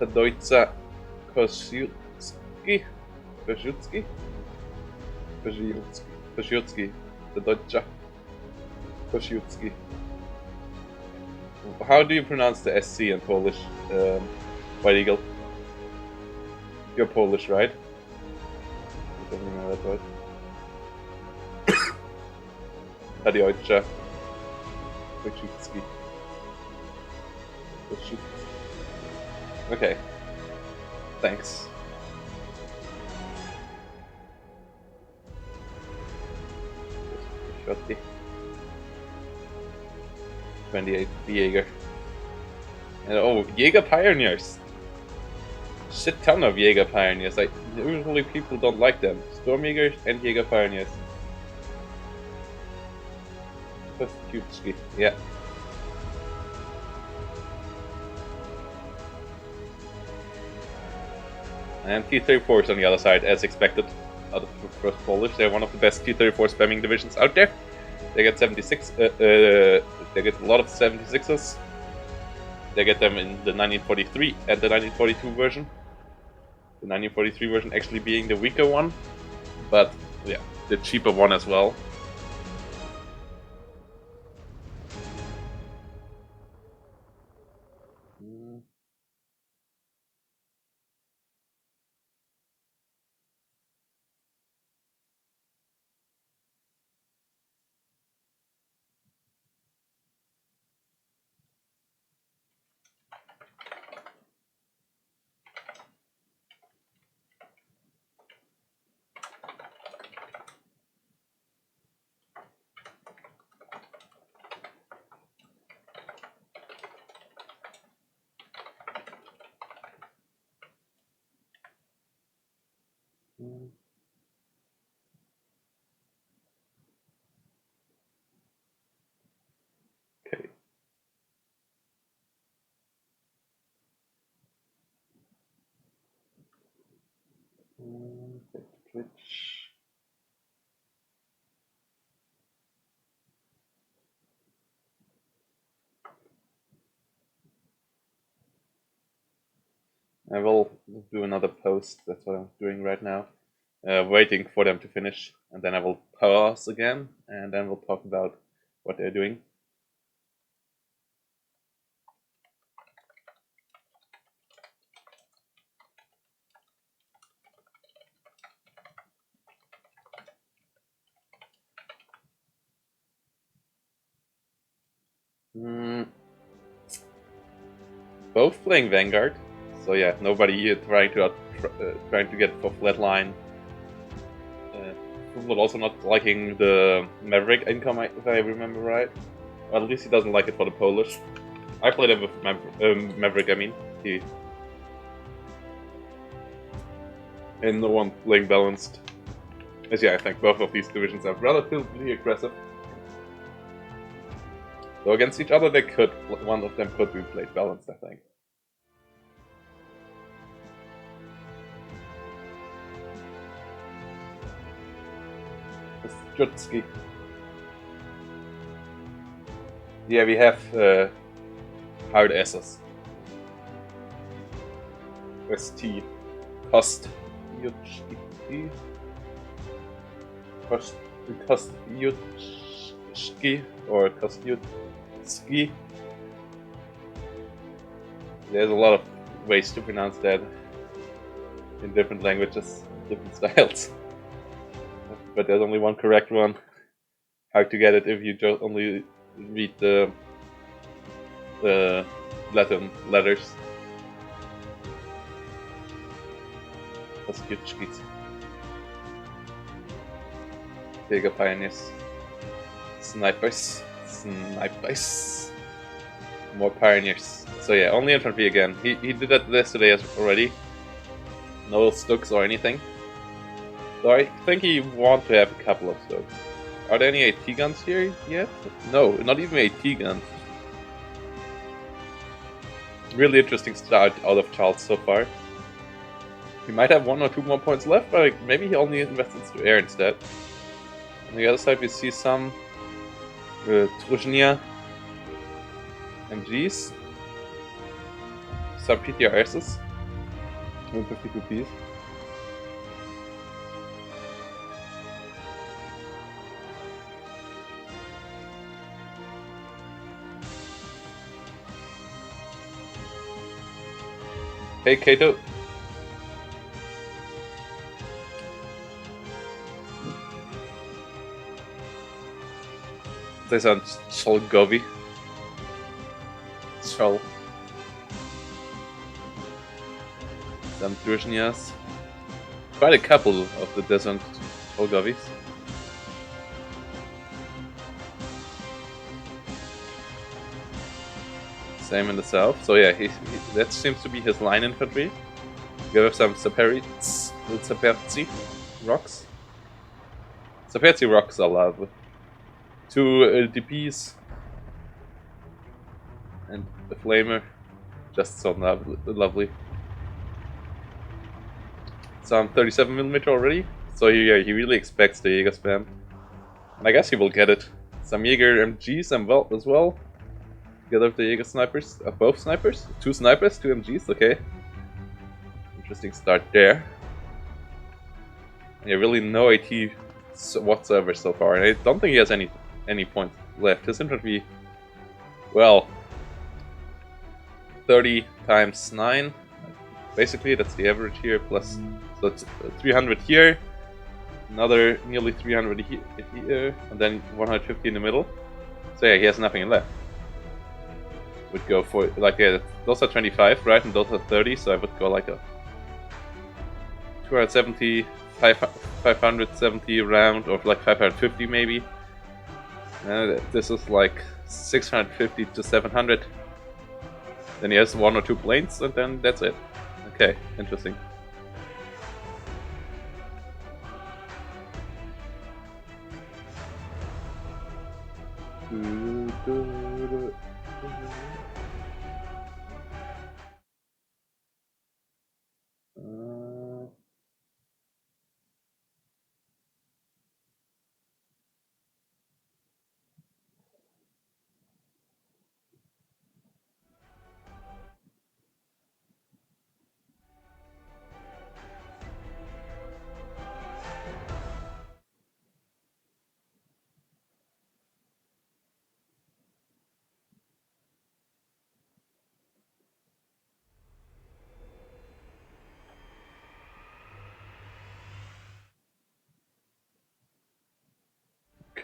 the Deutsche Koszulski. The Deutsche Koszulski. How do you pronounce the SC in Polish, White Eagle? You're Polish, right? I don't know that right. The Deutsche Koszulski. Okay. Thanks. Shotty. 28 Jäger. And oh, Jäger Pioneers! Shit ton of Jäger Pioneers. Like, usually people don't like them. Stormjägers and Jäger Pioneers. Koszulski, yeah. And T-34s on the other side, as expected, out of the first Polish. They're one of the best T-34 spamming divisions out there. They get 76. They get a lot of 76s. They get them in the 1943 and the 1942 version. The 1943 version actually being the weaker one, but yeah, the cheaper one as well. Okay. Twitch. I will do another post, that's what I'm doing right now. Waiting for them to finish, and then I will pause again, and then we'll talk about what they're doing. Both playing Vanguard, so yeah, nobody here trying to get for flatline. But also not liking the Maverick income, if I remember right. Or at least he doesn't like it for the Polish. I played him with Maverick, I mean. And no one playing balanced. As yeah, I think both of these divisions are relatively aggressive. So against each other, one of them could be played balanced, I think. Jutski. Yeah, we have hard S's. ST. Kostjutski. Kostjutski or Kostjutski. There's a lot of ways to pronounce that in different languages, different styles. But there's only one correct one. How to get it if you just only read the Latin letters. Kostjutskis. Bigger pioneers. Snipers. More pioneers. So yeah, only infantry again. He did that yesterday already. No Stooks or anything. So I think he wants to have a couple of Stokes. Are there any AT guns here yet? No, not even AT guns. Really interesting start out of Charles so far. He might have 1 or 2 more points left, but maybe he only invests into air instead. On the other side we see some Truzhnia MGs, some PTRSs. 152 piece. Hey, Kato. They sound Cholgovi. Chol. Some Druzhnias. Quite a couple of the descent Cholgovis. Same in the south. So yeah, that seems to be his line infantry. You have some Saperzi rocks. Saperzi rocks are lovely. 2 DPs and a flamer, just so lovely. Some 37mm already, so yeah, he really expects the Jaeger spam, and I guess he will get it. Some Jaeger MGs as well. Together with the Jaeger snipers, both snipers, 2 snipers, 2 MGs. Okay, interesting start there. Yeah, really no AT whatsoever so far, and I don't think he has any points left. His infantry, well, 30 times 9, basically that's the average here, plus, so it's 300 here, another nearly 300 here, and then 150 in the middle. So yeah, he has nothing left. Would go for, like, those are 25, right, and those are 30, so I would go like a 270, 570 round, or like 550 maybe. This is like 650 to 700. Then he has 1 or 2 planes, and then that's it. Okay, interesting.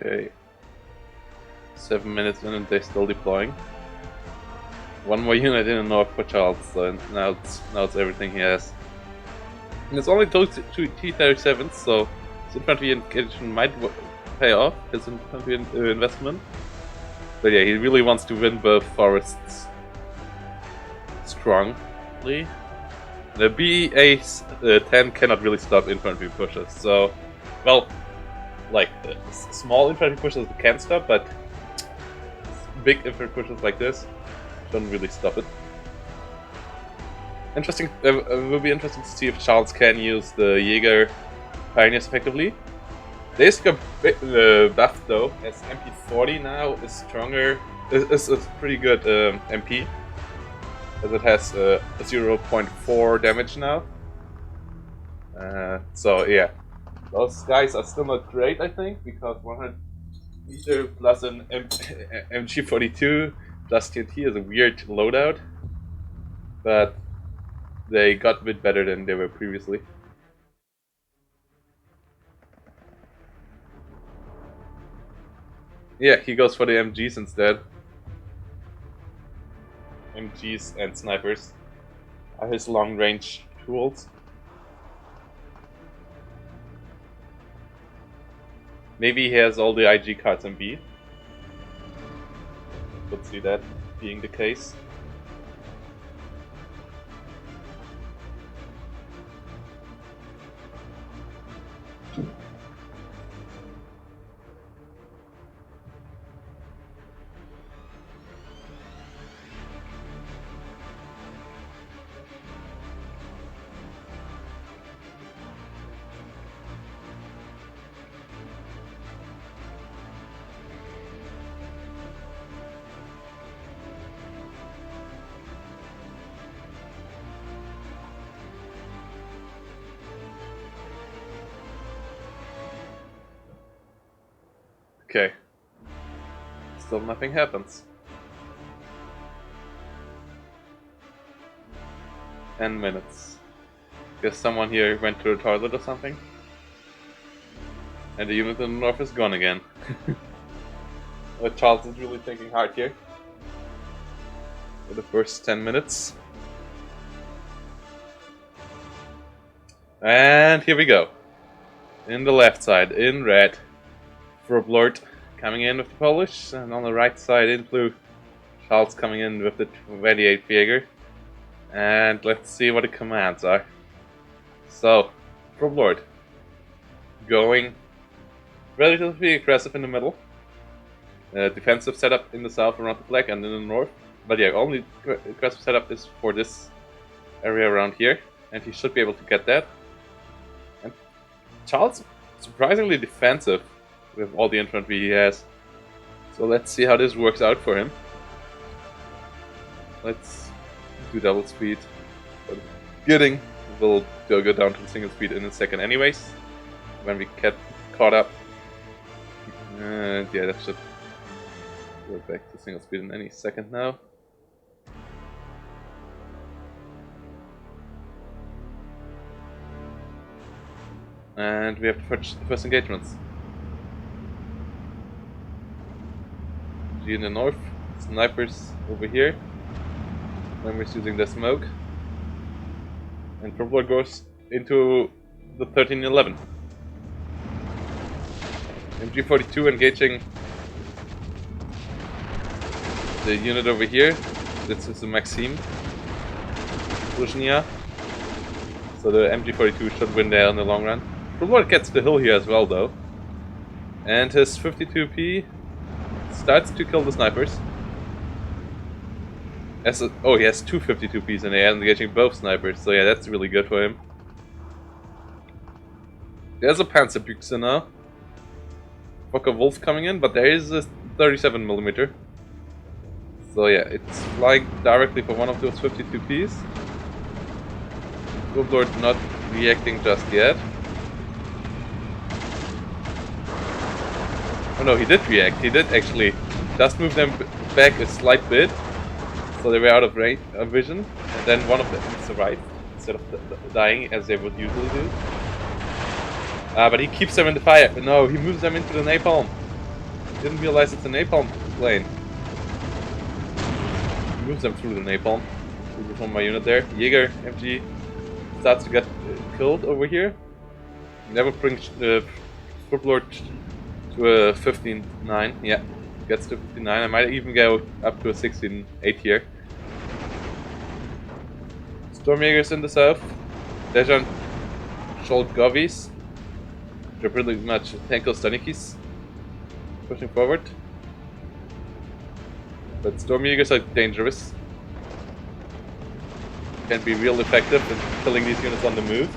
Okay. 7 minutes in and they're still deploying. 1 more unit in the north for Charles, so now it's everything he has. And it's only 2 T-37s, so his infantry engagement might pay off, his infantry investment. But yeah, he really wants to win both forests strongly. The BA-10 cannot really stop infantry pushes, so, well, like, small infantry pushes can stop, but big infantry pushes like this don't really stop it. Interesting. It will be interesting to see if Charles can use the Jaeger pioneers effectively. There's a bit buff though, as MP40 now is stronger. Is a pretty good MP, as it has 0.4 damage now. So yeah, those guys are still not great, I think, because 100 meter plus an MG42 plus TNT is a weird loadout, but they got a bit better than they were previously. Yeah, he goes for the MGs instead. MGs and snipers are his long-range tools. Maybe he has all the IG cards in B. Could see that being the case. Okay. Still nothing happens. 10 minutes. Guess someone here went to the toilet or something. And the unit in the north is gone again. But Charles is really thinking hard here. For the first 10 minutes. And here we go. In the left side, in red, Frubblord coming in with the Polish, and on the right side in blue, Charles coming in with the 28th Jaeger. And let's see what the commands are. So, Frubblord going relatively aggressive in the middle. Defensive setup in the south around the flag and in the north. But yeah, only aggressive setup is for this area around here. And he should be able to get that. And Charles, surprisingly defensive with all the infantry he has. So let's see how this works out for him. Let's do double speed. Getting will go down to single speed in a second anyways. When we get caught up. And yeah, that should go back to single speed in any second now. And we have the first engagements. G in the north, snipers over here. Members using the smoke. And Frubblord goes into the 1311. MG42 engaging the unit over here. This is the Maxim. Luzhnia. So the MG42 should win there in the long run. Frubblord gets the hill here as well though. And his 52p starts to kill the snipers. Oh, he has two 52ps in the air and engaging both snipers, so yeah, that's really good for him. There's a Panzerbüchse now. Fokker Wolf coming in, but there is a 37mm. So yeah, it's flying directly for one of those 52ps. Frubblord not reacting just yet. Oh no, he did react. He did actually just move them back a slight bit. So they were out of range, vision, and then one of them survived instead of dying as they would usually do. But he keeps them in the fire. No, he moves them into the napalm. Didn't realize it's a napalm plane. He moves them through the napalm. This one my unit there. Jaeger MG starts to get killed over here. Never brings Frubblord to a 15-9. Yeah. Gets to 59, I might even go up to a 16-8 here. Stormjägers in the south. Dejan Sholgovis. They're pretty much Tanko Stanikis. Pushing forward. But Stormjägers are dangerous. Can be real effective in killing these units on the move.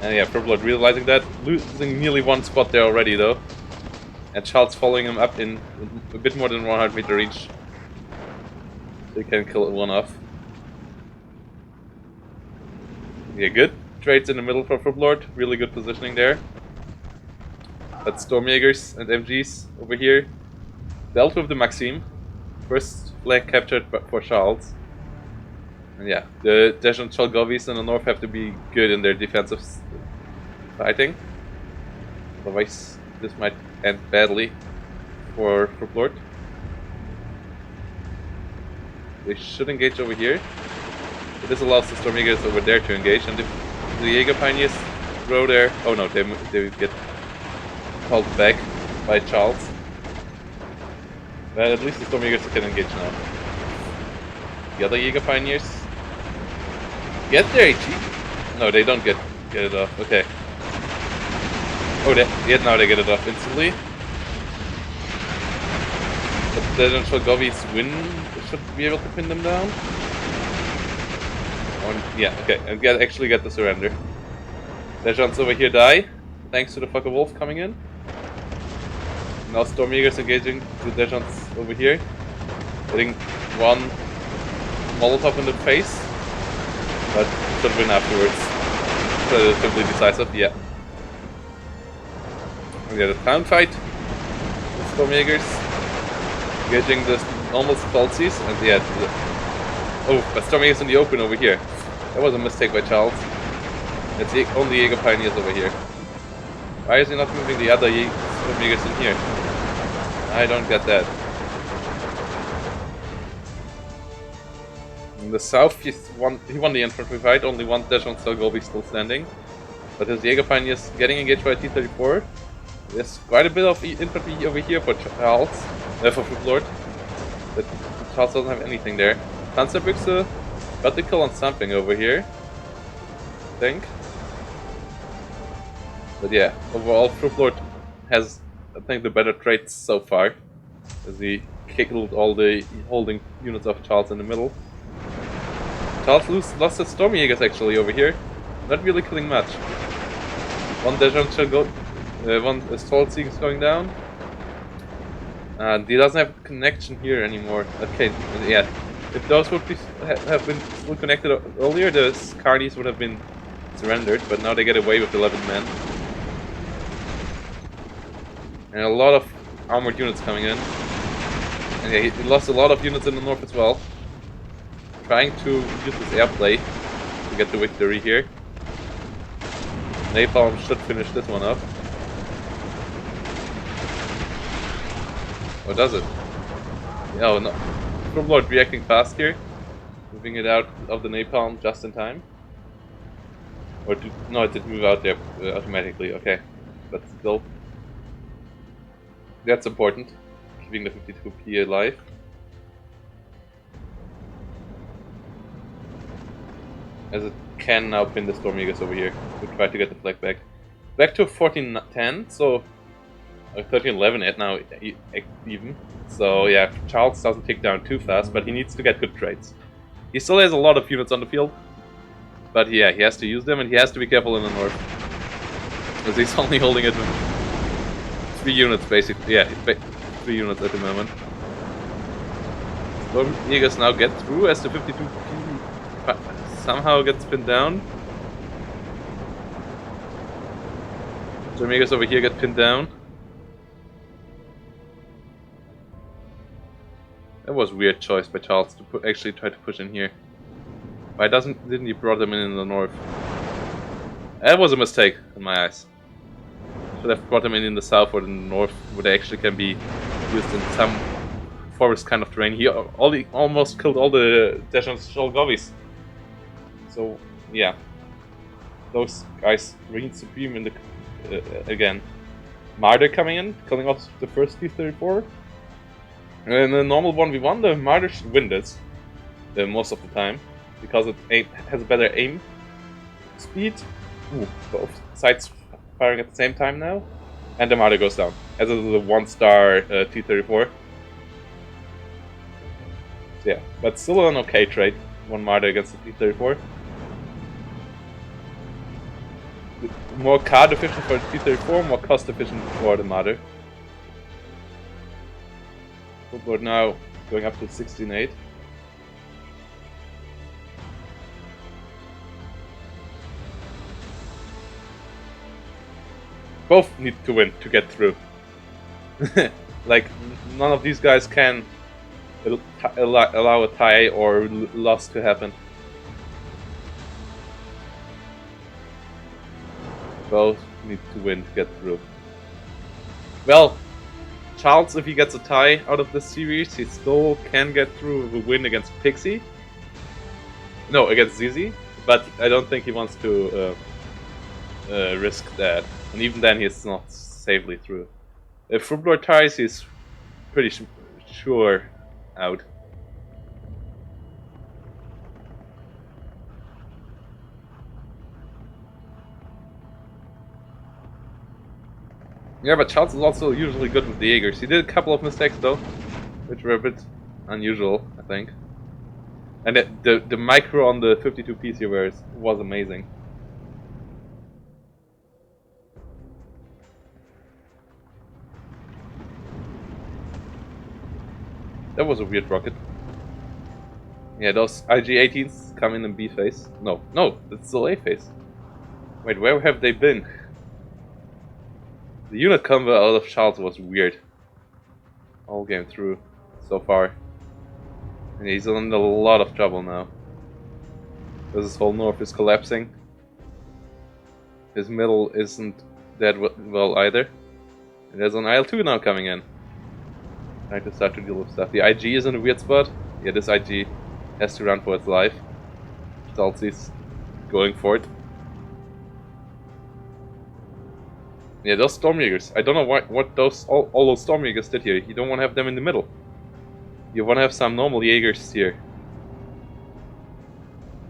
And yeah, Frubblord realizing that. Losing nearly one spot there already though. And Charles following him up in a bit more than 100 meter reach. They can kill one off. Yeah, good trades in the middle for Frubblord. Really good positioning there. But Stormjägers and MGs over here dealt with the Maxim. First flag captured for Charles. And yeah, the Dejan Chalgovis in the north have to be good in their defensive fighting. Otherwise, this might end badly for Frubblord. They should engage over here. But this allows the Stormjägers over there to engage, and if the Jaeger Pioneers throw there... Oh no, they get called back by Charles. But at least the Stormjägers can engage now. The other Jaeger Pioneers get their HE. No, they don't get it off. Okay. Oh, now they get it off instantly. But then Sholgovis win. They should be able to pin them down. Yeah, okay, and actually get the surrender. Dejan's over here die, thanks to the Fokker Wolf coming in. Now Stormjägers engaging the Dejan's over here. Hitting one Molotov in the face. But should win afterwards. Relatively decisive, yeah. We got a town fight. Stormjägers engaging the almost Falsies, and yeah, oh, but Stormjägers in the open over here. That was a mistake by Charles. It's the only Jäger Pioneers over here. Why is he not moving the other Stormjägers in here? I don't get that. In the south, he won the infantry fight, only one Dejong Salgobi still standing. But his Jäger Pioneers getting engaged by T-34. There's quite a bit of infantry over here for Charles, for Frubblord. But Charles doesn't have anything there. Panzerbüchse got the kill on something over here, I think. But yeah, overall Frubblord has, I think, the better traits so far, as he killed all the holding units of Charles in the middle. Charles lost his Stormjägers actually over here, not really killing much. One Dejong shall go, one Stolzig is going down. And he doesn't have connection here anymore. Okay, yeah. If those would have been still connected earlier, the Scardies would have been surrendered, but now they get away with 11 men. And a lot of armored units coming in. And yeah, he lost a lot of units in the north as well. Trying to use his airplay to get the victory here. Napalm should finish this one up. Or does it? Oh no. Frubblord reacting fast here. Moving it out of the napalm just in time. Or no, it did move out there automatically, okay. But still. That's important. Keeping the 52p alive. As it can now pin the Stormjägers over here to try to get the flag back. Back to 1410, so 1311 at now even. So yeah, Charles doesn't take down too fast, but he needs to get good trades. He still has a lot of units on the field, but yeah, he has to use them, and he has to be careful in the north, because he's only holding it with 3 units basically. Yeah, 3 units at the moment. Stormjägers now get through as the 52p somehow gets pinned down. Stormjägers over here get pinned down. That was a weird choice by Charles to actually try to push in here. Why didn't he brought them in the north? That was a mistake in my eyes. Should have brought them in the south or in the north, where they actually can be used in some forest kind of terrain. He almost killed all the Dejong Salgovis. So yeah, those guys reign supreme in the again. Marder coming in, killing off the first T-34. In a normal 1v1, the Marder should win this most of the time, because it has a better aim speed. Ooh, both sides firing at the same time now, and the Marder goes down, as it is a 1-star T-34. Yeah, but still an okay trade, 1 Marder against the T-34. More card efficient for the T-34, more cost efficient for the Marder. Frubblord now going up to 16.8. Both need to win to get through. Like, none of these guys can allow a tie or loss to happen. Both need to win to get through. Well, Charles, if he gets a tie out of this series, he still can get through with a win against Pixie. No, against Zizi, but I don't think he wants to risk that. And even then, he's not safely through. If Frubblord ties, he's pretty sure out. Yeah, but Charles is also usually good with the Jaegers. He did a couple of mistakes though, which were a bit unusual, I think. And the micro on the 52p here was amazing. That was a weird rocket. Yeah, those IG-18s come in B phase. No, it's still A phase. Wait, where have they been? The unit combo out of Charles was weird. all game through so far. And he's in a lot of trouble now. Because his whole north is collapsing. His middle isn't that well either. And there's an IL-2 now coming in. Trying to start to deal with stuff. The IG is in a weird spot. Yeah, this IG has to run for its life. Salty's going for it. Yeah, those Stormjägers. I don't know what those all those Stormjägers did here. You don't want to have them in the middle. You want to have some normal Jägers here.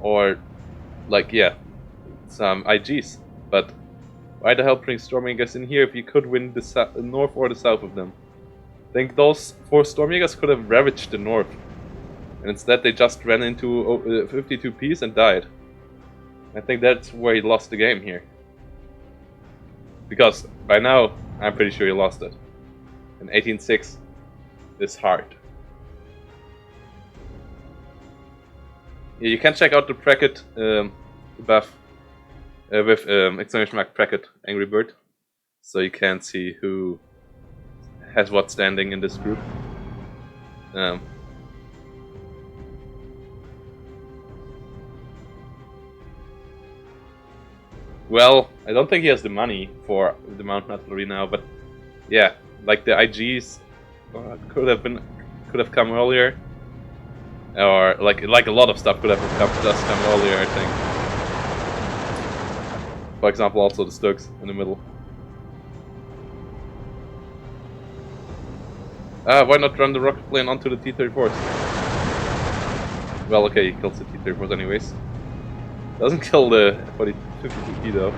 Or, like, yeah, some IGs. But why the hell bring Stormjägers in here if you could win the north or the south of them? I think those 4 Stormjägers could have ravaged the north. And instead they just ran into 52 Ps and died. I think that's where he lost the game here. Because by now, I'm pretty sure he lost it. And 18-6 is hard. Yeah, you can check out the bracket buff with exclamation mark bracket Angry Bird. So you can see who has what standing in this group. Well, I don't think he has the money for the Mountain Artillery now, but yeah, like the IGs could have come earlier, or like a lot of stuff could have come earlier. I think. For example, also the Stugs in the middle. Why not run the rocket plane onto the T-34s? Well, okay, he kills the T-34s anyways. Doesn't kill the 52P though.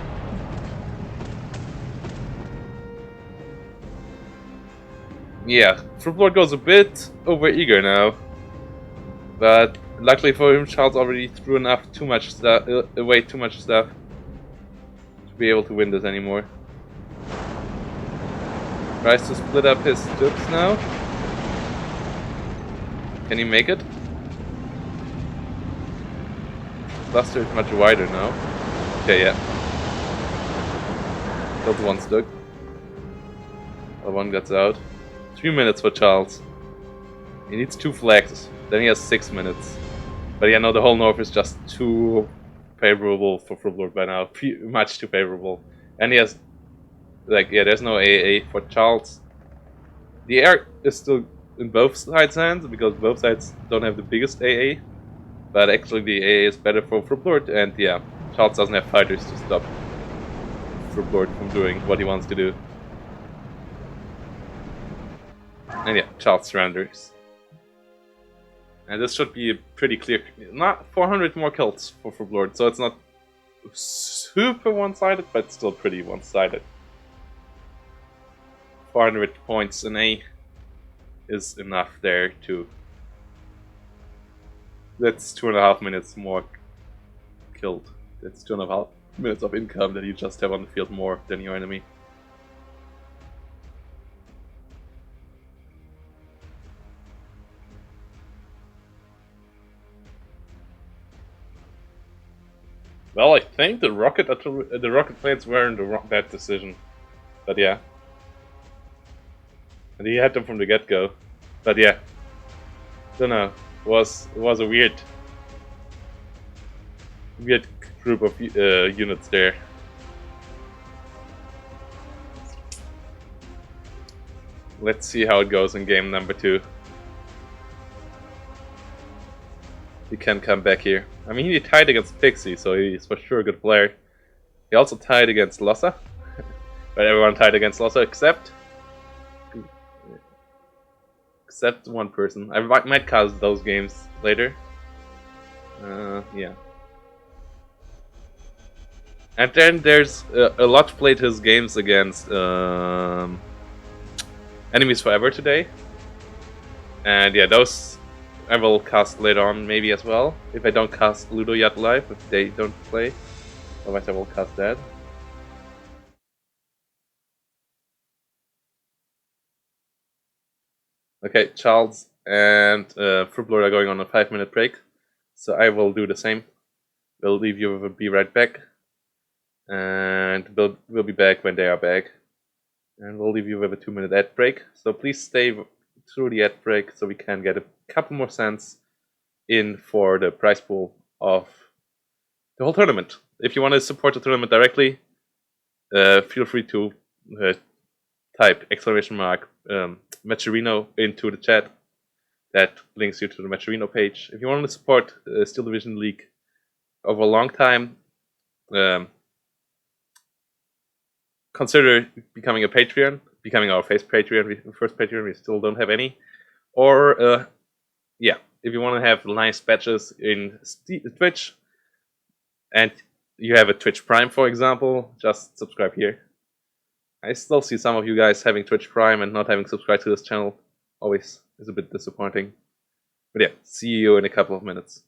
Yeah, Frubblord goes a bit over eager now. But luckily for him, Charles already threw too much stuff to be able to win this anymore. Tries to split up his troops now. Can he make it? Cluster is much wider now. Okay, yeah. Killed one Stug. Other one gets out. 3 minutes for Charles. He needs 2 flags. Then he has 6 minutes. But yeah, no, the whole north is just too favorable for Frubblord by now. Much too favorable. And he has, like, yeah, there's no AAA for Charles. The air is still in both sides' hands because both sides don't have the biggest AA. But actually the AA is better for Frubblord, and yeah, Charles doesn't have fighters to stop Frubblord from doing what he wants to do. And yeah, Charles surrenders. And this should be pretty clear. Not 400 more kills for Frubblord, so it's not super one-sided, but still pretty one-sided. 400 points in A is enough there to... That's 2.5 minutes more killed. That's 2.5 minutes of income that you just have on the field more than your enemy. Well, I think the rocket planes weren't a bad decision, but yeah, and he had them from the get-go. But yeah, don't know. Was a weird group of units there. Let's see how it goes in game number 2. He can come back here. I mean, he tied against Pixie, so he's for sure a good player. He also tied against Lossa. But everyone tied against Lossa except one person. I might cast those games later. Yeah. And then there's a lot played his games against Enemies Forever today. And yeah, those I will cast later on maybe as well. If I don't cast Ludo yet live, if they don't play. Otherwise I will cast that. Okay, Charles and Frubblord are going on a 5-minute break. So I will do the same. We'll leave you with a be right back. And we'll be back when they are back. And we'll leave you with a 2-minute ad break. So please stay through the ad break so we can get a couple more cents in for the prize pool of the whole tournament. If you want to support the tournament directly, feel free to type matcherino into the chat. That links you to the Matcherino page. If you want to support Steel Division League over a long time, consider becoming a Patreon, becoming our first Patreon. We still don't have any. Or, yeah, if you want to have nice badges in Twitch, and you have a Twitch Prime, for example, just subscribe here. I still see some of you guys having Twitch Prime and not having subscribed to this channel. Always is a bit disappointing. But yeah, see you in a couple of minutes.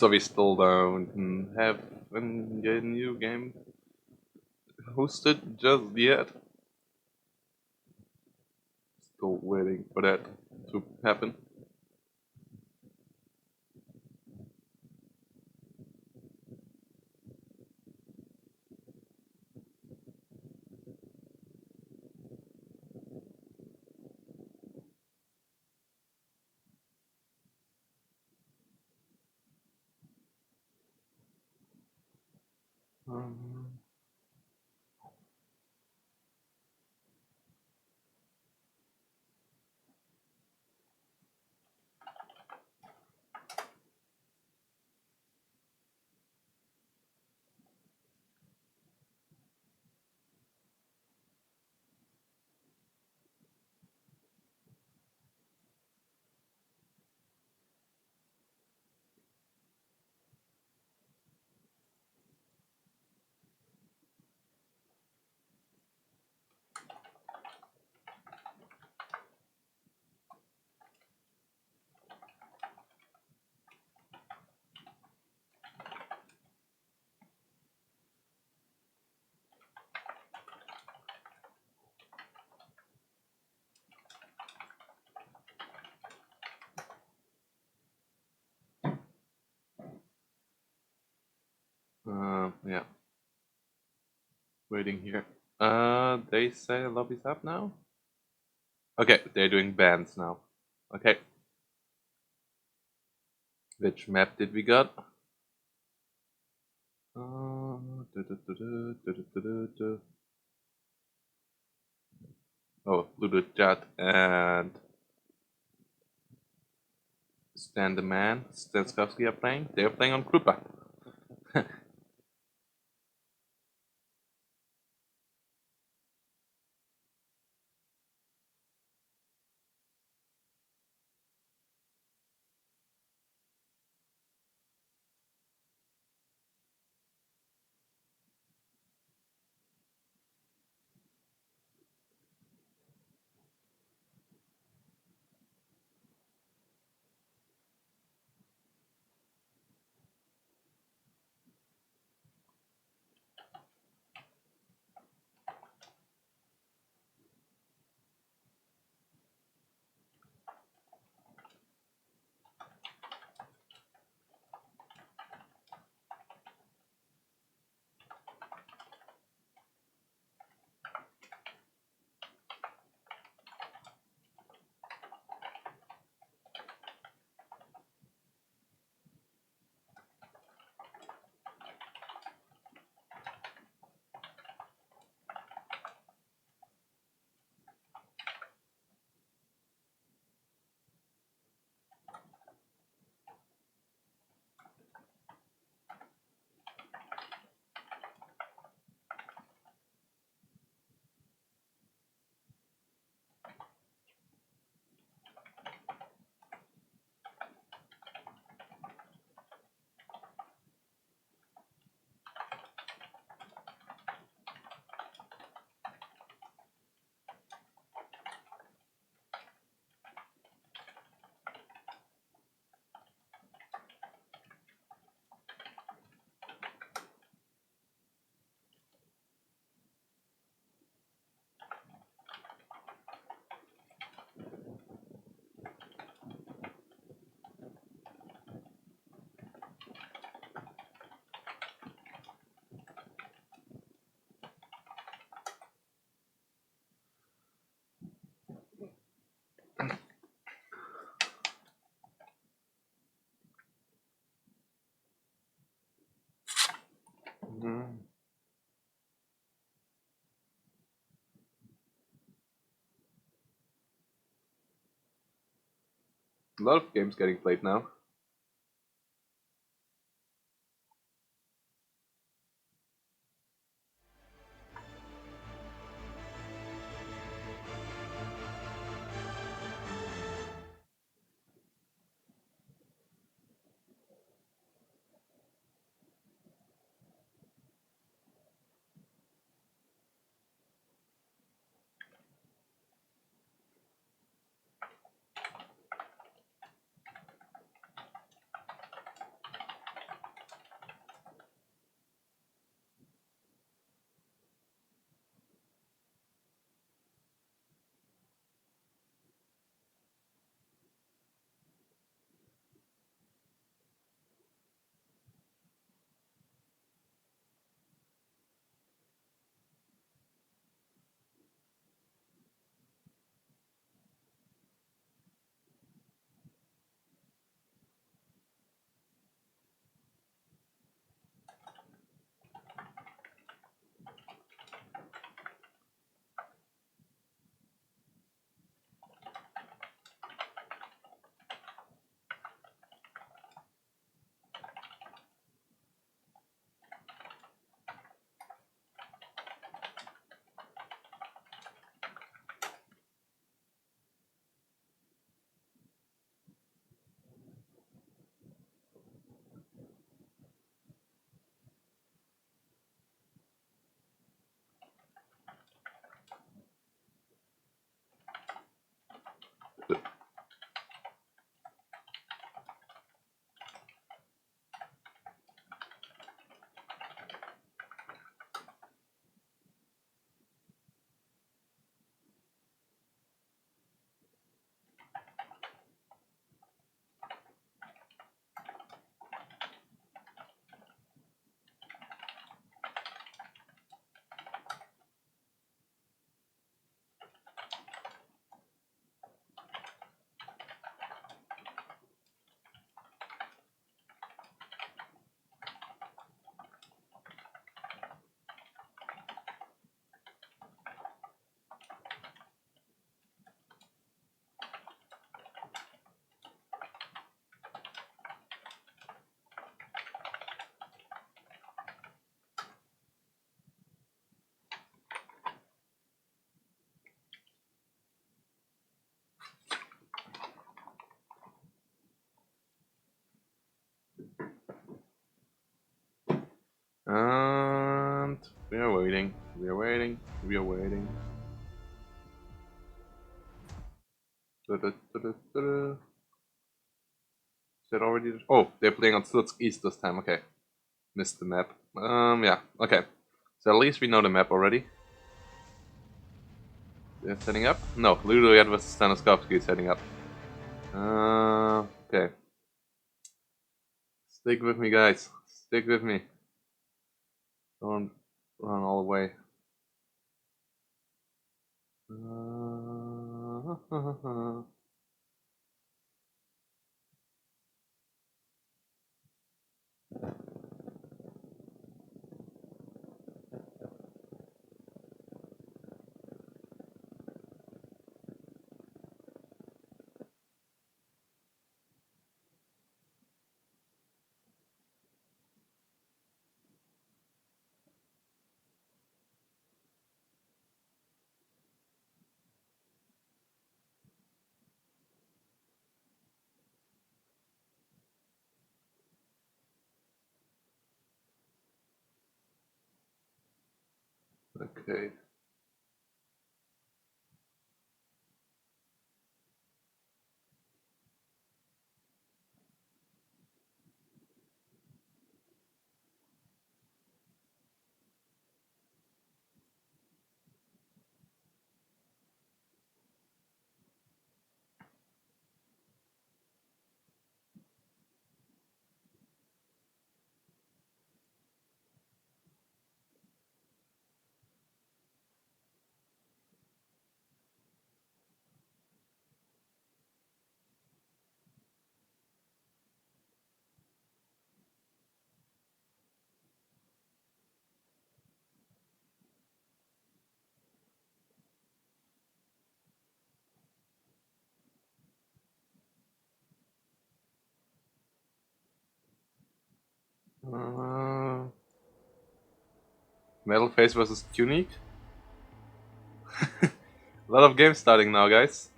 so we still don't have a new game hosted just yet. Still waiting for that to happen. Yeah. Waiting here. They say lobby's up now? Okay, they're doing bands now. Okay. Which map did we got? Oh, Ludo Chat and Stan the Man, Stanskovsky are playing. They're playing on Krupa. A lot of games getting played now. waiting. We are waiting. We are waiting. Is that already? Oh, they're playing on Slutsk East this time. Okay, missed the map. Yeah. Okay. So at least we know the map already. They're setting up. No, Ludovic vs Stanislavski is setting up. Okay. Stick with me, guys. Stick with me. Don't run all the way. Okay. Metal Face versus Tunique. A lot of games starting now, guys.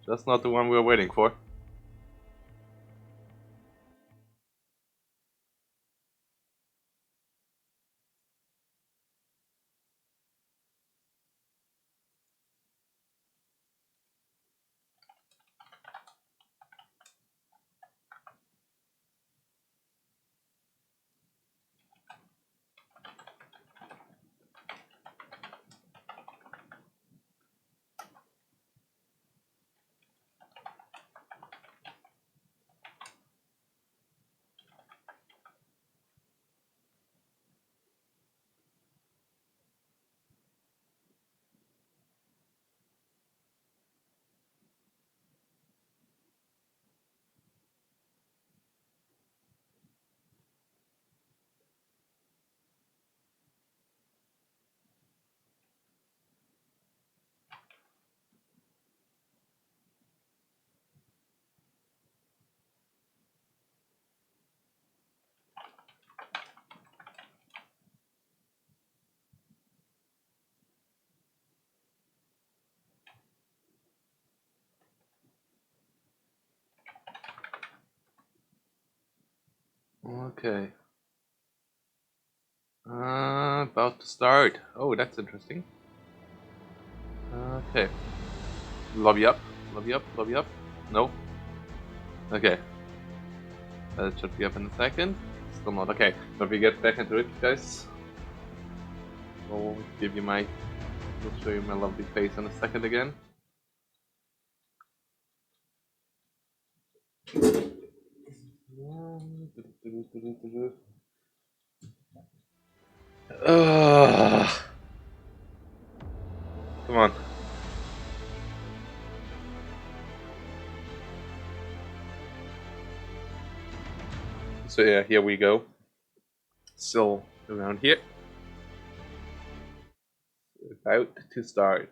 Just not the one we were waiting for. Okay. About to start. Oh, that's interesting. Okay. Lobby up. Lobby up. Lobby up. No. Okay. That should be up in a second. Still not. Okay. But we get back into it, guys. I'll give you my. I'll show you my lovely face in a second again. Come on. So yeah, here we go. Still around here. About to start.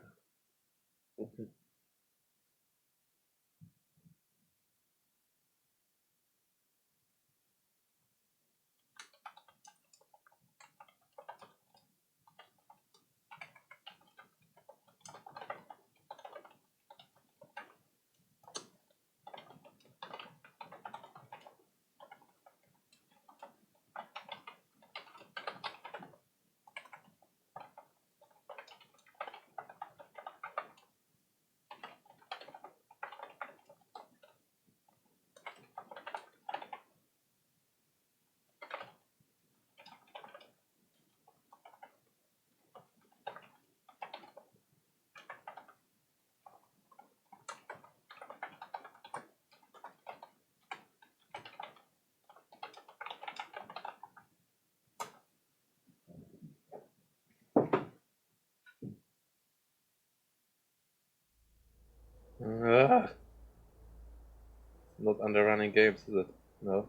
not under running games, is it? No.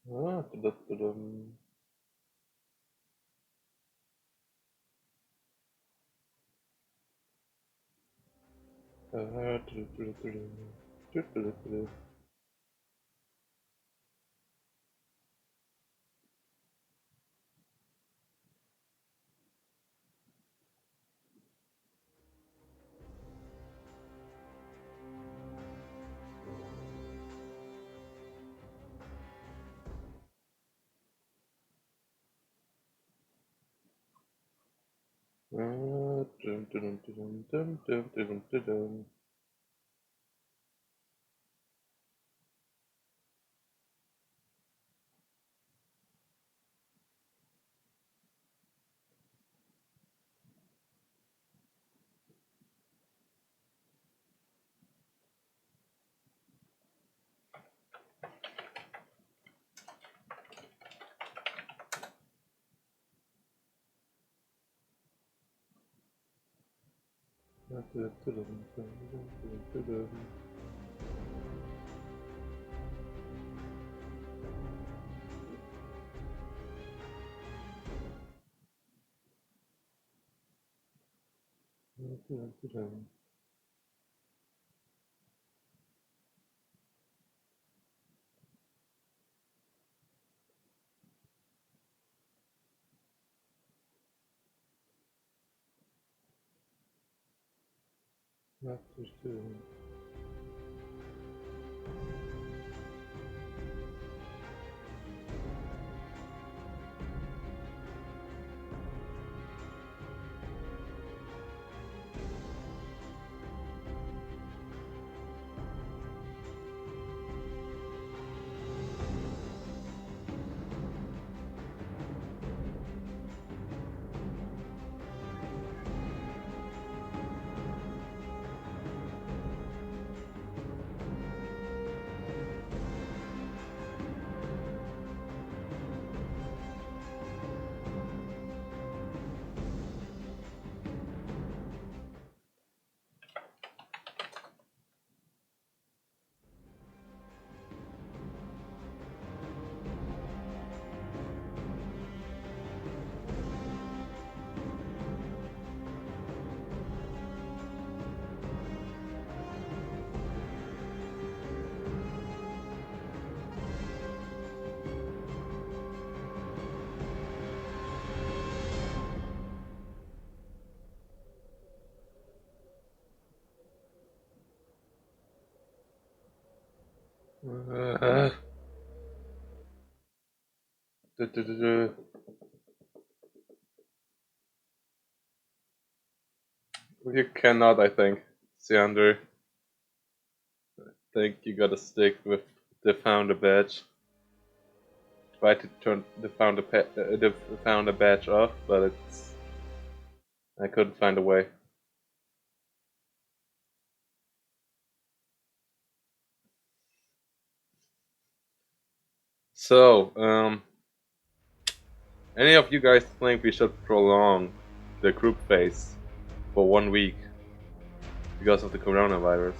Ah, tudum. Tudum. You cannot, I think. Seander, I think you gotta stick with the founder badge. Try to turn the founder badge off, but I couldn't find a way. So, any of you guys think we should prolong the group phase for 1 week because of the coronavirus?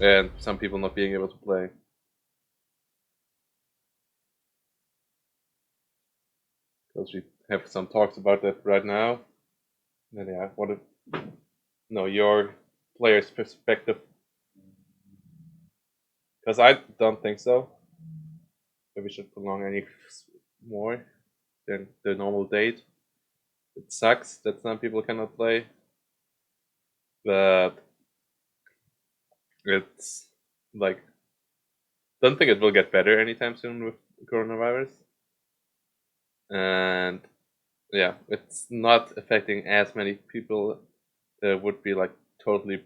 And some people not being able to play. Because we have some talks about that right now. And yeah, your player's perspective. Because I don't think so. That we should prolong any more than the normal date. It sucks that some people cannot play, but it's like, don't think it will get better anytime soon with coronavirus. And yeah, it's not affecting as many people that would be like totally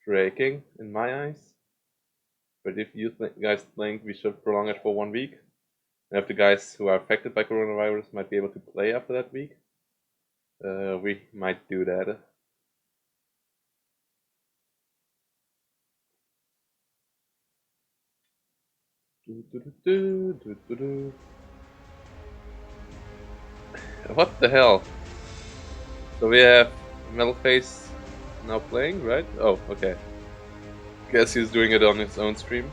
breaking in my eyes. But if you guys think we should prolong it for 1 week, and if the guys who are affected by coronavirus might be able to play after that week, we might do that. What the hell? So we have Metalface now playing, right? Oh, okay. Guess he's doing it on his own stream.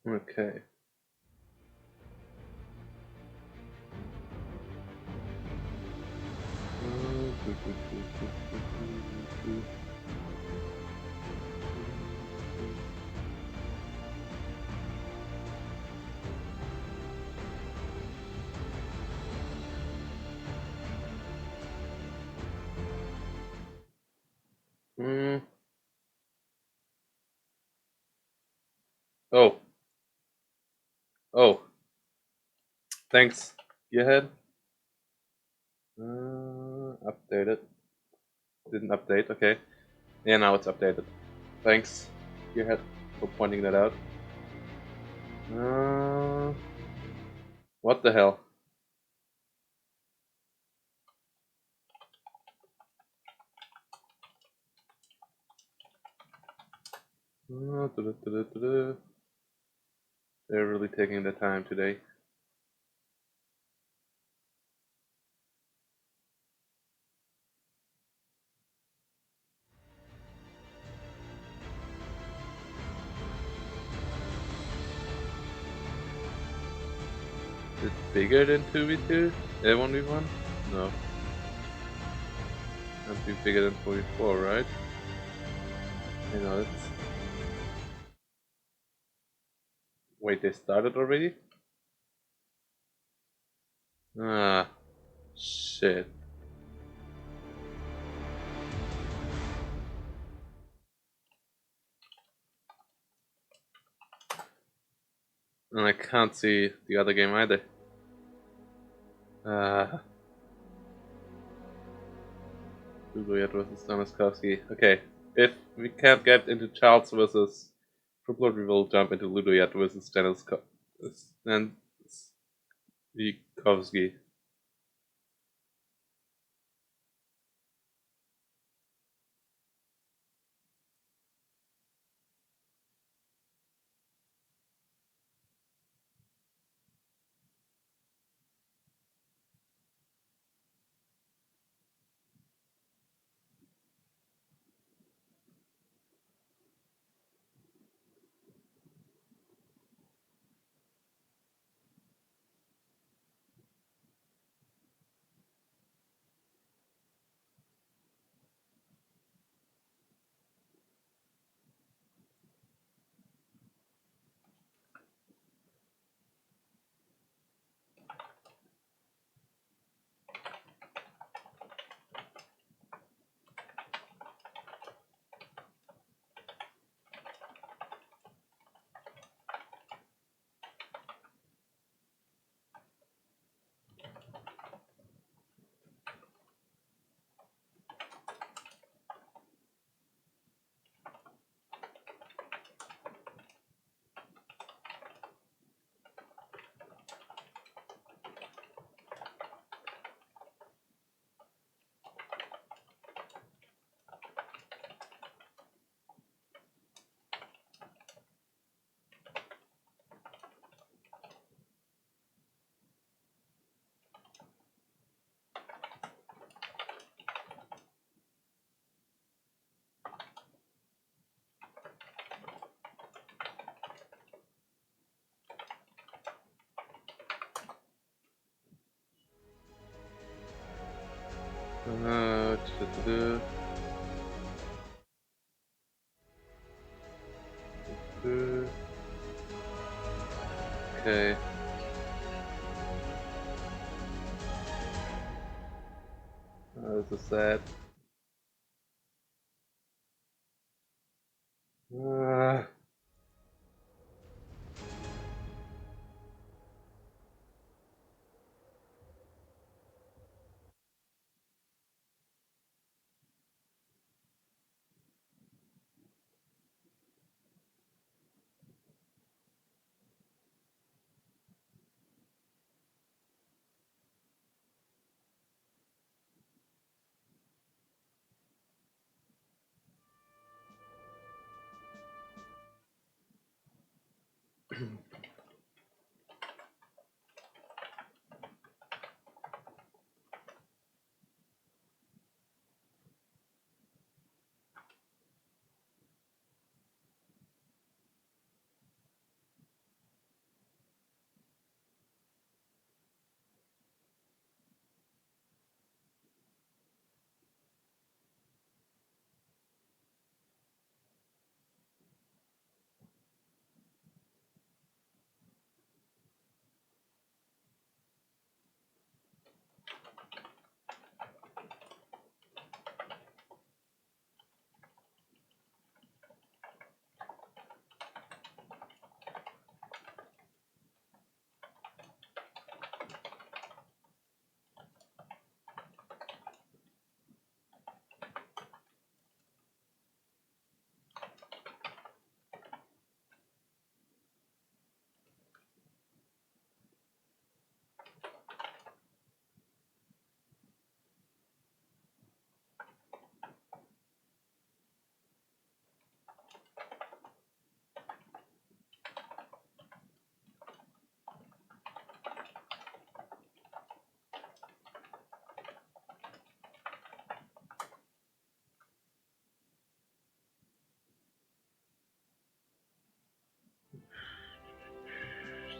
Okay. Mm. Oh. Oh. Thanks. Go ahead. Updated. Didn't update. Okay. Yeah, now it's updated. Thanks. Go ahead for pointing that out. What the hell? They're really taking the time today. Is it bigger than 2v2? 1v1? No. Can't be bigger than 4v4, right? You know, it's... Wait, they started already? Ah, shit. And I can't see the other game either. Frubblord versus Damaskowski. Okay, if we can't get into Charles versus Frubblord, we will jump into Ludoyat versus Stanislavski. Okay. Oh, this is sad. Uh,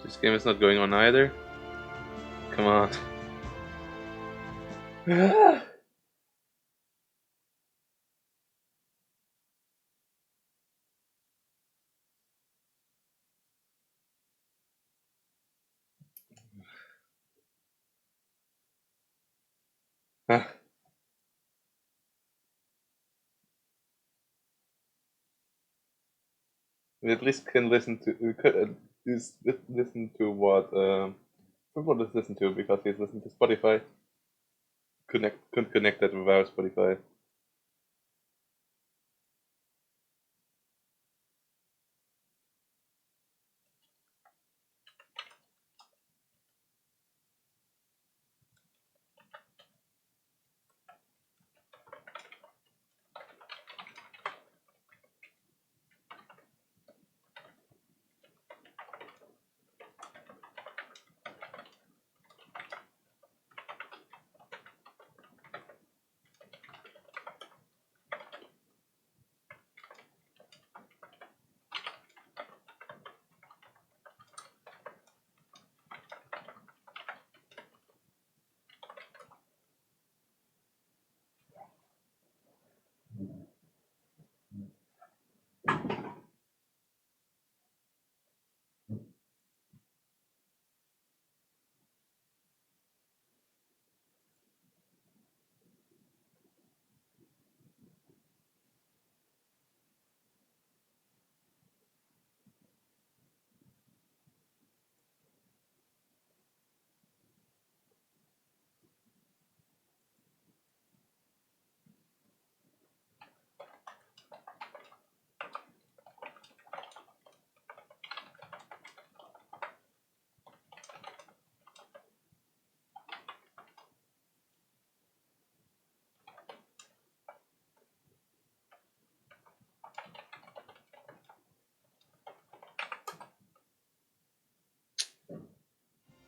this game is not going on either. Come on. We at least can listen to. We could at least listen to what Frubblord is listening to because he's listening to Spotify. Couldn't connect that with our Spotify.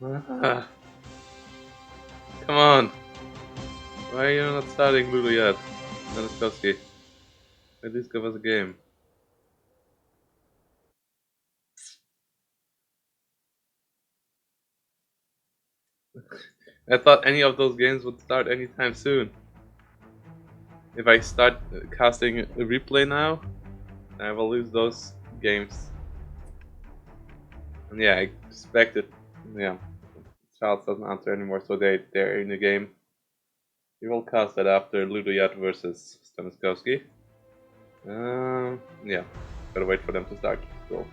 Come on. Why are you not starting Lulu yet? Nanaskowski. At least give us a game. I thought any of those games would start anytime soon. If I start casting a replay now, I will lose those games. And yeah, I expected. Yeah, Charles doesn't answer anymore, so they're in the game. We will cast that after Ludoyat versus Staniskowski. Yeah, gotta wait for them to start. So.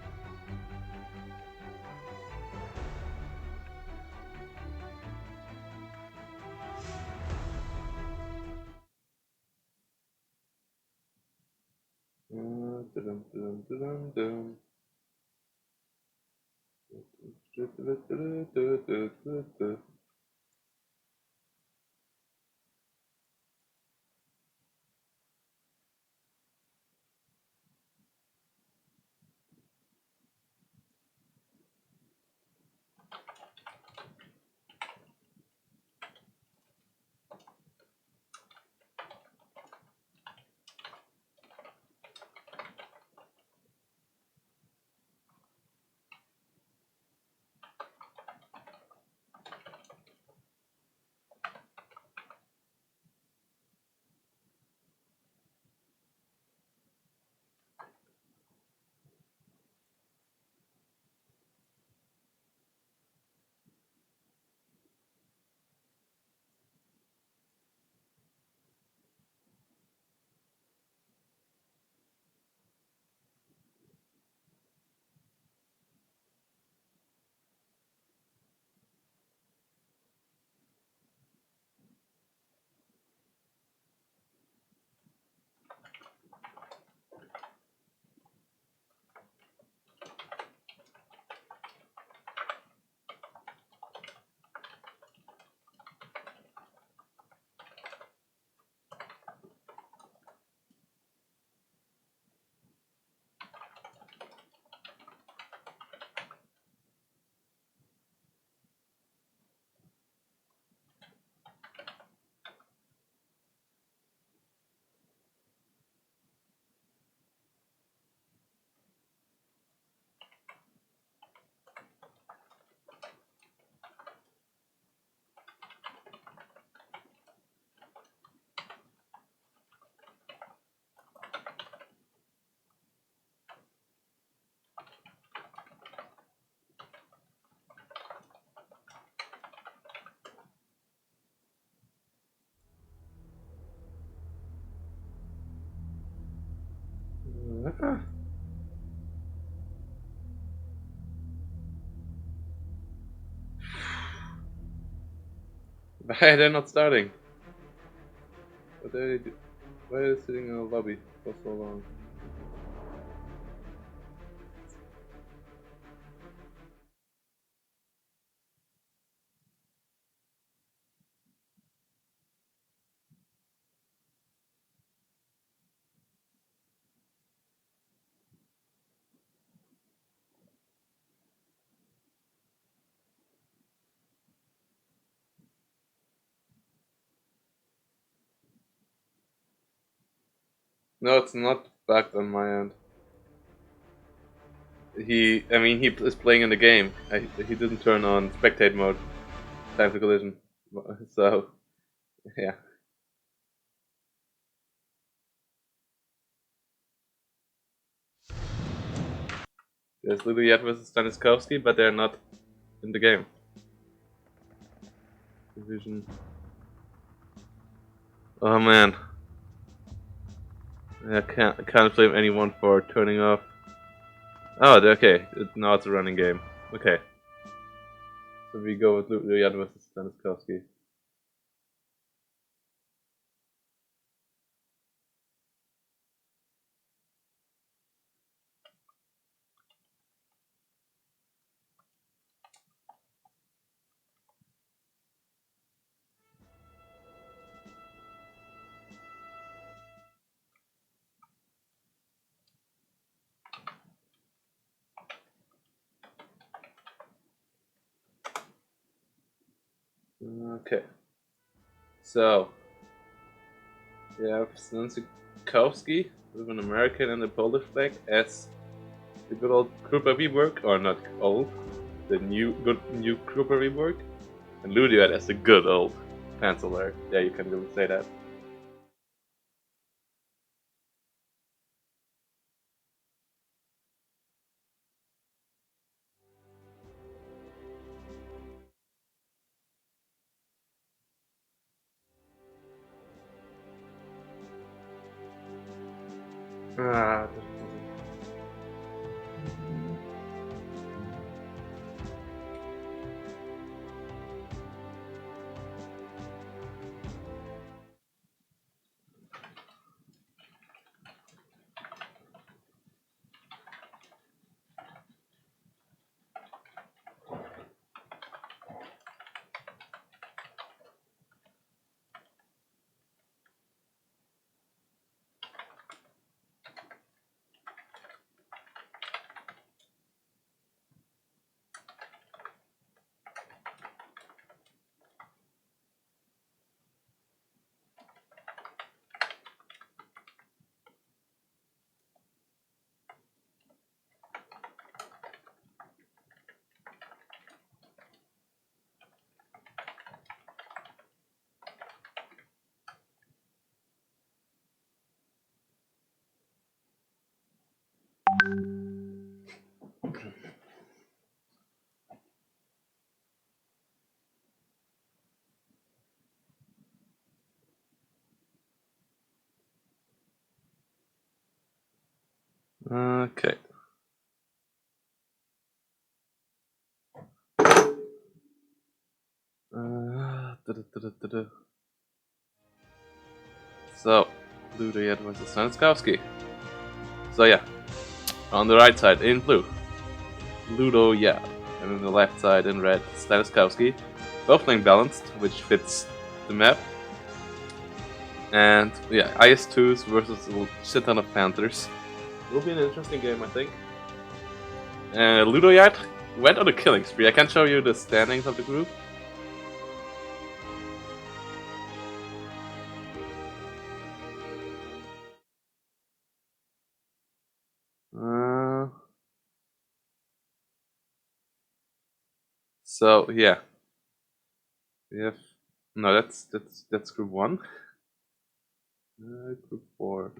Why they're not starting? What are they do? Why are they sitting in a lobby for so long? No, it's not backed on my end. He is playing in the game. He didn't turn on spectate mode. Time to collision. So, yeah. There's Ludovic versus Staniskowski, but they're not in the game. Division. Oh man. I can't blame anyone for turning off. Oh, okay. Now it's a running game. Okay. So we go with Ludovic versus Staniskowski. Okay. So, we have Staniskowski with an American and a Polish flag as the good old Krupa Viborg, or not old, the new Krupa Viborg, and Ludiot as the good old Penciler. Yeah, you can really say that. Ah, okay. Da-da-da-da-da. So, Ludoyet versus Staniskowski. So yeah, on the right side in blue, Ludoyet, and on the left side in red, Staniskowski. Both playing balanced, which fits the map. And yeah, IS2s versus a shit ton of Panthers. Will be an interesting game, I think. Ludoyet went on a killing spree. I can show you the standings of the group. So yeah, we have no. That's group 1. Group 4.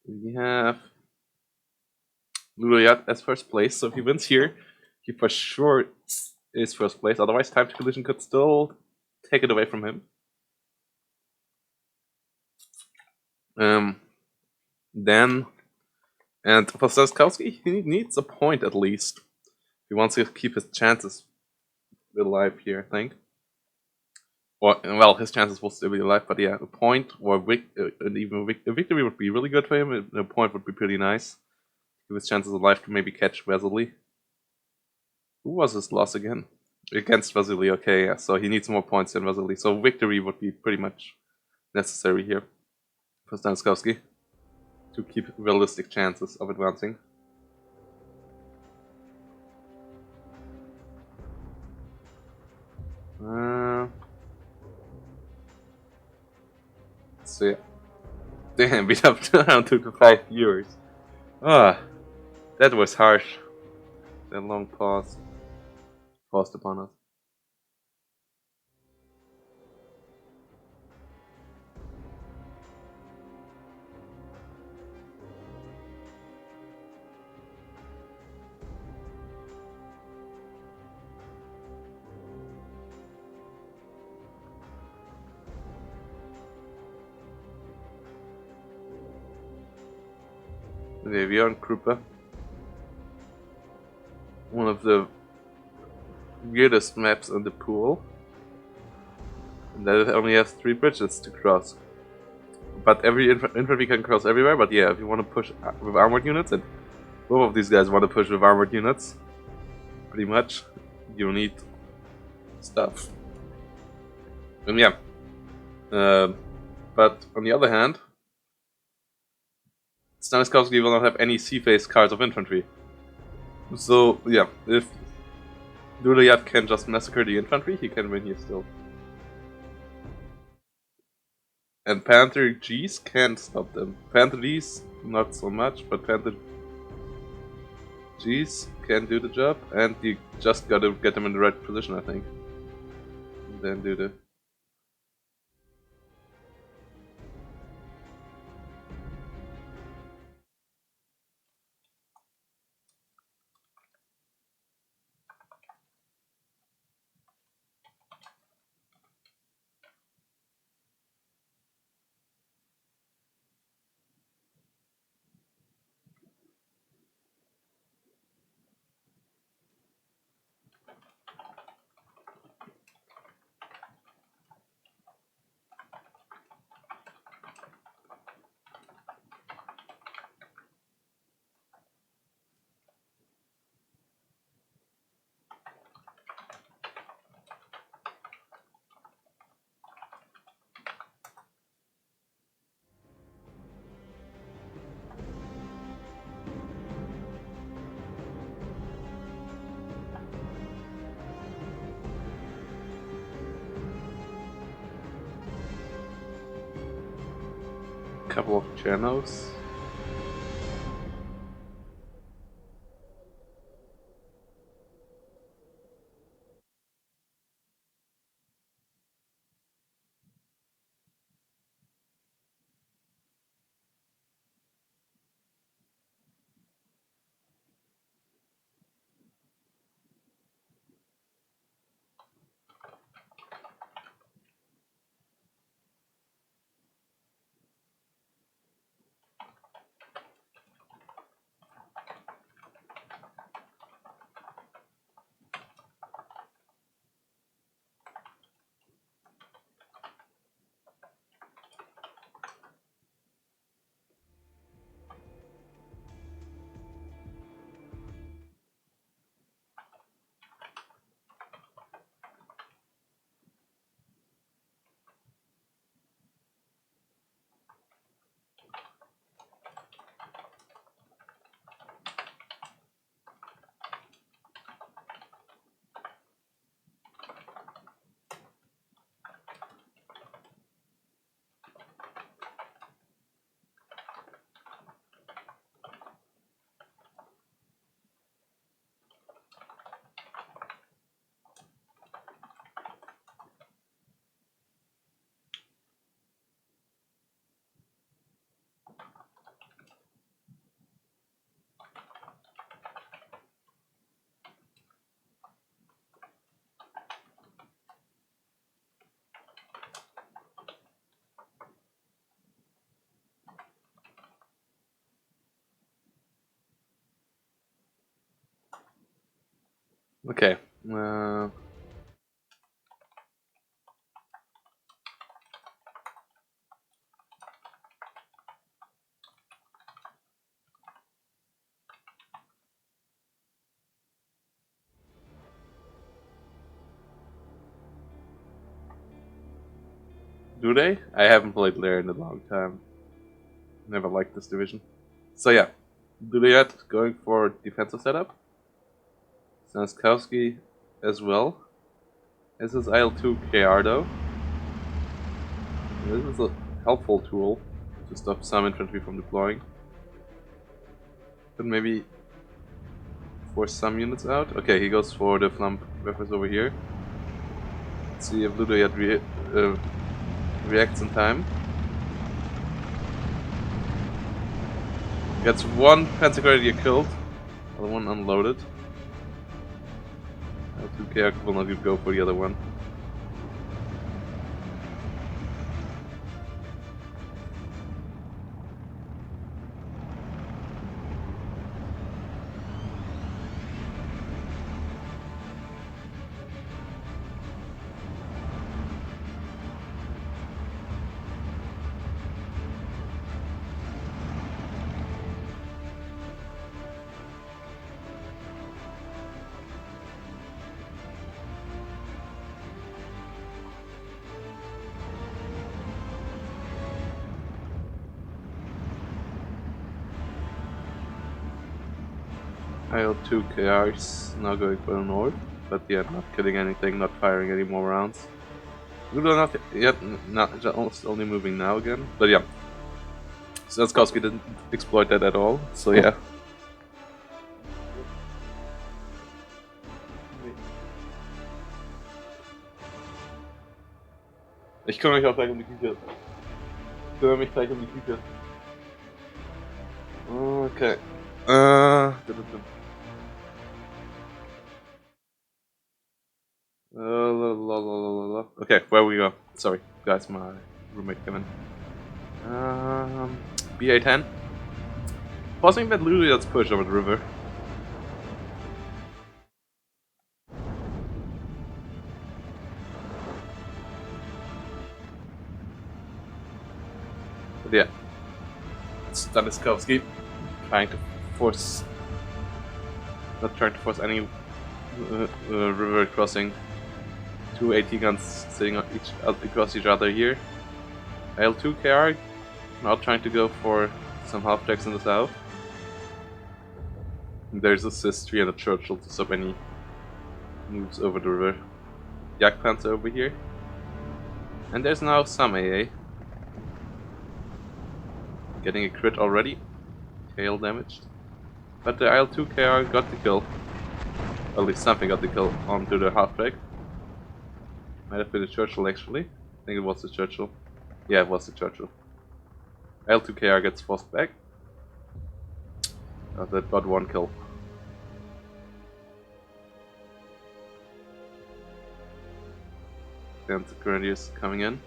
We have Ludoyet as first place. So if he wins here, he for sure is first place. Otherwise, Time to Collision could still take it away from him. Then, and for Staniskowski, he needs a point at least. He wants to keep his chances alive here, I think. Or, well, his chances will still be alive, but yeah, a point or a victory would be really good for him. A point would be pretty nice. Give his chances alive to maybe catch Vasily. Who was his loss again? Against Vasily, okay, yeah, so he needs more points than Vasily. So victory would be pretty much necessary here for Staniskowski to keep realistic chances of advancing. So yeah. Damn, beat up around 2 to 5 viewers. That was harsh. That long pause paused upon us. Okay, we are on Krupa. One of the weirdest maps in the pool. And that it only has 3 bridges to cross. But every infantry can cross everywhere, but yeah, if you want to push with armored units, and both of these guys want to push with armored units, pretty much, you need stuff. And yeah. But on the other hand, Staniskowski will not have any sea-phase cards of infantry. So yeah, if Ludoyet can just massacre the infantry, he can win here still. And Panther G's can't stop them. Panther D's not so much, but Panther G's can do the job, and you just gotta get them in the right position, I think. And then do the... couple of channels. Okay. Do they? I haven't played Lair in a long time. Never liked this division. So yeah, Duliat going for defensive setup. Staniskowski as well. This is IL2 KR though. This is a helpful tool to stop some infantry from deploying. But maybe force some units out. Okay, he goes for the flump weapons over here. Let's see if Ludoyat reacts in time. Gets one Panzer Grenadier killed, other one unloaded. L2KR will not go for the other one. IL2 KRs now going for the north, but yet not killing anything, not firing any more rounds. Ludo not yet, not just only moving now again, but yeah. Staniskowski didn't exploit that at all, so yeah. Ich kümmere mich auch gleich um die Küche. Ich kümmere mich gleich um die Küche. Okay. Okay, where we go? Sorry, guys, my roommate came in. BA10. Pausing that Luliat's push over the river. But yeah. Staniskowski trying to force. Not trying to force any river crossing. Two AT guns sitting on across each other here. L2 KR now trying to go for some half-jacks in the south. And there's a Sis-3 and a Churchill to stop any moves over the river. Jagdpanzer over here. And there's now some AA. Getting a crit already. Tail damaged. But the IL-2KR got the kill. At least something got the kill onto the half-track. Might have been the Churchill actually. I think it was the Churchill. Yeah, it was the Churchill. IL-2KR gets forced back. That got one kill. And the Grenadiers coming in.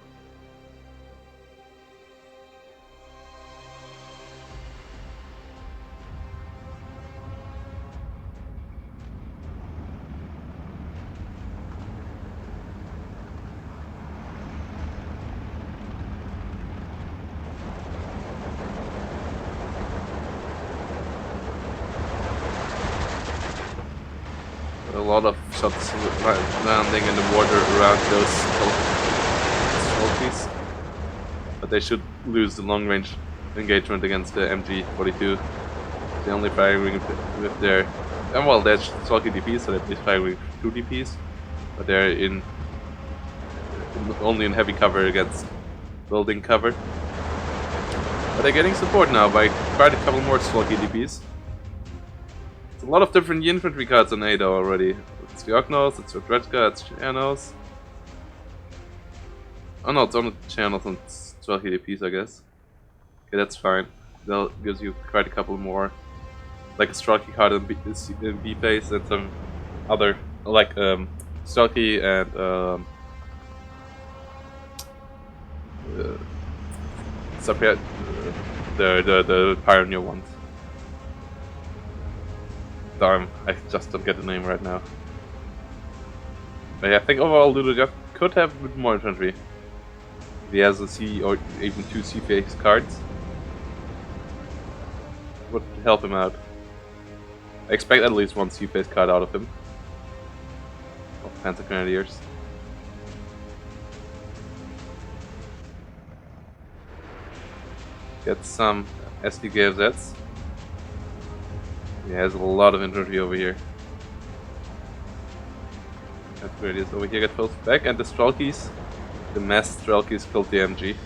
A lot of shots landing in the water around those trophies. But they should lose the long range engagement against the MG42. They're only firing with their... well, they're salty DPs, so they're firing with 2 DPs. But they're only in heavy cover against building cover. But they're getting support now by quite a couple more salty DPs. A lot of different infantry cards on Ada already. It's the Ognos, it's Rodredka, it's Chernos. Oh no, it's only Chernos and 12 HDPs, I guess. Okay, that's fine. That gives you quite a couple more. Like a Strelky card in B phase and some other, like Strelky and the Pioneer ones. Darn, I just don't get the name right now. But yeah, I think overall Ludovic could have a bit more infantry. If he has a C or even 2 C phase cards, would help him out. I expect at least 1 C phase card out of him. Of Panzer Grenadiers. Get some SDGFZs. He has a lot of infantry over here. That's where it is. Over here get pushed back, and the Strelkies, the mass Strelkies killed the MG.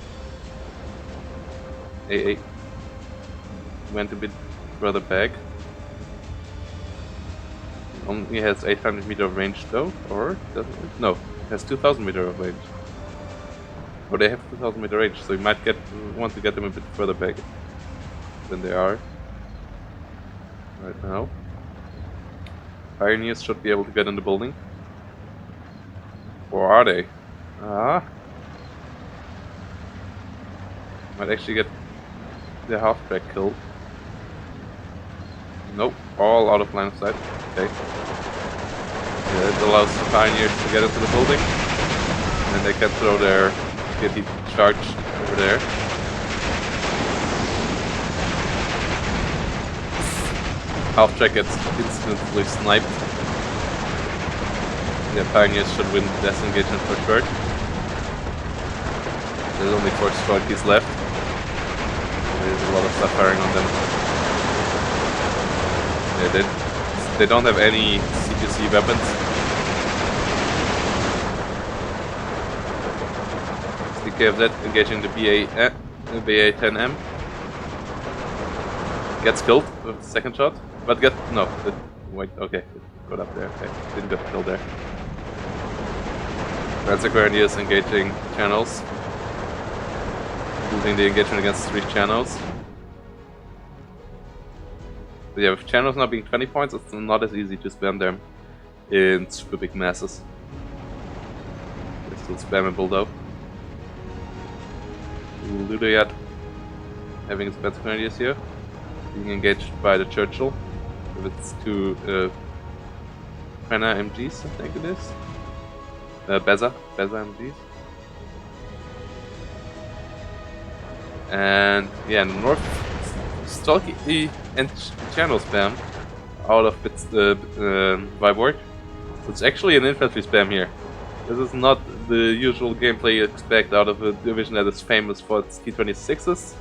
AA went a bit further back. Only has 800 meter of range though, or doesn't it? No, it has 2000 meter of range. Or they have 2000 meter range, so you might want to get them a bit further back than they are right now. Pioneers should be able to get in the building. Or are they? Might actually get the halfback killed. Nope, all out of line of sight. Okay. Yeah, it allows the Pioneers to get into the building. And they can throw their kitty charge over there. Half-track gets instantly sniped. The Pioneers should win this engagement for sure. There's only 4 Strelkies left. There's a lot of stuff firing on them. Yeah, they don't have any CQC weapons. DKFZ engaging the BA-10M. Gets killed with the second shot. But wait, okay, it got up there, okay, didn't get killed there. Panzer Grenadiers engaging channels. Losing the engagement against 3 channels. But yeah, with channels now being 20 points, it's not as easy to spam them in super big masses. It's still spammable though. Ludoyat having his Panzer Grenadiers here. Being engaged by the Churchill. With its 2 Penna MGs, I think it is. Beza MGs. And yeah, in the north, Strelky and channel spam out of its Vyborg. So it's actually an infantry spam here. This is not the usual gameplay you expect out of a division that is famous for its T-26s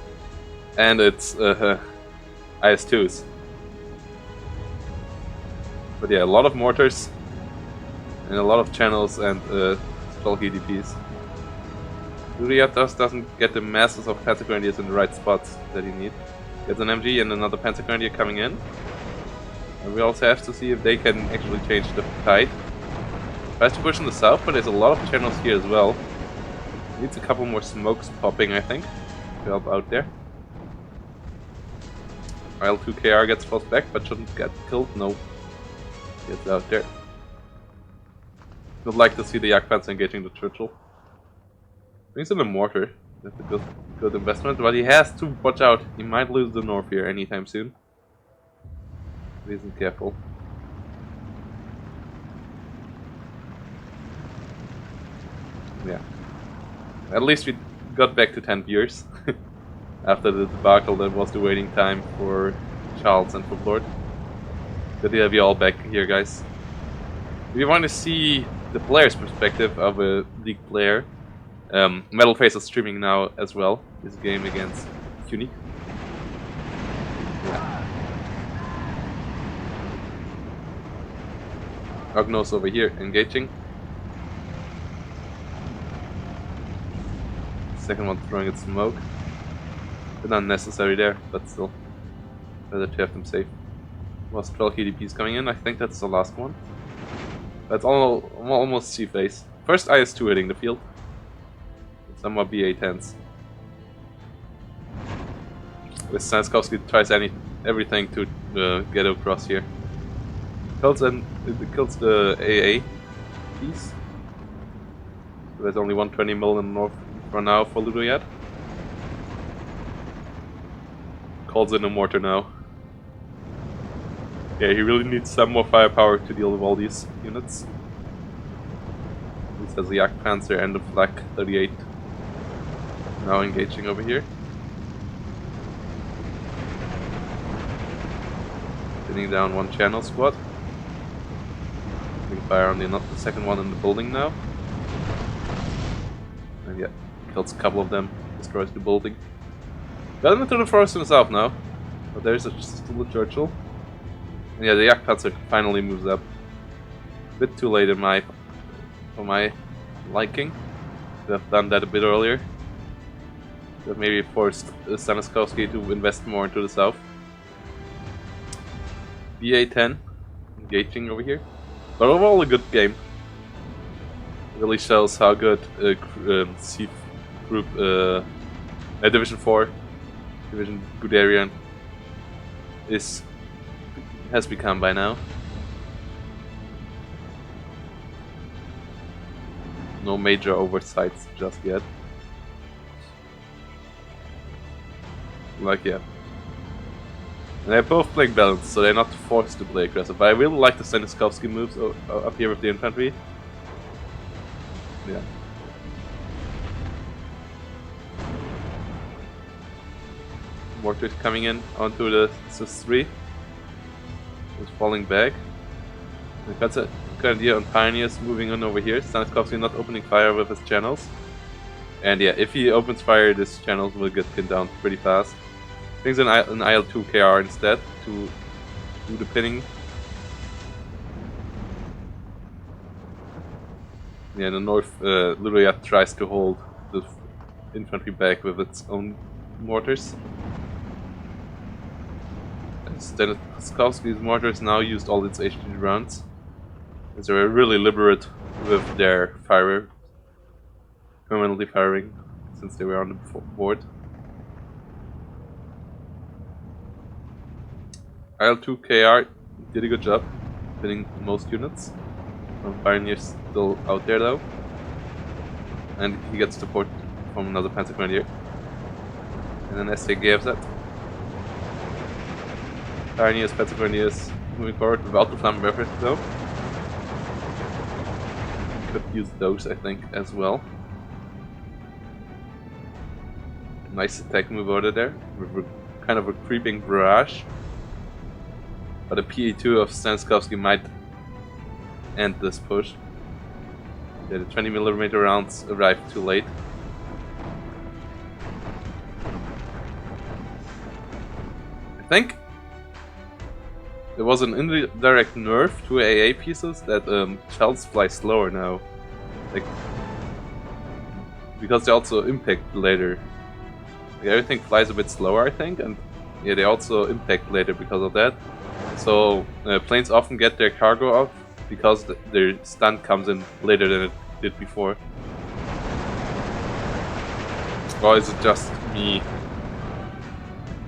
and its IS-2s. But yeah, a lot of mortars and a lot of channels and Strelky DPs. Luria doesn't get the masses of Panzer Grenadiers in the right spots that you need. Gets an MG and another Panzer Grenadier coming in. And we also have to see if they can actually change the tide. Tries to push in the south, but there's a lot of channels here as well. Needs a couple more smokes popping, I think, to help out there. IL-2KR gets forced back, but shouldn't get killed. No. Gets out there. Would like to see the Jagdpanzer engaging the Churchill. Brings in a mortar. That's a good investment, but he has to watch out. He might lose the north here anytime soon. If he isn't careful. Yeah. At least we got back to 10 viewers. After the debacle that was the waiting time for Charles and Frubblord. Good to have you all back here, guys. If you want to see the player's perspective of a League player, Metalface is streaming now as well, his game against Unique. Yeah. Ognos over here, engaging. Second one throwing its smoke. Bit unnecessary there, but still. Better to have them safe. Was 12 KDPs coming in, I think that's the last one. That's almost C-phase. First IS-2 hitting the field. Some more BA-10s. With Stanskowski tries everything to get across here. Kills the AA piece. So there's only 120 mil in the north for now for Ludoyat. Calls in a mortar now. Yeah, he really needs some more firepower to deal with all these units. This has the Jagdpanzer and the Flak 38 now engaging over here. Pinning down one channel squad. Putting fire on the second one in the building now. And yeah, kills a couple of them, destroys the building. Got him into the forest in the south now. But there's still a Churchill. And yeah, the Jagdpanzer finally moves up. A bit too late for my liking. Could have done that a bit earlier. Could have maybe forced Stanskowski to invest more into the south. BA-10 engaging over here. But overall a good game. Really shows how good C group Division 4, Division Guderian has become by now. No major oversights just yet. Like, yeah. And they're both playing balanced, so they're not forced to play aggressive. But I really like the Stanskowski moves up here with the infantry. Yeah. Mortars coming in onto the SIS-3. It's falling back. We've got a Grenadier and Pioneers moving on over here. Stanskowski not opening fire with his channels. And yeah, if he opens fire, these channels will get pinned down pretty fast. Brings an IL-2KR instead to do the pinning. Yeah, in the north, Ludoyat tries to hold the infantry back with its own mortars. Stanskowski's mortars now used all its HG rounds. As they were really liberate with their fire, permanently firing since they were on the board. IL-2KR did a good job pinning most units. Pioneer's still out there though. And he gets support from another Panzer Grenadier. And then SA gives that. Pioneers, Panzer Grenadiers moving forward without the Flammenwerfer though. Could use those, I think, as well. Nice attack move out of there, with kind of a creeping barrage. But a PA2 of Stanskowski might end this push. Yeah, the 20mm rounds arrived too late. I think there was an indirect nerf to AA pieces that shells fly slower now. Like, because they also impact later. Like, everything flies a bit slower, I think, and yeah, they also impact later because of that. So planes often get their cargo off because their stun comes in later than it did before. Or is it just me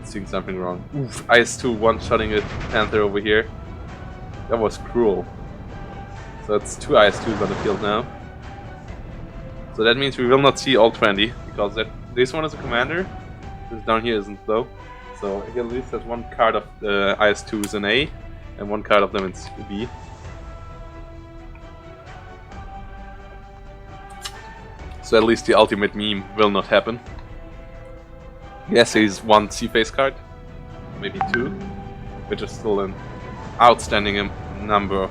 seeing something wrong? Oof, IS-2 one-shotting a Panther over here. That was cruel. So it's 2 IS-2s on the field now. So that means we will not see all 20, because this one is a commander. This down here isn't though. So he at least has one card of the IS-2s in A, and one card of them in B. So at least the ultimate meme will not happen. Yes, he's one C-phase card, maybe 2, which is still an outstanding number of.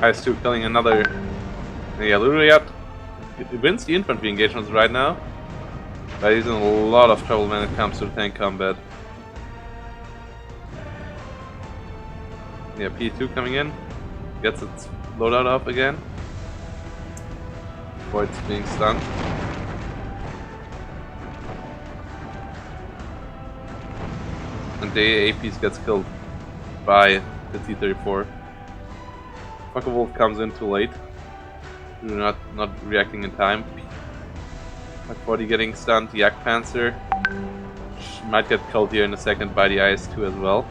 IS-2 killing another. Yeah, Luriat wins the infantry engagements right now, but he's in a lot of trouble when it comes to tank combat. Yeah, P2 coming in, gets its loadout up again before it's being stunned. And the APs gets killed by the T-34. Wolf comes in too late. Not reacting in time. P-40 getting stunned. Yak Panzer might get killed here in a second by the IS-2 as well.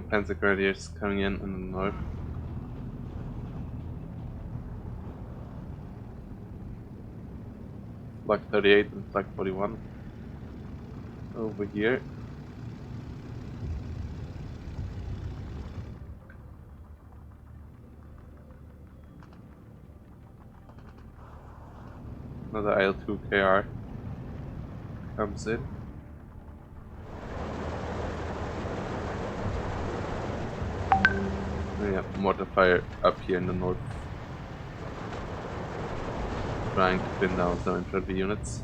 Panzer Grenadiers coming in the north. Flag 38 and Flag 41 over here. Another IL-2 KR comes in. We have mortar fire up here in the north, trying to pin down some infantry units.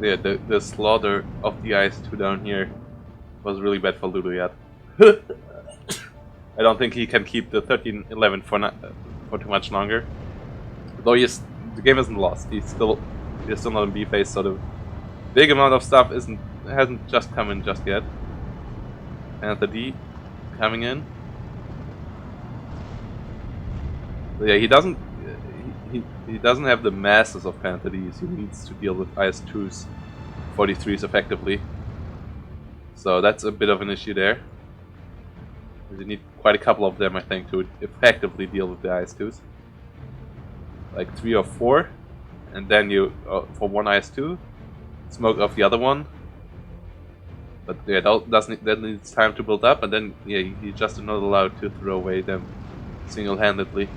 Yeah, the slaughter of the IS-2 down here was really bad for Ludoyat. I don't think he can keep the 13-11 for too much longer. Though the game isn't lost. He's still not in B phase, so the big amount of stuff hasn't just come in just yet. And the D coming in. But yeah, he doesn't have the masses of Panther Ds. He needs to deal with IS-2s, 43s effectively. So that's a bit of an issue there. You need quite a couple of them, I think, to effectively deal with the IS-2s. Like 3 or 4, and then you, for one IS-2, smoke off the other one. But yeah, that needs time to build up, and then yeah, you just not allowed to throw away them single-handedly.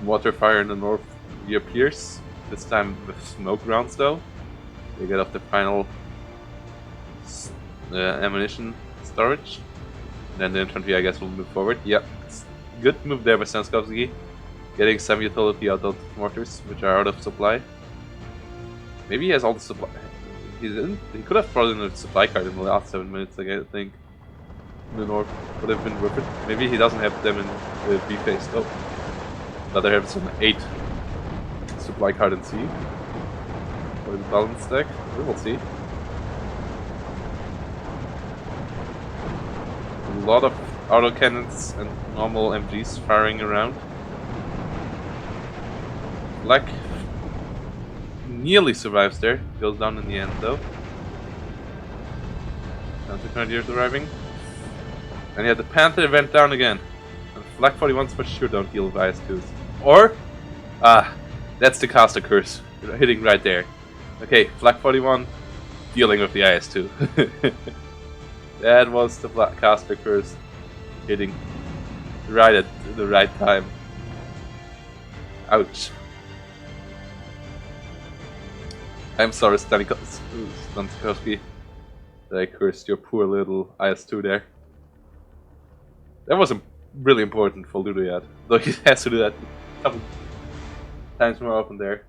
Water fire in the north reappears, this time with smoke rounds though. They get off the final ammunition storage. Then the infantry, I guess, will move forward. Yep, good move there by Stanskovsky, getting some utility out of mortars, which are out of supply. Maybe he has all the supply. He could have brought in a supply card in the last 7 minutes, I think. In the north would have been worth it. Maybe he doesn't have them in the B phase though. Rather have some 8 supply card in C. Or the balance stack. We will see. A lot of autocannons and normal MGs firing around. Black nearly survives there. Goes down in the end though. Counter Grenadiers arriving. And yeah, the Panther went down again. And Flag 41s for sure don't deal with IS2s. Or, that's the caster curse hitting right there. Okay, Flag 41 dealing with the IS2. That was the caster curse hitting right at the right time. Ouch. I'm sorry, Stanikowski, that I cursed your poor little IS2 there. That wasn't really important for Ludo yet, though he has to do that a couple times more often there.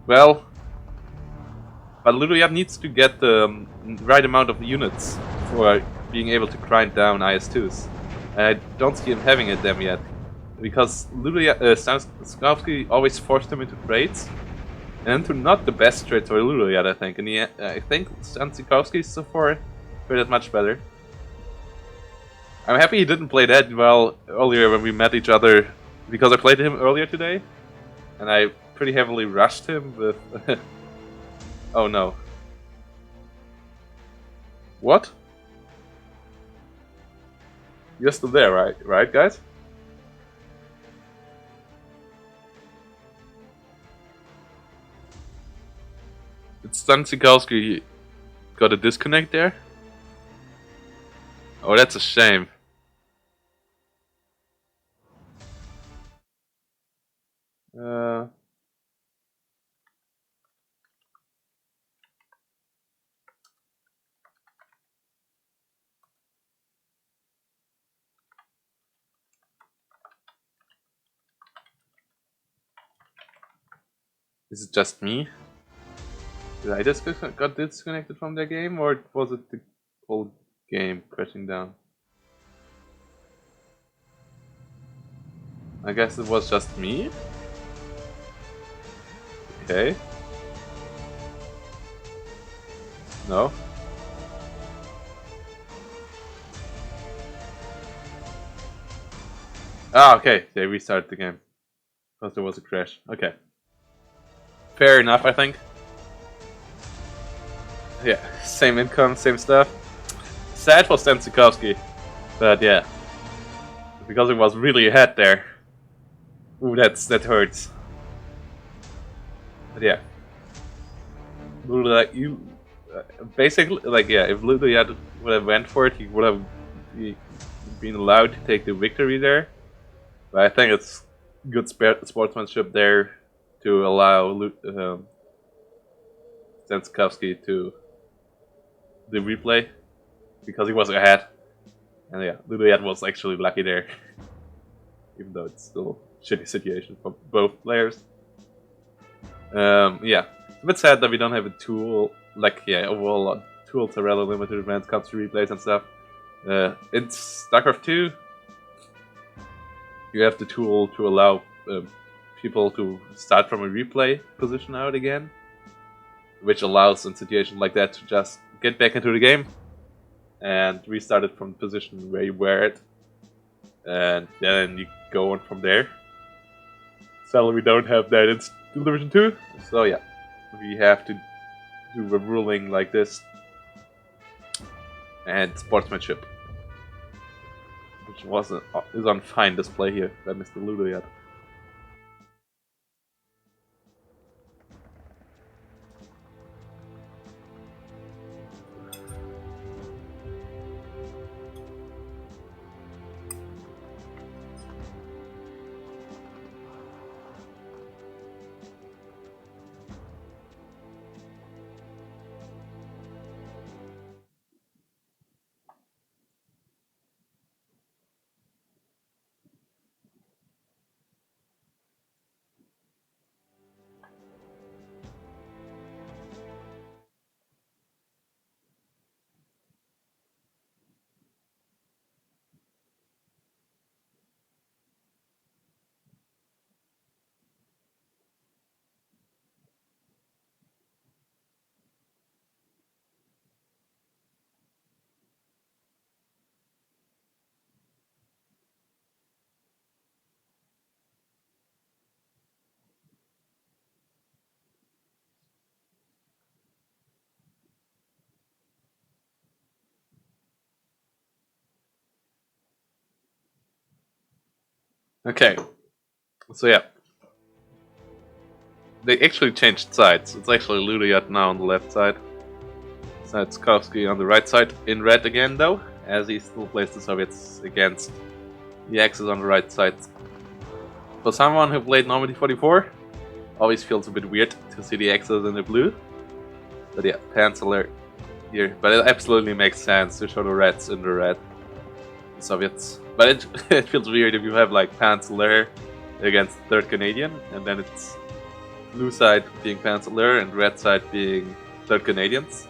Well, but Ludoyat needs to get the right amount of units for being able to grind down IS2s. And I don't see him having them yet. Because Stanislavski always forced him into trades. And into not the best trades for Ludoyat, I think. And I think Stanislavski so far traded much better. I'm happy he didn't play that well earlier when we met each other. Because I played him earlier today. And I pretty heavily rushed him with... Oh no. What? You're still there, right guys? Did Stanislavski got a disconnect there? Oh, that's a shame. Is it just me? Did I just got disconnected from the game, or was it the whole game crashing down? I guess it was just me? Okay. No? Ah, okay. They restarted the game. Because there was a crash. Okay. Fair enough, I think. Yeah, same income, same stuff. Sad for Stanislavski, but yeah. Because it was really ahead there. Ooh, that hurts. But yeah. You basically, like, yeah, if Ludo would have went for it, he would have been allowed to take the victory there. But I think it's good sportsmanship there to allow Stanislavski to the replay because he was ahead. And yeah, Ludo was actually lucky there. Even though it's still a shitty situation for both players. Yeah, it's a bit sad that we don't have a tool, like, yeah, overall tools are rather limited when it comes to replays and stuff. In StarCraft 2, you have the tool to allow people to start from a replay position out again, which allows in situations like that to just get back into the game and restart it from the position where you were at, and then you go on from there. Sadly, we don't have that in Division 2, so yeah, we have to do a ruling like this and sportsmanship, which is on fine display here by Mr. Ludoyat. Okay, so yeah. They actually changed sides. It's actually Ludiat now on the left side. Tsarkovsky on the right side, in red again though, as he still plays the Soviets against the Axis on the right side. For someone who played Normandy 44, always feels a bit weird to see the Axis in the blue. But yeah, Panzer here. But it absolutely makes sense to show the Reds in the red. The Soviets. But it feels weird if you have like Panzer against 3rd Canadian, and then it's blue side being Panzer and red side being 3rd Canadians.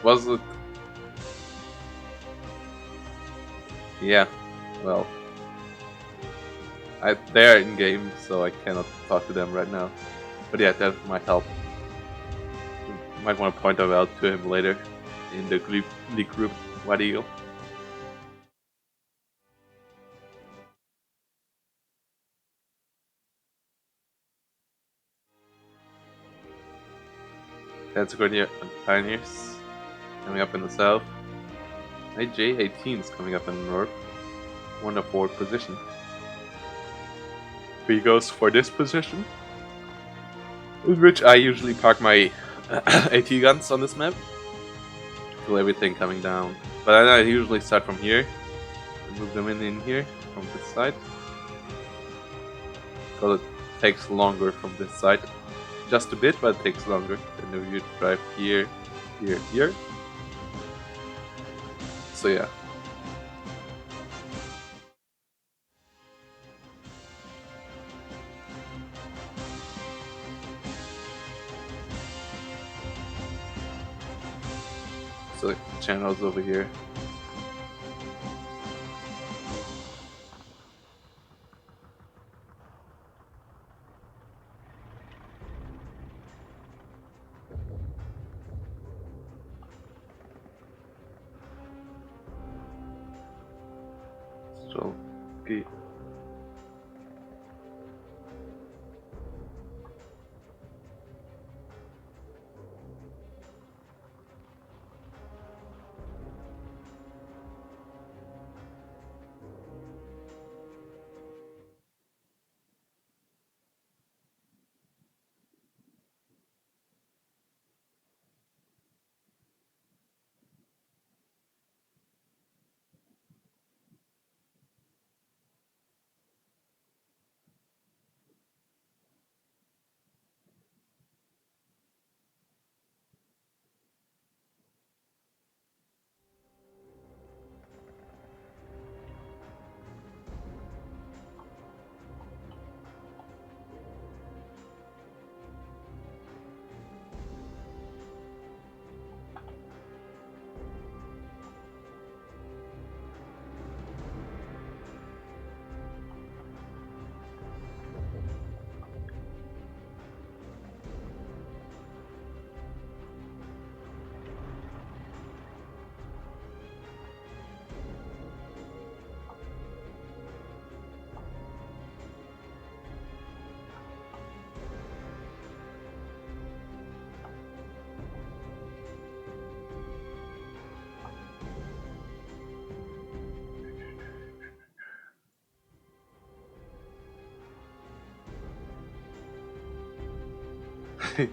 Was it? Yeah, well, they're in game, so I cannot talk to them right now. But yeah, that might help. You might want to point that out to him later in the league group. White Eagle. Pensacola and Pioneers coming up in the south. AJ-18 is coming up in the north. 104th position. He goes for this position, in which I usually park my AT guns on this map. Feel everything coming down. But I usually start from here and move them in here from this side. So it takes longer from this side. Just a bit, but it takes longer than if you drive here, here, here. So yeah. So the channel's over here. So, okay.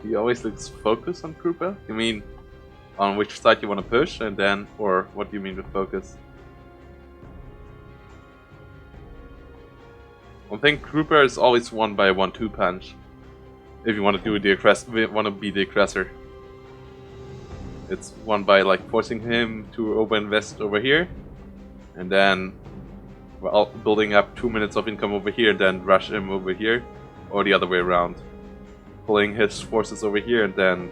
He always looks focused on Krupa? You mean on which side you want to push, and then, or what do you mean with focus? I think Krupa is always won by a 1-2 punch. If you want to do the be the aggressor. It's won by like forcing him to over-invest over here, and then building up 2 minutes of income over here, and then rush him over here, or the other way around. Pulling his forces over here and then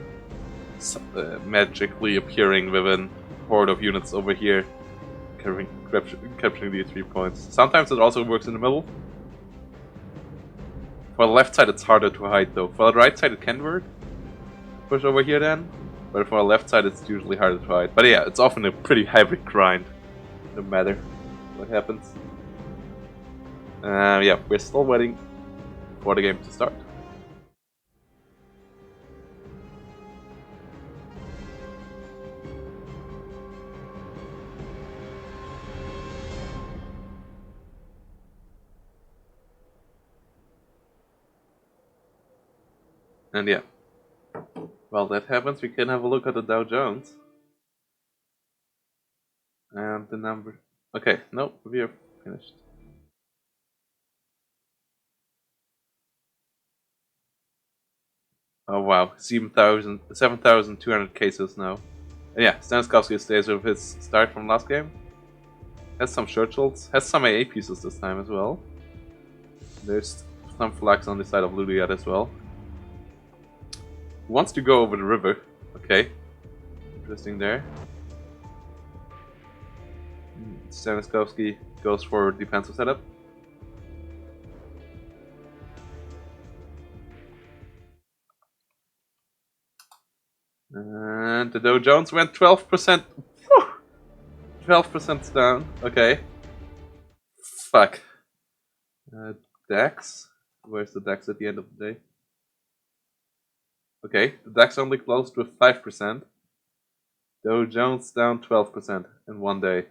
magically appearing within a horde of units over here, capturing these 3 points. Sometimes it also works in the middle. For the left side it's harder to hide though. For the right side it can work. Push over here then. But for the left side it's usually harder to hide. But yeah, it's often a pretty heavy grind. No matter what happens. Yeah, we're still waiting for the game to start. And yeah, while that happens, we can have a look at the Dow Jones. And the number. Okay, no, we are finished. Oh wow, 7,200 cases now. And yeah, Stanislavski stays with his start from last game. Has some Churchills, has some AA pieces this time as well. There's some flags on the side of Ludiat as well. Wants to go over the river. Okay. Interesting there. Stanislavski goes for defensive setup. And the Dow Jones went 12%. 12% down. Okay. Fuck. DAX. Where's the DAX at the end of the day? Okay, the DAX only closed with 5%. Dow Jones down 12% in one day.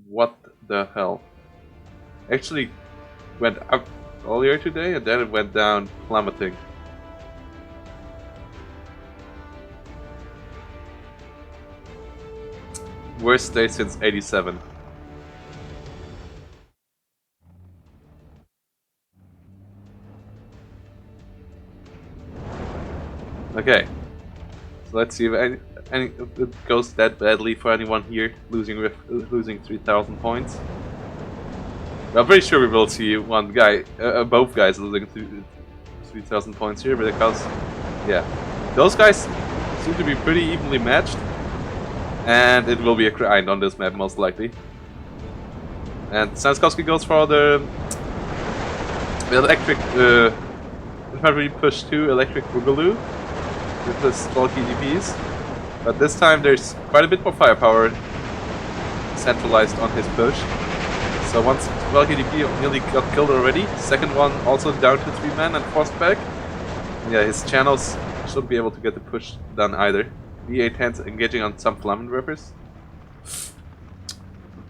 What the hell? Actually went up earlier today and then it went down, plummeting. Worst day since 87. Okay, so let's see if if it goes that badly for anyone here, losing 3,000 points. I'm pretty sure we will see one guy, both guys losing 3,000 points here, because yeah, those guys seem to be pretty evenly matched, and it will be a grind on this map most likely. And Stanislavski goes for the electric infantry push 2 electric boogaloo with his bulky DPs, but this time there's quite a bit more firepower centralized on his push. So once bulky DP nearly got killed already, second one also down to 3 men and forced back. Yeah, his channels shouldn't be able to get the push done either. V810's engaging on some Flamen Rippers.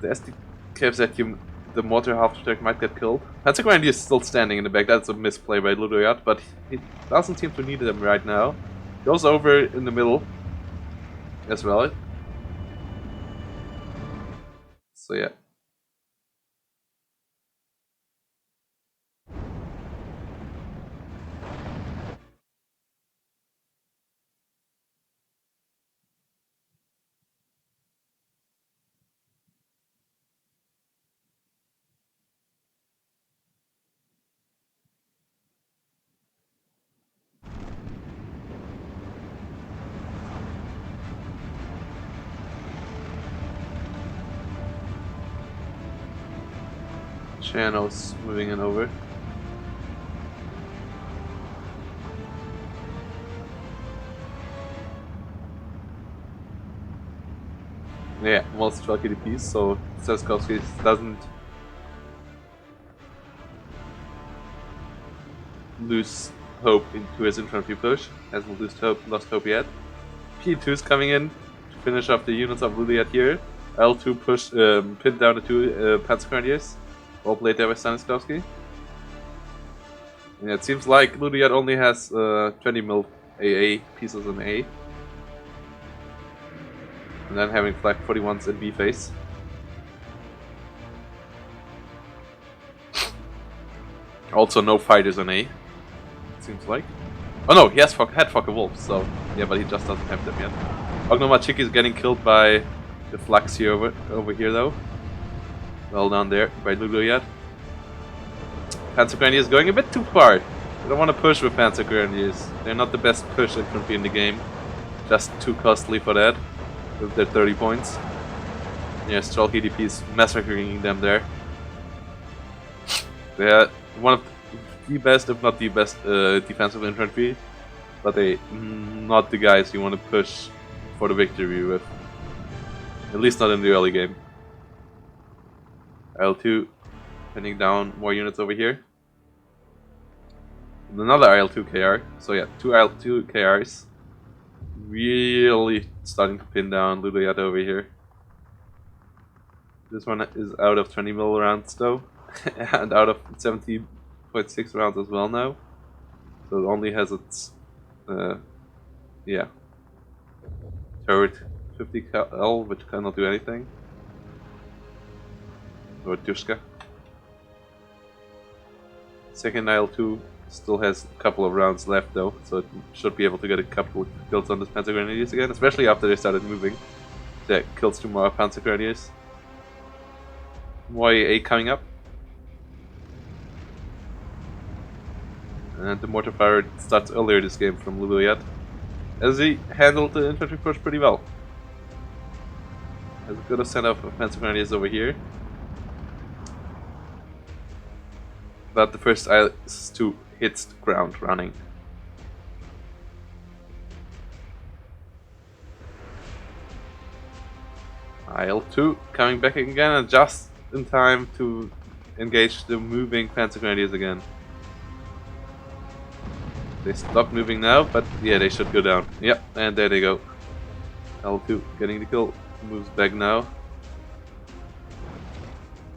The SDKFZ, the mortar half attack might get killed. Panzergrenadier is still standing in the back, that's a misplay by Ludoyat, but he doesn't seem to need them right now. Goes over in the middle as well. So yeah. Channels moving in over. Yeah, most bulky DPs, so Stanislavski doesn't lose hope into his infantry push. Hasn't lost hope yet. P2's coming in to finish off the units of Ludiat here. L2 push pinned down the 2 Panzergrenadiers. All played there by Stanislavski. And it seems like Ludiat only has 20 mil AA pieces in A. And then having Flak 41s in B face. Also no fighters in A, it seems like. Oh no, he had Fokker Wolves, so yeah, but he just doesn't have them yet. Ognomachiki is getting killed by the Flax here over here though. Well done there by Ludoyat. Panzergrenadier is going a bit too far. I don't want to push with Panzergrenadiers. They're not the best push infantry in the game. Just too costly for that. With their 30 points. Yeah, Strelky DP is massacring them there. They're one of the best, if not the best, defensive infantry. But they not the guys you want to push for the victory with. At least not in the early game. L2 pinning down more units over here. And another IL-2 KR. So yeah, 2 IL-2 KRs. Really starting to pin down Ludoyat over here. This one is out of 20 mil rounds though. And out of 70 1.6 rounds as well now. So it only has its, yeah, turret 50 cal, which cannot do anything. Or Dushka. Second IL-2 still has a couple of rounds left though, so it should be able to get a couple of kills on this Panzer Grenadiers again, especially after they started moving. That kills 2 more Panzer Grenadiers. More AA coming up. And the mortar fire starts earlier this game from Ludoyat, as he handled the infantry push pretty well. Has a good ascent of Panzer Grenadiers over here. But the first IL-2 hits the ground running. IL-2 coming back again and just in time to engage the moving Panzer Grenadiers again. They stop moving now, but yeah, they should go down. Yep, and there they go. L2 getting the kill, moves back now.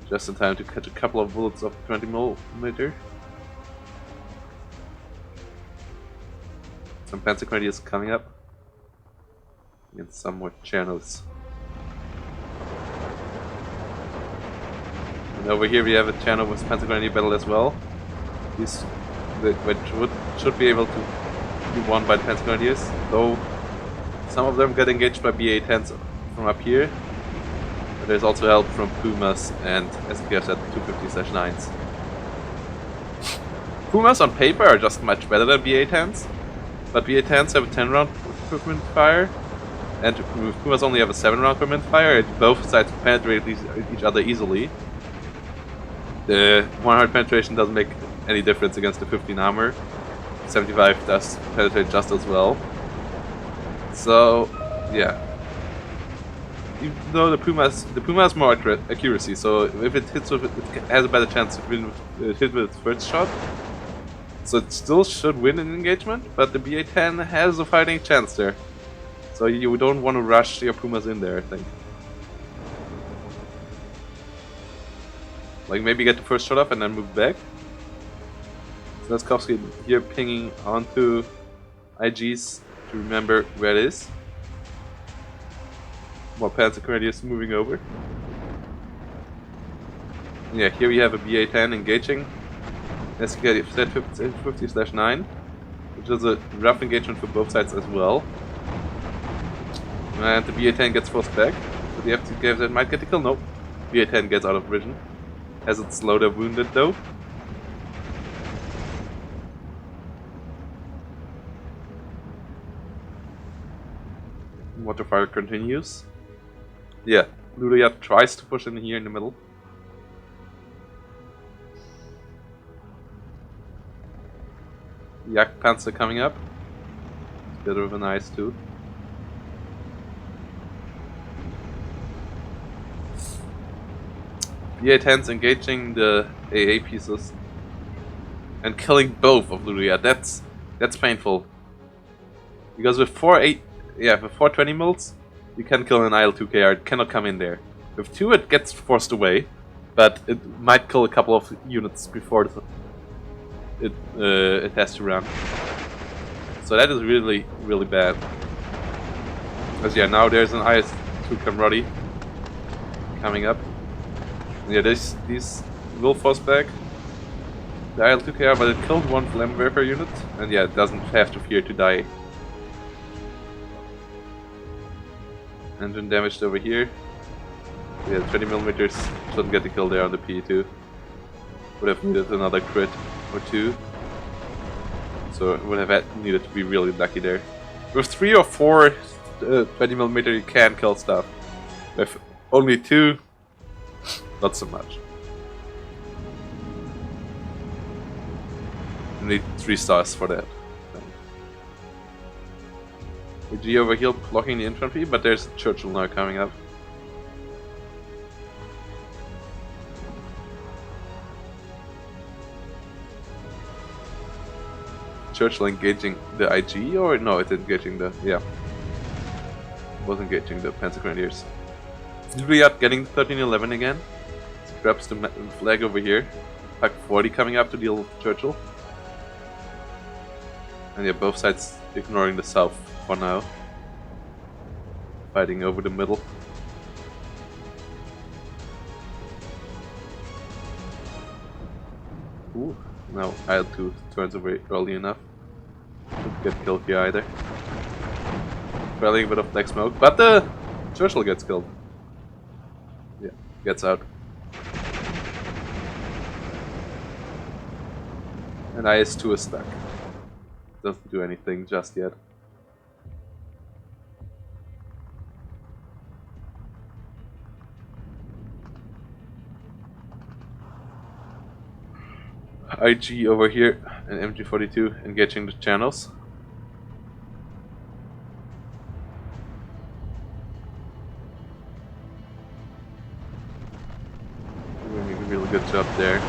Just in time to catch a couple of bullets of 20mm. Some Panzer Grenadiers coming up. And some more channels. And over here we have a channel with Panzer Grenadier battle as well. Which should be able to be won by the Panzer Grenadiers, though some of them get engaged by BA-10s from up here. But there's also help from Pumas and SPGs at 250/9s. Pumas on paper are just much better than BA-10s, but BA-10s have a 10-round per minute fire, and Pumas only have a 7-round per minute fire, and both sides penetrate each other easily. The 100 penetration doesn't make any difference against the 15 armor. 75 does penetrate just as well. So, yeah. Even though the Puma has more accuracy, so if it hits with it has a better chance to hit with its first shot. So it still should win an engagement, but the BA-10 has a fighting chance there. So you don't want to rush your Pumas in there, I think. Like maybe get the first shot off and then move back. Leskovsky here pinging onto IGs to remember where it is. More Panzer Grenadiers moving over. Yeah, here we have a BA-10 engaging SK 50/9, which is a rough engagement for both sides as well. And the BA-10 gets forced back, so the FTKZ might get the kill. Nope, BA-10 gets out of vision. Has its loader wounded though. Water fire continues. Yeah, Ludoyat tries to push in here in the middle. Yak Panzer coming up. It's a bit of an ice too. BA-10's engaging the AA pieces and killing both of Ludoyat. That's painful. Because with 4 20mm, you can kill an IL-2KR, it cannot come in there. With 2 it gets forced away, but it might kill a couple of units before it has to run. So that is really, really bad. Because yeah, now there's an IS-2 Camrodi coming up. Yeah, these will force back the IL-2KR, but it killed one Flammenwerfer unit, and yeah, it doesn't have to fear to die. Engine damaged over here. Yeah, 20mm shouldn't get the kill there on the PE2. Would have needed another crit or 2. So it would have needed to be really lucky there. With 3 or 4 20mm you can kill stuff. With only 2, not so much. You need 3 stars for that. AG over here blocking the infantry, but there's Churchill now coming up. Churchill engaging the IG, or no, it's engaging the, yeah. It was engaging the Panzer Grenadiers. Ludoyat getting 1311 again. Grabs the flag over here. Pack 40 coming up to deal with Churchill. And yeah, both sides ignoring the south for now. Fighting over the middle. Ooh, no, IL-2 turns away early enough. Don't get killed here either. Barely a bit of black smoke, but the Churchill gets killed. Yeah, gets out. And IS-2 is stuck. Doesn't do anything just yet. IG over here and MG42 engaging the channels. Doing a really good job there.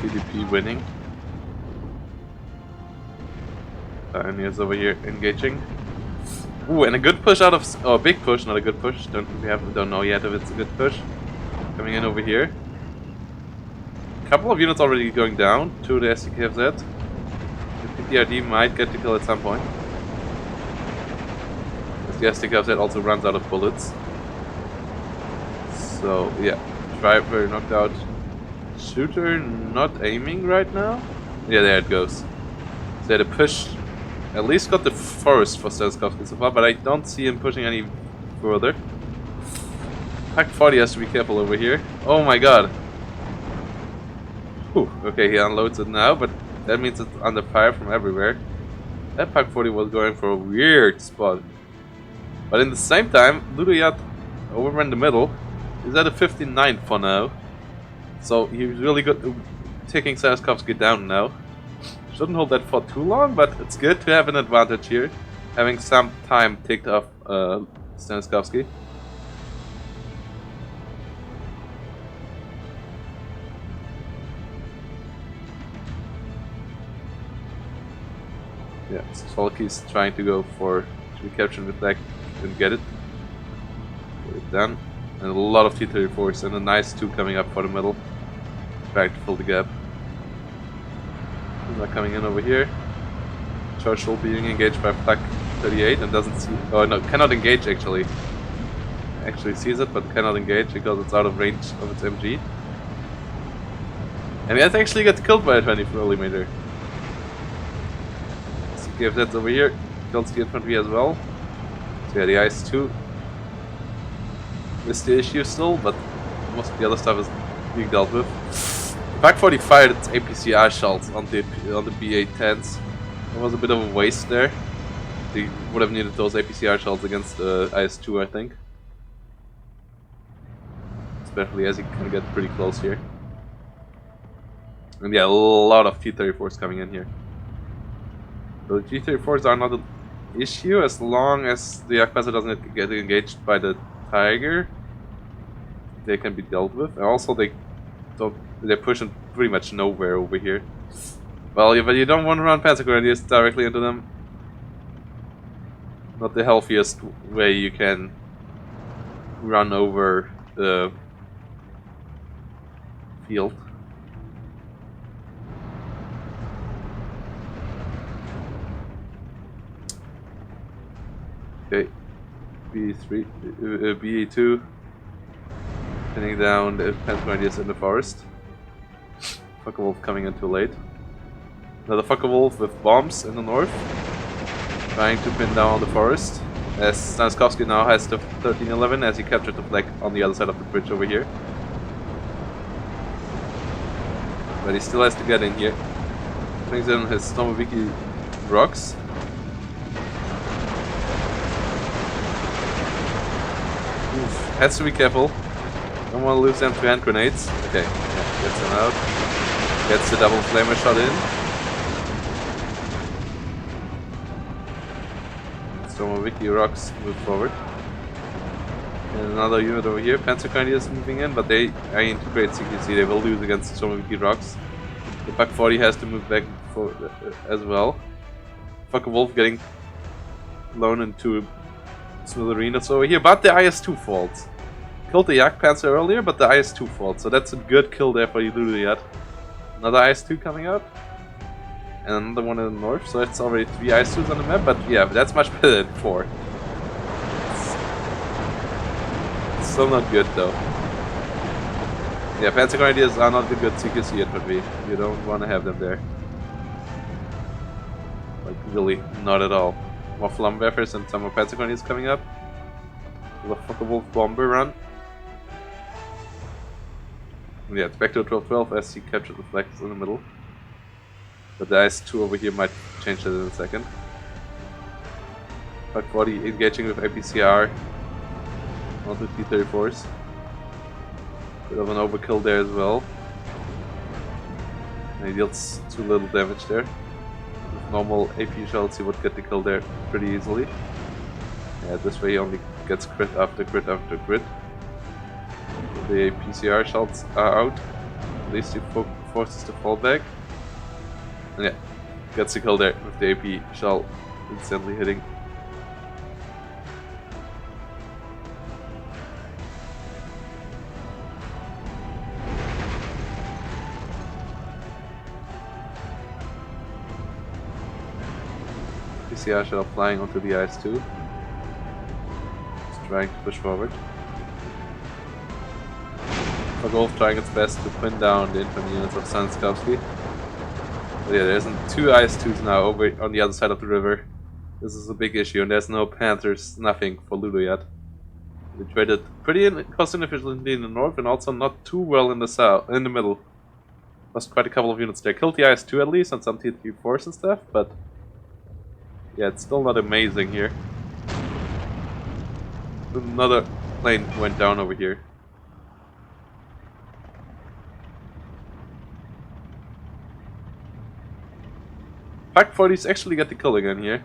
KDP winning. Pioneers over here engaging. Ooh, and a good push out of a big push, not a good push. Don't know yet if it's a good push. Coming in over here. A couple of units already going down to the SDKFZ. The PTRD might get the kill at some point. As the SDKFZ also runs out of bullets. So yeah, driver knocked out. Shooter not aiming right now? Yeah, there it goes. So the push at least got the forest for Stanislavski so far, but I don't see him pushing any further. Pack 40 has to be careful over here. Oh my god. Whew. Okay, he unloads it now, but that means it's under fire from everywhere. That Pack 40 was going for a weird spot. But in the same time, Ludoyat over in the middle is at a 59 for now. So he's really good taking Stanislavski down now. Shouldn't hold that for too long, but it's good to have an advantage here. Having some time ticked off Stanislavski. Yeah, Solki's trying to go for recapture the flag and get it. Get it done. And a lot of T-34s and a nice 2 coming up for the middle. Back to fill the gap. Not coming in over here. Churchill being engaged by Flak 38 and doesn't see. Oh no, cannot engage actually. Actually sees it but cannot engage because it's out of range of its MG. And it actually gets killed by a 24mm. CKFZ's over here. Kills the infantry as well. So yeah, the IS-2 is the issue still, but most of the other stuff is being dealt with. Pack 40 fired its APCR shells on the BA-10s. There was a bit of a waste there. They would have needed those APCR shells against IS-2, I think. Especially as he can get pretty close here. And yeah, a lot of T-34s coming in here. So the T-34s are not an issue as long as the Yakmaza doesn't get engaged by the Tiger. They can be dealt with. And also they're pushing pretty much nowhere over here. Well, but you don't want to run Panzer Grenadiers directly into them. Not the healthiest way you can run over the field. Okay, BA2 pinning down the Panzer Grenadiers in the forest. Focke-Wulf coming in too late. Another Focke-Wulf with bombs in the north, trying to pin down the forest. As Stanislavski now has the 1311 as he captured the flag on the other side of the bridge over here. But he still has to get in here. Brings in his Stromoviki rocks. Oof, has to be careful. Don't want to lose them to hand grenades. Okay, yeah, gets them out. Gets the double flamer shot in. Stromoviki rocks move forward. And another unit over here. Panzer Grenadier is moving in, but they are in too great CQC. They will lose against so many rocks. The Pak 40 has to move back for, as well. Fucker Wolf getting blown into smithereens over here, but the IS-2 falls. Killed the Yak Panzer earlier, but the IS-2 falls, so that's a good kill there for Ludoyat. Another IS-2 coming out. And another one in the north, so it's already 3 IS-2s on the map, but yeah, that's much better than 4. It's still not good though. Yeah, Panzer Grenadiers are not a good CQC infantry. You don't want to have them there. Like, really, not at all. More Flammenwerfers and some more Panzer Grenadiers coming up. The Fucker Wolf bomber run. Yeah, it's back to 12-12 as he captured the flags in the middle. But the IS-2 over here might change that in a second. Pak 40 engaging with APCR. Not with T-34s. Bit of an overkill there as well. And he deals too little damage there. With normal AP shells he would get the kill there pretty easily. Yeah, this way he only gets crit after crit after crit. The PCR shells are out. At least he forces to fall back. And yeah, gets the kill there with the AP shell instantly hitting. PCR shell flying onto the IS-2. Just trying to push forward. Golf trying its best to pin down the infantry units of Sanskowski. But yeah, there's 2 IS-2s now over on the other side of the river. This is a big issue, and there's no Panthers, nothing for Ludoyat. They traded pretty cost inefficiently in the north, and also not too well in the south, in the middle. Lost quite a couple of units there. Killed the IS-2 at least, and some T-34s and stuff, but yeah, it's still not amazing here. Another plane went down over here. Pak 40s actually get the kill again here.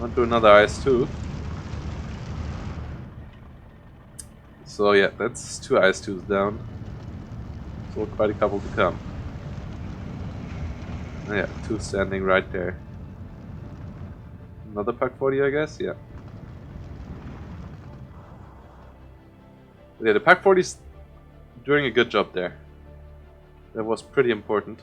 Onto another IS-2. So yeah, that's 2 IS-2s down. So quite a couple to come. Oh, yeah, 2 standing right there. Another Pak 40, I guess? Yeah. Yeah, the Pak 40's doing a good job there. That was pretty important.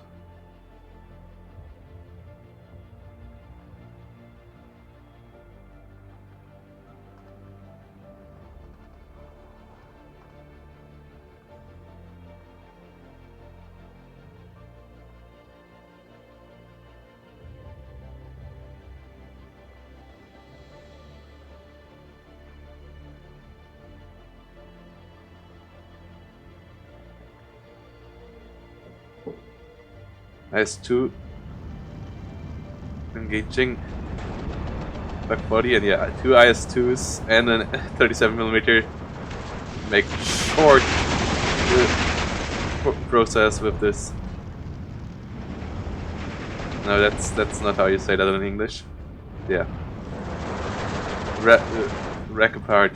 IS-2 engaging Pak 40, and yeah, 2 IS-2s and a 37mm make short process with this. No, that's not how you say that in English. Yeah. Rack apart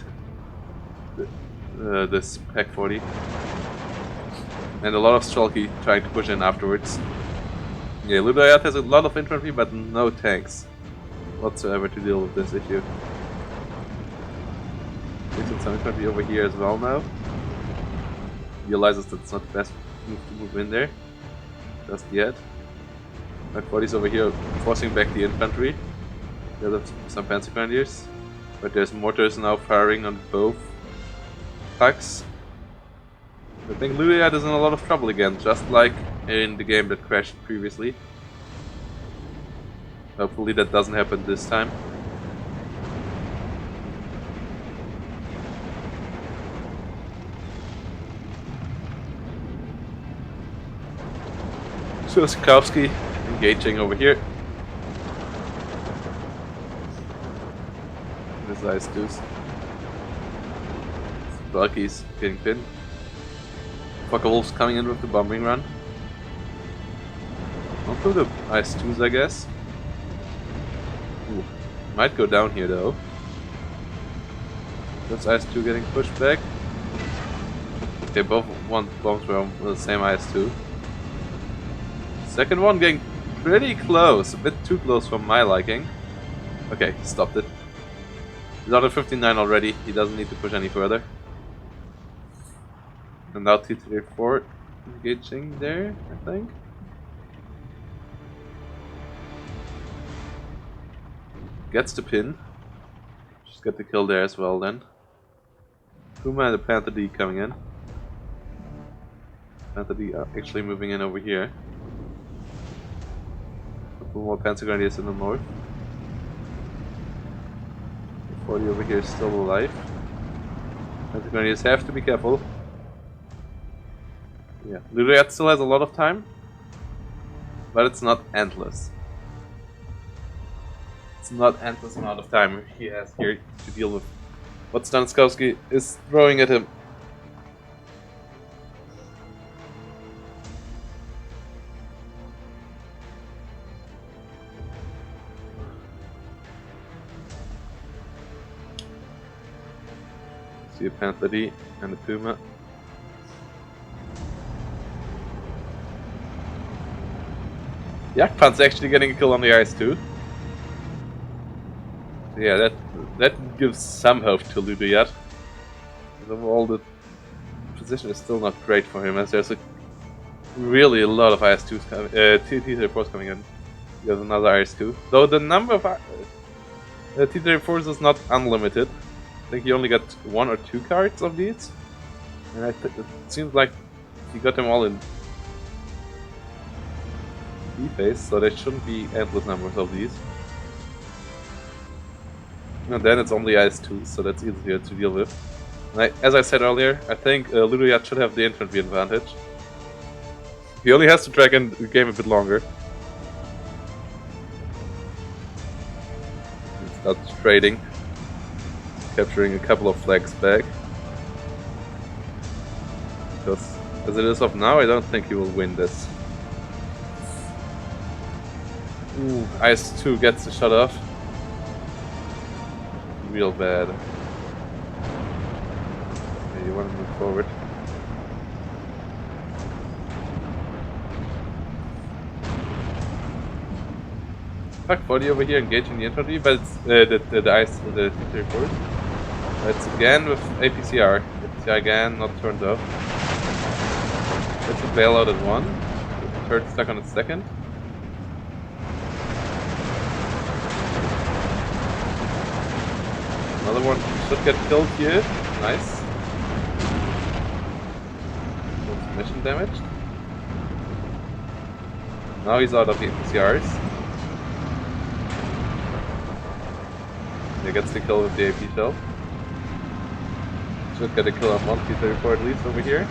this Pak 40. And a lot of Strelky trying to push in afterwards. Yeah, Ludoyat has a lot of infantry, but no tanks whatsoever to deal with this issue. There's some infantry over here as well now. Realizes that it's not the best move to move in there just yet. My 40's over here forcing back the infantry. There's some Panzer Grenadiers, but there's mortars now firing on both Paks. I think Ludoyat is in a lot of trouble again, just like in the game that crashed previously. Hopefully that doesn't happen this time. So Sikowski engaging over here. This IS-2s. Bulky's getting pinned. Fucker Wolf's coming in with the bombing run. Onto the IS-2s, I guess. Ooh. Might go down here though. That's IS-2 getting pushed back. Okay, both one bombs were on the same IS-2. Second one getting pretty close, a bit too close for my liking. Okay, stopped it. He's out of 59 already, he doesn't need to push any further. And now T-34 engaging there, I think. Gets the pin. Just get the kill there as well then. Puma and the Panther D coming in. Panther D actually moving in over here. A couple more Panzer Grenadiers in the north. 40 over here is still alive. Panzer Grenadiers have to be careful. Yeah, Ludoyat still has a lot of time, but it's not endless. It's not endless amount of time he has here to deal with what Stanislavski is throwing at him. See a Panther D and a Puma. Jagdpan's actually getting a kill on the IS-2. Yeah, that gives some hope to Ludoyat. Overall, the position is still not great for him, as there's really a lot of IS-2s, T-34s coming in. There's another IS-2. Though the number of T-34s is not unlimited. I think he only got 1 or 2 cards of these. And it seems like he got them all in phase, so there shouldn't be endless numbers of these. And then it's only IS-2, so that's easier to deal with. And as I said earlier, I think Ludoyat should have the infantry advantage. He only has to drag in the game a bit longer. He starts trading, capturing a couple of flags back. Because as it is of now, I don't think he will win this. Ooh, IS-2 gets the shot off. Real bad. Okay, you want to move forward. Fuck 40 over here engaging the infantry, but it's the T-34. It's again with APCR. APCR again not turned off. It's a bailout at 1. The third stuck on its second. Another one should get killed here. Nice. Mission damaged. Now he's out of the APCRs. He gets the kill with the AP shell. Should get a kill on 1 T-34 at least over here.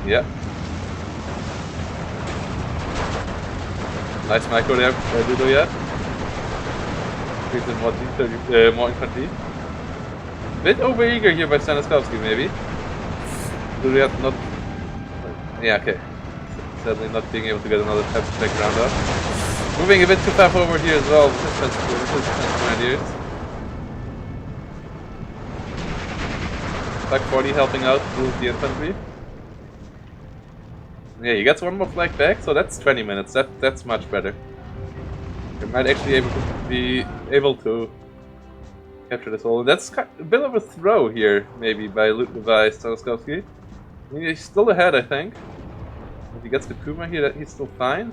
Yeah. Nice micro there, Ludoyat. Increasing more infantry. Bit overeager here by Stanislavski, maybe. Ludoyat not. Yeah, okay. Sadly, not being able to get another type of round up. Moving a bit too far forward here as well with his defense grenadiers. Flag 40 helping out with the infantry. Yeah, he gets one more flag back, so that's 20 minutes. That's much better. He might actually be able to capture this whole. That's a bit of a throw here, maybe by Stanislavski. I mean, he's still ahead, I think. If he gets the Puma here, he's still fine.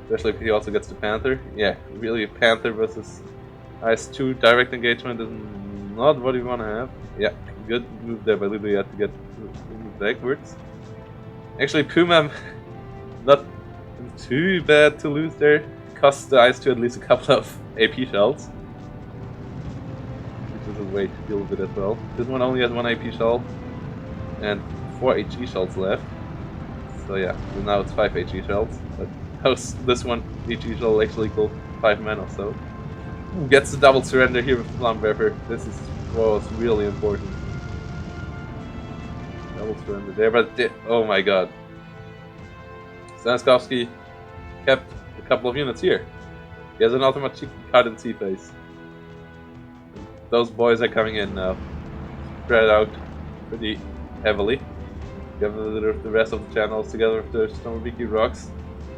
Especially if he also gets the Panther. Yeah, really, Panther versus IS-2 direct engagement is not what you want to have. Yeah, good move there by Ludoyat to get moved backwards. Actually, Puma, not too bad to lose there. Cost the IS-2 at least a couple of AP shells. Which is a way to deal with it as well. This one only has 1 AP shell and 4 HE shells left. So yeah, so now it's 5 HE shells. But how's this one HE shell actually equal 5 men or so? Gets the double surrender here with Flammenwerfer. This was really important. Double surrender there, but oh my god. Stanislavski kept a couple of units here. He has an ultimate card in C phase. those boys are coming in now. Spread out pretty heavily. Together with the rest of the channels, together with the Stomobiki Rocks.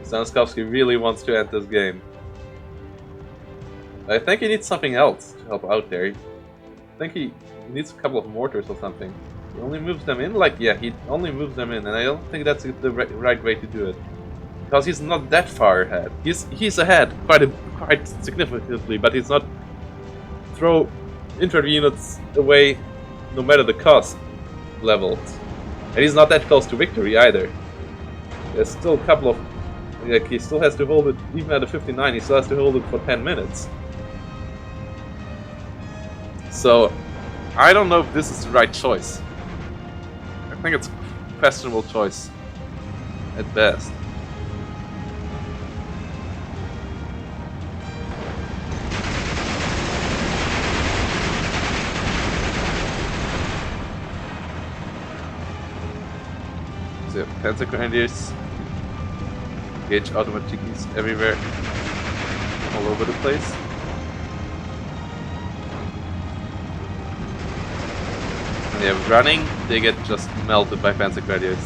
Stanislavski really wants to end this game. I think he needs something else to help out there. I think he needs a couple of mortars or something. He only moves them in, like, yeah, he only moves them in, and I don't think that's the right way to do it. Because he's not that far ahead. He's ahead quite significantly, but he's not throw infantry units away no matter the cost levels. And he's not that close to victory either. There's still a couple of... Like, he still has to hold it, even at a 59, he still has to hold it for 10 minutes. So, I don't know if this is the right choice. I think it's a questionable choice at best. So, Panzer Grenadiers, Gauge automaticals everywhere, all over the place. When they're running, they get just melted by Panzer Grenadiers.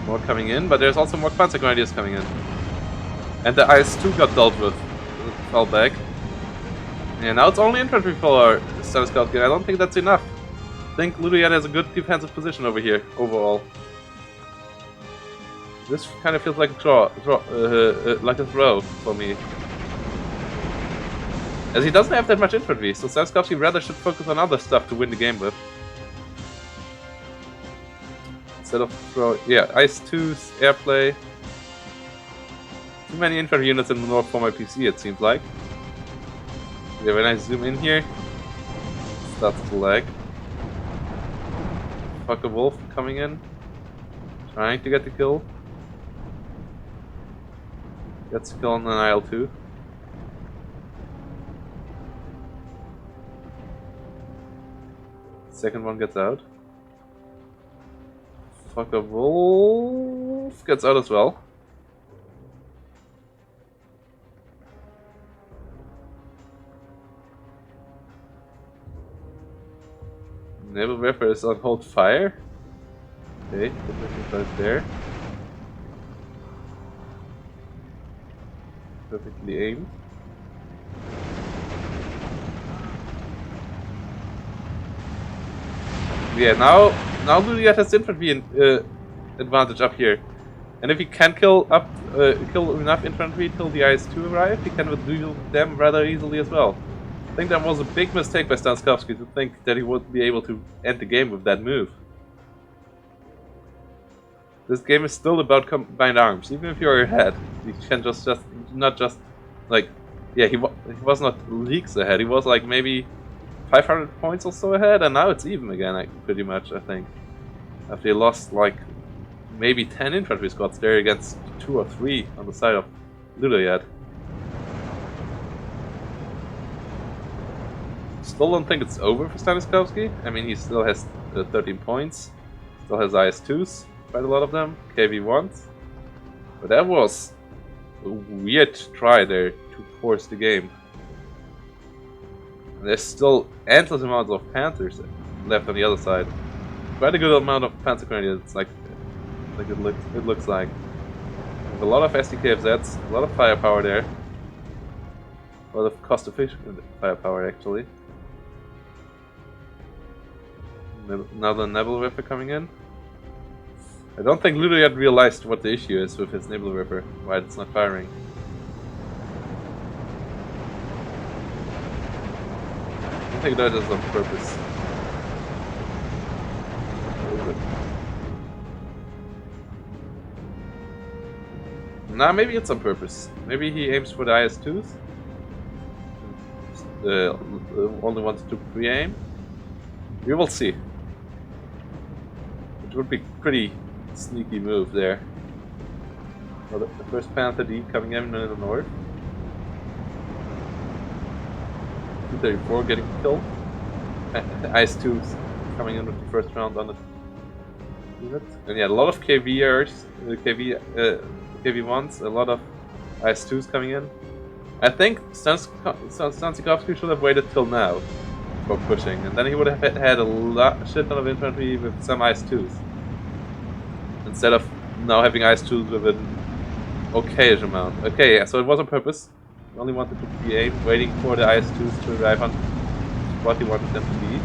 More coming in, but there's also more Panzer Grenadiers coming in. And the IS-2 got dealt with, fell back. And now it's only infantry for Stanislavski. I don't think that's enough. I think Ludoyad has a good defensive position over here, overall. This kind of feels like a like a throw for me. As he doesn't have that much infantry, so Stanislavski rather should focus on other stuff to win the game with. Instead of throw... Yeah, IS-2's airplay. Too many infantry units in the north for my PC, it seems like. Yeah, when I zoom in here, it starts to lag. Fuck a wolf coming in, trying to get the kill. Gets a kill on an IL-2. Second one gets out. Fuck a wolf gets out as well. Naval Warfare is on hold fire. Okay, good right there. Perfectly aimed. Yeah, now Ludoyad has infantry advantage up here, and if he can kill enough infantry till the IS-2 arrive, he can deal with them rather easily as well. I think that was a big mistake by Stanislavski to think that he would be able to end the game with that move. This game is still about combined arms. Even if you're ahead, you can not just like, yeah, he was not leagues ahead. He was like maybe 500 points or so ahead, and now it's even again, like, pretty much, I think. After he lost like maybe 10 infantry squads there against 2 or 3 on the side of Ludoyad. Still don't think it's over for Stanislavski. I mean, he still has 13 points, still has IS-2s, quite a lot of them, KV-1s. But that was a weird try there to force the game. And there's still endless amounts of Panthers left on the other side. Quite a good amount of Panzer Grenadiers, like it looks like. With a lot of SDKFZs, a lot of firepower there. A lot of cost-efficient firepower, actually. Now the Naval Ripper coming in. I don't think Ludoyad realized what the issue is with his Naval Ripper, why it's not firing. I don't think that is on purpose. Nah, maybe it's on purpose. Maybe he aims for the IS-2s. Only wanted to pre-aim. We will see. It would be pretty sneaky move there. Well, the first Panther D coming in the north. 234 getting killed. The IS-2s coming in with the first round on it. unit. And yeah, a lot of KVers, KV1s, a lot of IS-2s coming in. I think Stansikovsky should have waited till now for pushing, and then he would have had a shit ton of infantry with some IS-2s. Instead of now having IS-2s with an okayish amount. Okay, yeah, so it was on purpose. He only wanted to be aimed, waiting for the IS-2s to arrive on what he wanted them to be.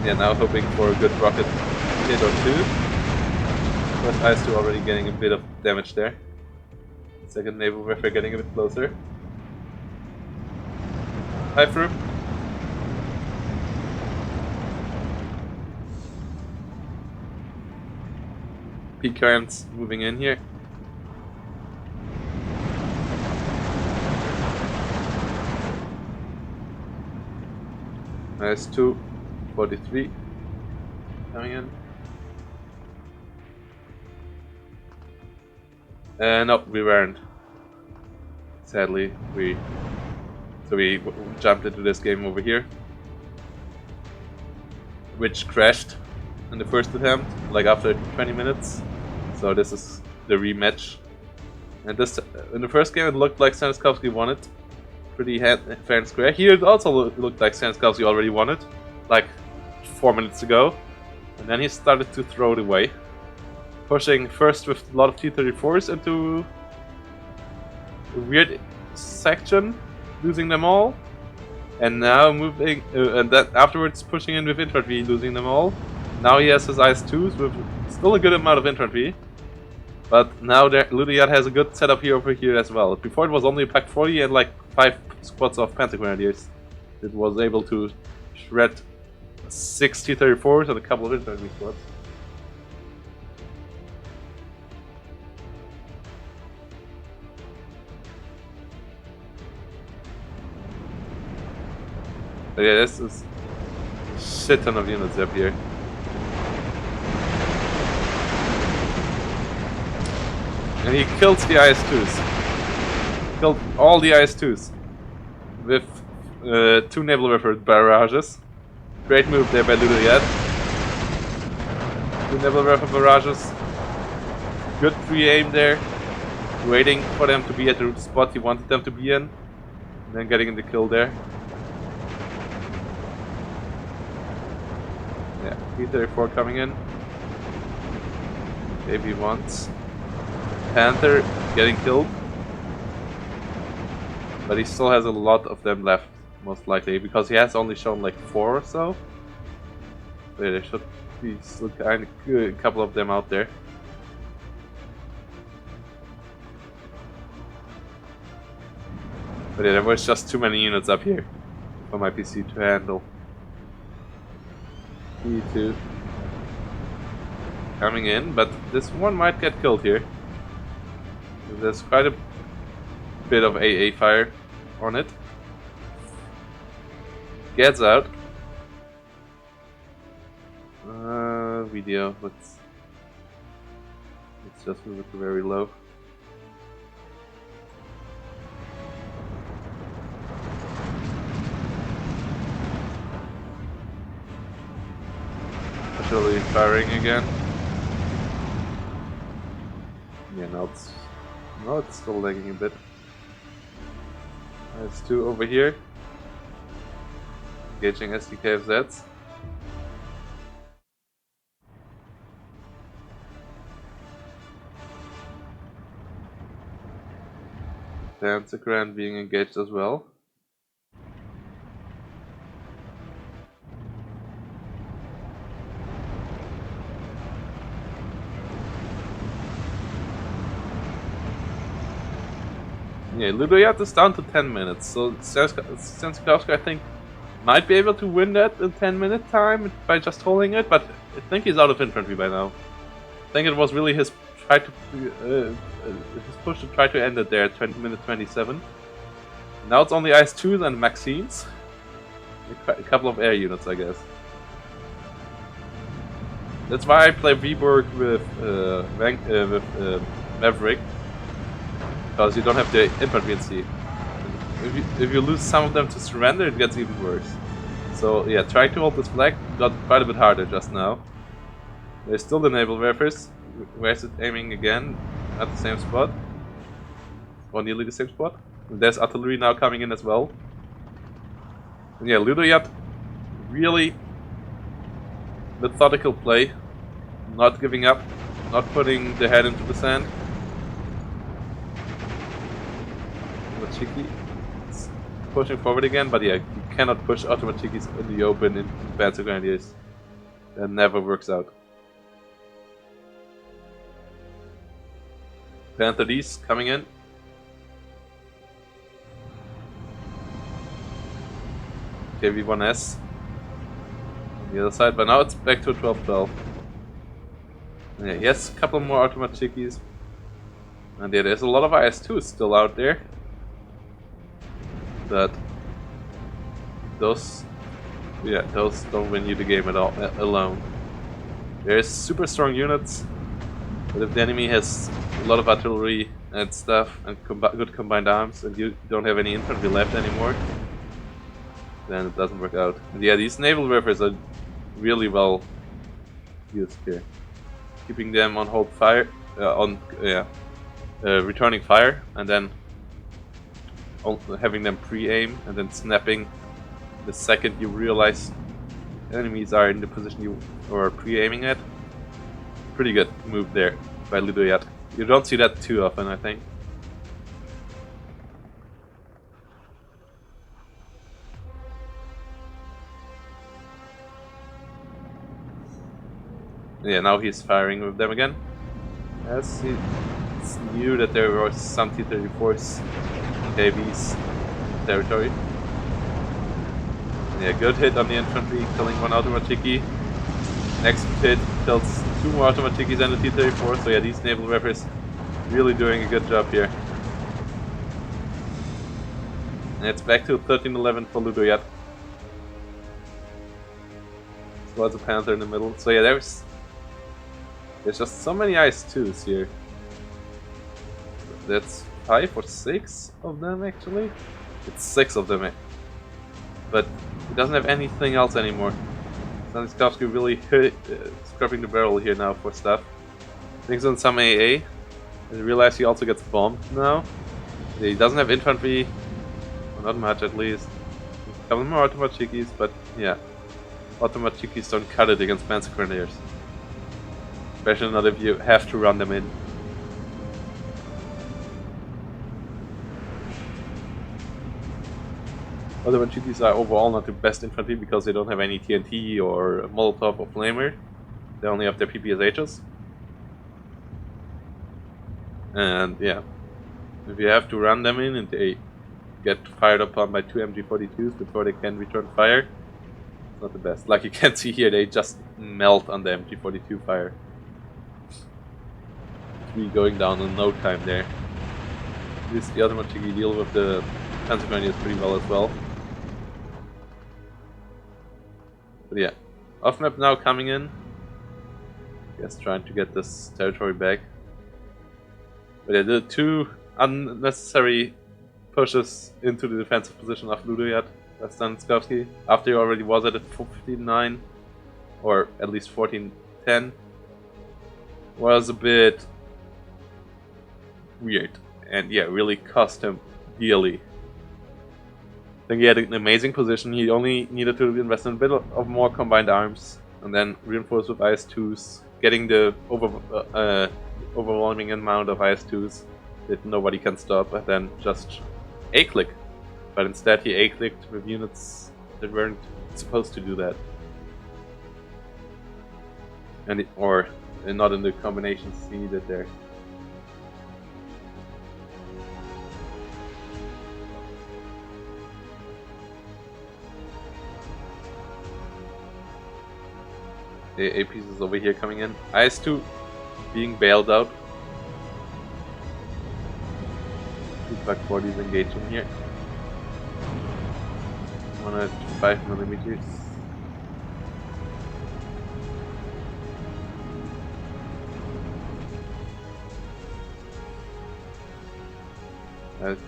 Yeah, now hoping for a good rocket hit or two. First IS-2 already getting a bit of damage there. Second naval warfare getting a bit closer. Hi, Frub. P-currents moving in here. IS-2, 43 coming in. No, we weren't. Sadly, we jumped into this game over here, which crashed in the first attempt, like after 20 minutes. So this is the rematch. And this in the first game it looked like Stansikovsky won it, pretty fair and square. Here it also looked like Stansikovsky already won it, like 4 minutes ago, and then he started to throw it away. Pushing first with a lot of T-34s into a weird section, losing them all, and now moving, and that afterwards pushing in with infantry, losing them all. Now he has his IS-2s with still a good amount of infantry, but now Ludiat has a good setup here over here as well. Before it was only a Pack 40 and like 5 squads of Panther Grenadiers. It was able to shred 6 T-34s and a couple of infantry squads. But yeah, this is a shit ton of units up here. And he kills the IS-2s. Killed all the IS-2s with 2 naval warfare barrages. Great move there by Ludoyat. 2 naval warfare barrages. Good pre-aim there. Waiting for them to be at the spot he wanted them to be in. And then getting the kill there. Yeah, T-34 coming in. AB-1s. Panther getting killed. But he still has a lot of them left, most likely, because he has only shown like 4 or so. So yeah, there should be still kind of a couple of them out there. But yeah, there was just too many units up here for my PC to handle. P2 coming in, but this one might get killed here. There's quite a bit of AA fire on it. Gets out. Video, let's just move it to very low. Actually firing again. Yeah, now it's still lagging a bit. There's 2 over here. Engaging SDKFZs. Panzerkran being engaged as well. Yeah, Ludoyat is down to 10 minutes, so Stansikovsky I think might be able to win that in 10-minute time by just holding it, but I think he's out of infantry by now. I think it was really his his push to try to end it there at minute 27. Now it's only IS-2s and Maxines. A couple of air units, I guess. That's why I play Viborg with Maverick. Because you don't have the infantry in C. If you lose some of them to surrender, it gets even worse. So yeah, trying to hold this flag got quite a bit harder just now. There's still the naval warfares. Where's it aiming again? At the same spot. Or nearly the same spot. And there's artillery now coming in as well. And yeah, Ludoyat, really methodical play. Not giving up. Not putting the head into the sand. Automatikis pushing forward again, but yeah, you cannot push Automatikis in the open in Panzer Grenadiers. That never works out. Panther D's coming in. KV-1S on the other side, but now it's back to 12-12. Yeah, yes, a couple more Automatikis. And yeah, there's a lot of IS-2s still out there. But those don't win you the game at all alone. There's super strong units, but if the enemy has a lot of artillery and stuff and good combined arms, and you don't have any infantry left anymore, then it doesn't work out. And yeah, these naval warfares are really well used here, keeping them on hold fire, returning fire, and then having them pre-aim, and then snapping the second you realize enemies are in the position you are pre-aiming at. Pretty good move there by Ludoyat. You don't see that too often, I think. Yeah, now he's firing with them again. As he knew that there were some T-34s KV's territory. Yeah, good hit on the infantry, killing one Automatiki. Next hit kills two more Automatikis and the T-34, so yeah, these naval warfares really doing a good job here. And it's back to 13-11 for Ludoyat. Lots of Panther in the middle. So yeah, there's just so many IS-2s here. That's 5 or 6 of them actually. It's 6 of them, but it doesn't have anything else anymore. Stanislavski really scrubbing the barrel here now for stuff. Things on some AA. And realize he also gets bombed now. He doesn't have infantry, well, not much at least. A couple more Automatikis, but yeah, Automatikis don't cut it against Panzer Grenadiers. Especially not if you have to run them in. Automatikis are overall not the best infantry because they don't have any TNT or Molotov or Flamer. They only have their PPSHs. And yeah, if you have to run them in and they get fired upon by 2 MG42s before they can return fire, it's not the best. Like you can see here, they just melt on the MG42 fire. 3 going down in no time there. The Automatiki deal with the Panzer Grenadiers pretty well as well. But yeah, off map now coming in. Just trying to get this territory back. But yeah, the 2 unnecessary pushes into the defensive position of Ludoyat by Stanislavski after he already was at 15-9 or at least 14-10 was a bit weird and yeah, really cost him dearly. I think he had an amazing position. He only needed to invest in a bit of more combined arms and then reinforce with IS-2s, getting the overwhelming amount of IS-2s that nobody can stop, and then just A-click. But instead he A-clicked with units that weren't supposed to do that. And not in the combinations he needed there. The A pieces over here coming in. IS-2 being bailed out. 2 Flak 40s engaging here. 105mm.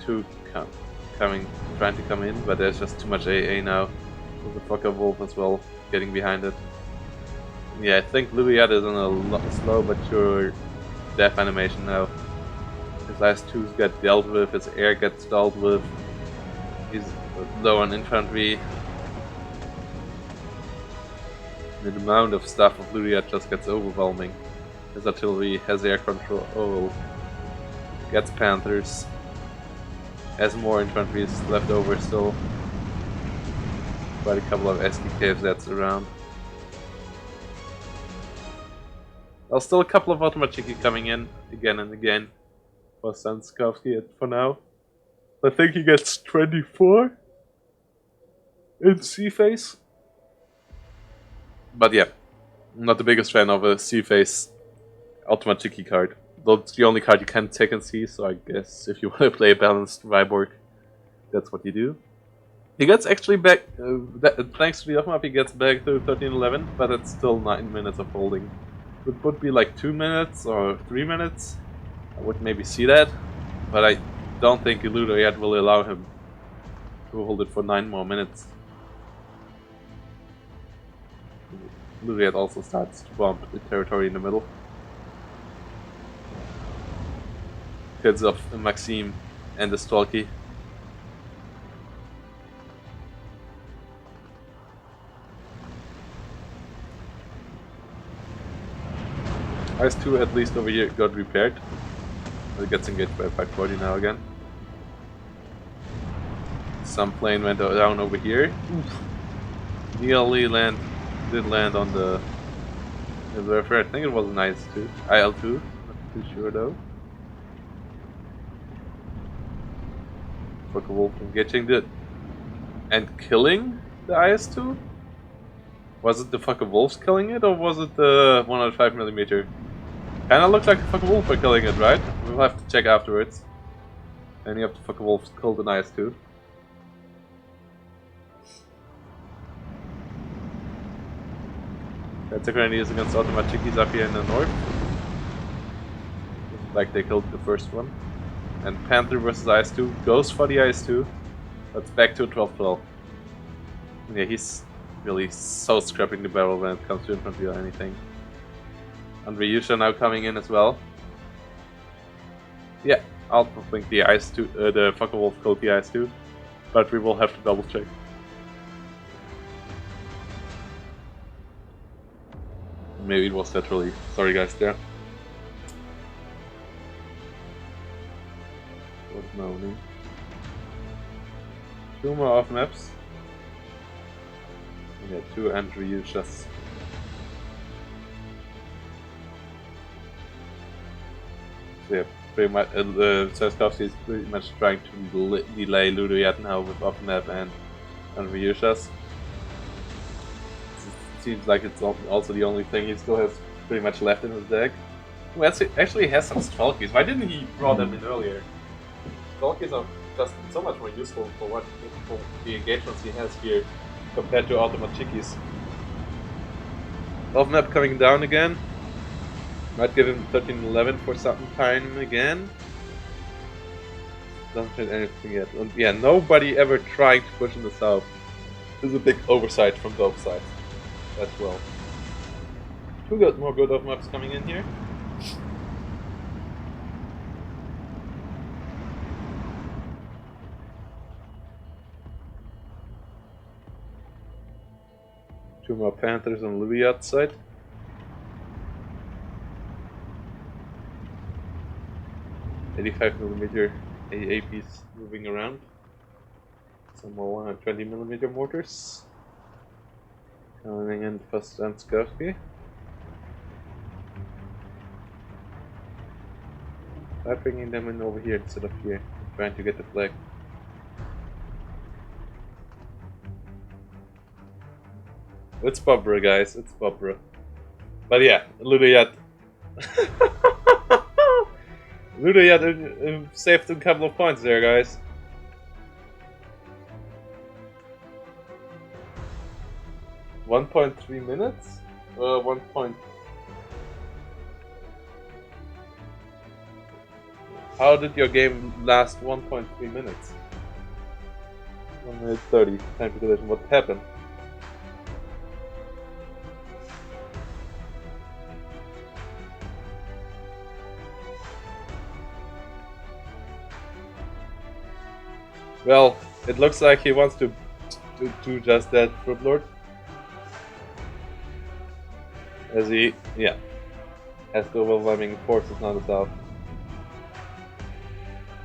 Two trying to come in, but there's just too much AA now. With the Fokker Wolf as well getting behind it. Yeah, I think Luliat is on a slow but sure death animation now. His last twos get dealt with, his air gets dealt with. He's low on infantry. The amount of stuff of Luliat just gets overwhelming. His artillery has air control, gets panthers, has more infantry left over still. Quite a couple of SDKs that's around. There's still a couple of Automachiki coming in again and again for Stanskovsky for now. I think he gets 24 in C-Phase. But yeah, I'm not the biggest fan of a C-Phase Automachiki card. That's the only card you can take in C, so I guess if you want to play a balanced Viborg, that's what you do. He gets actually back, thanks to the off-map, he gets back to 1311, but it's still 9 minutes of holding. It would be like 2 minutes or 3 minutes. I would maybe see that, but I don't think Ludo yet will allow him to hold it for 9 more minutes. Ludo yet also starts to bump the territory in the middle. Kids of Maxime and the Stalky. IS-2 at least over here got repaired. It gets engaged by 540 now again. Some plane went down over here. Nearly did land on the observer. I think it was an IS-2. IL-2. Not too sure though. Fuck a wolf engaging the and killing the IS-2? Was it the fucking wolves killing it, or was it the 105mm? Kinda looks like the fucking wolf for killing it, right? We'll have to check afterwards. Any of the fucking wolves killed an IS-2. That's a grenade against Automachikis up here in the north. Like they killed the first one. And Panther versus IS-2 goes for the IS-2. But it's back to 12-12. Yeah, he's really so scrapping the barrel when it comes to infantry or anything. And Ryusha now coming in as well. Yeah, I'll think the IS-2, the fucking wolf killed the IS-2. But we will have to double check. Maybe it was naturally. Sorry guys there. What's moaning? 2 more off maps. Yeah, 2 and Ryushas. So yeah, pretty much Stanskovsky is pretty much trying to delay Ludoyat now with off map and Ryushas. Seems like it's also the only thing he still has pretty much left in his deck. Well, actually has some Stalkies. Why didn't he draw them in earlier? Stalkies are just so much more useful for the engagements he has here compared to Automachikis. Off map coming down again. Might give him 13-11 for some time again. Doesn't change anything yet. And yeah, nobody ever trying to push in the south. This is a big oversight from both sides as well. 2 more good off maps coming in here. Two more Panthers on Luliat side. .85mm AAPs moving around. Some more 120mm mortars. Coming in for Stanskovsky. Try bringing them in over here instead of here, trying to get the flag. It's Bobra, guys, it's Bobra. But yeah, Ludoyat. Ludoyat saved a couple of points there, guys. .3 minutes? 1. How did your game last 1.3 minutes? 1 minute 30, time to collision. What happened? Well, it looks like he wants to do just that, Frubblord. As he, yeah, has the overwhelming forces now the south.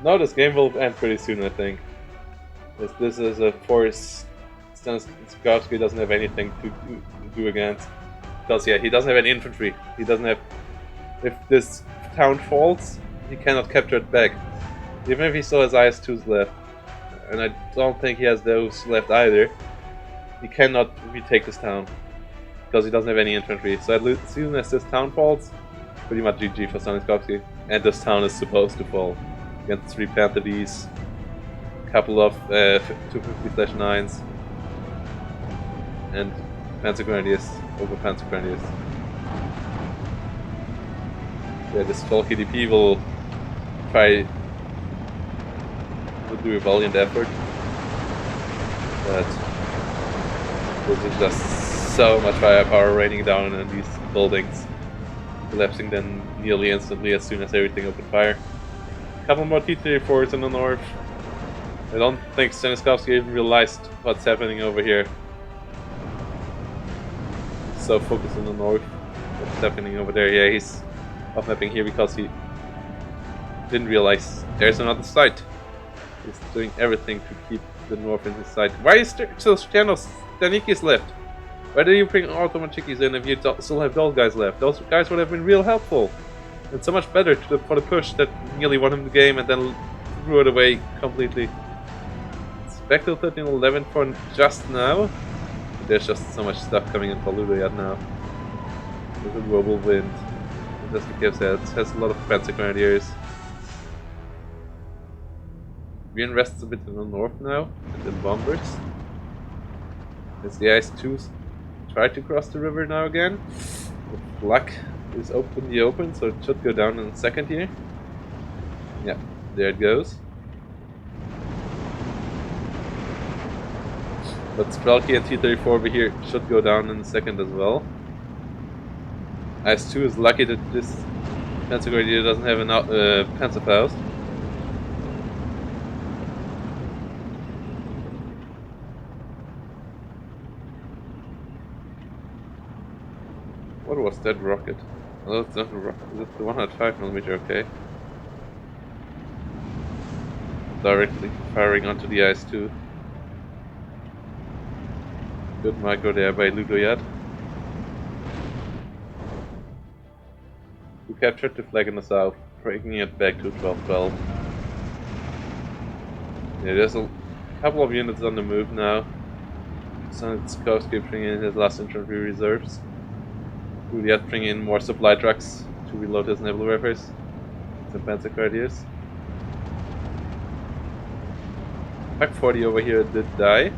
No, this game will end pretty soon, I think. This is a force Stanislavski doesn't have anything to do against. Because, yeah, he doesn't have any infantry. He doesn't have... If this town falls, he cannot capture it back. Even if he still has IS-2s left. And I don't think he has those left either. He cannot retake this town. Because he doesn't have any infantry. So as soon as this town falls, pretty much GG for Stanislavski. And this town is supposed to fall. Against 3 Panther Ds, a couple of 250/9s, and Panzer Grenadiers over Panzer Grenadiers. Yeah, this 12 KDP will do a valiant effort, but there's just so much firepower raining down on these buildings, collapsing then nearly instantly as soon as everything opened fire. Couple more T-34s in the north. I don't think Stanislavski even realized what's happening over here. So focused on the north. What's happening over there? Yeah, he's off-mapping here because he didn't realize there's another site. He's doing everything to keep the north in his sight. Why is there still Stanikis left? Why do you bring Automachikis in if you still have those guys left? Those guys would have been real helpful. And so much better for the push that nearly won him the game and then threw it away completely. Spectre 1311 for just now. There's just so much stuff coming in for Ludoyat now. There's a global wind. Just because it has a lot of Panzer Grenadiers. Green rests a bit in the north now, and then bombers. As the IS-2s try to cross the river now again. With luck is open, so it should go down in a second here. Yeah, there it goes. But Strelky and T-34 over here should go down in a second as well. IS-2 is lucky that this Panzer Grenadier doesn't have an Panzerfaust. What was that rocket? Oh, that's not a rocket. That's the 105mm, okay. Directly firing onto the IS-2. Good micro there by Ludoyat. Who captured the flag in the south, breaking it back to 12-12. Yeah, there's a couple of units on the move now. Stanislavski bringing in his last infantry reserves. Ludoyat bringing in more supply trucks to reload his naval rifles. Some Panzer Grenadiers. Pack 40 over here did die.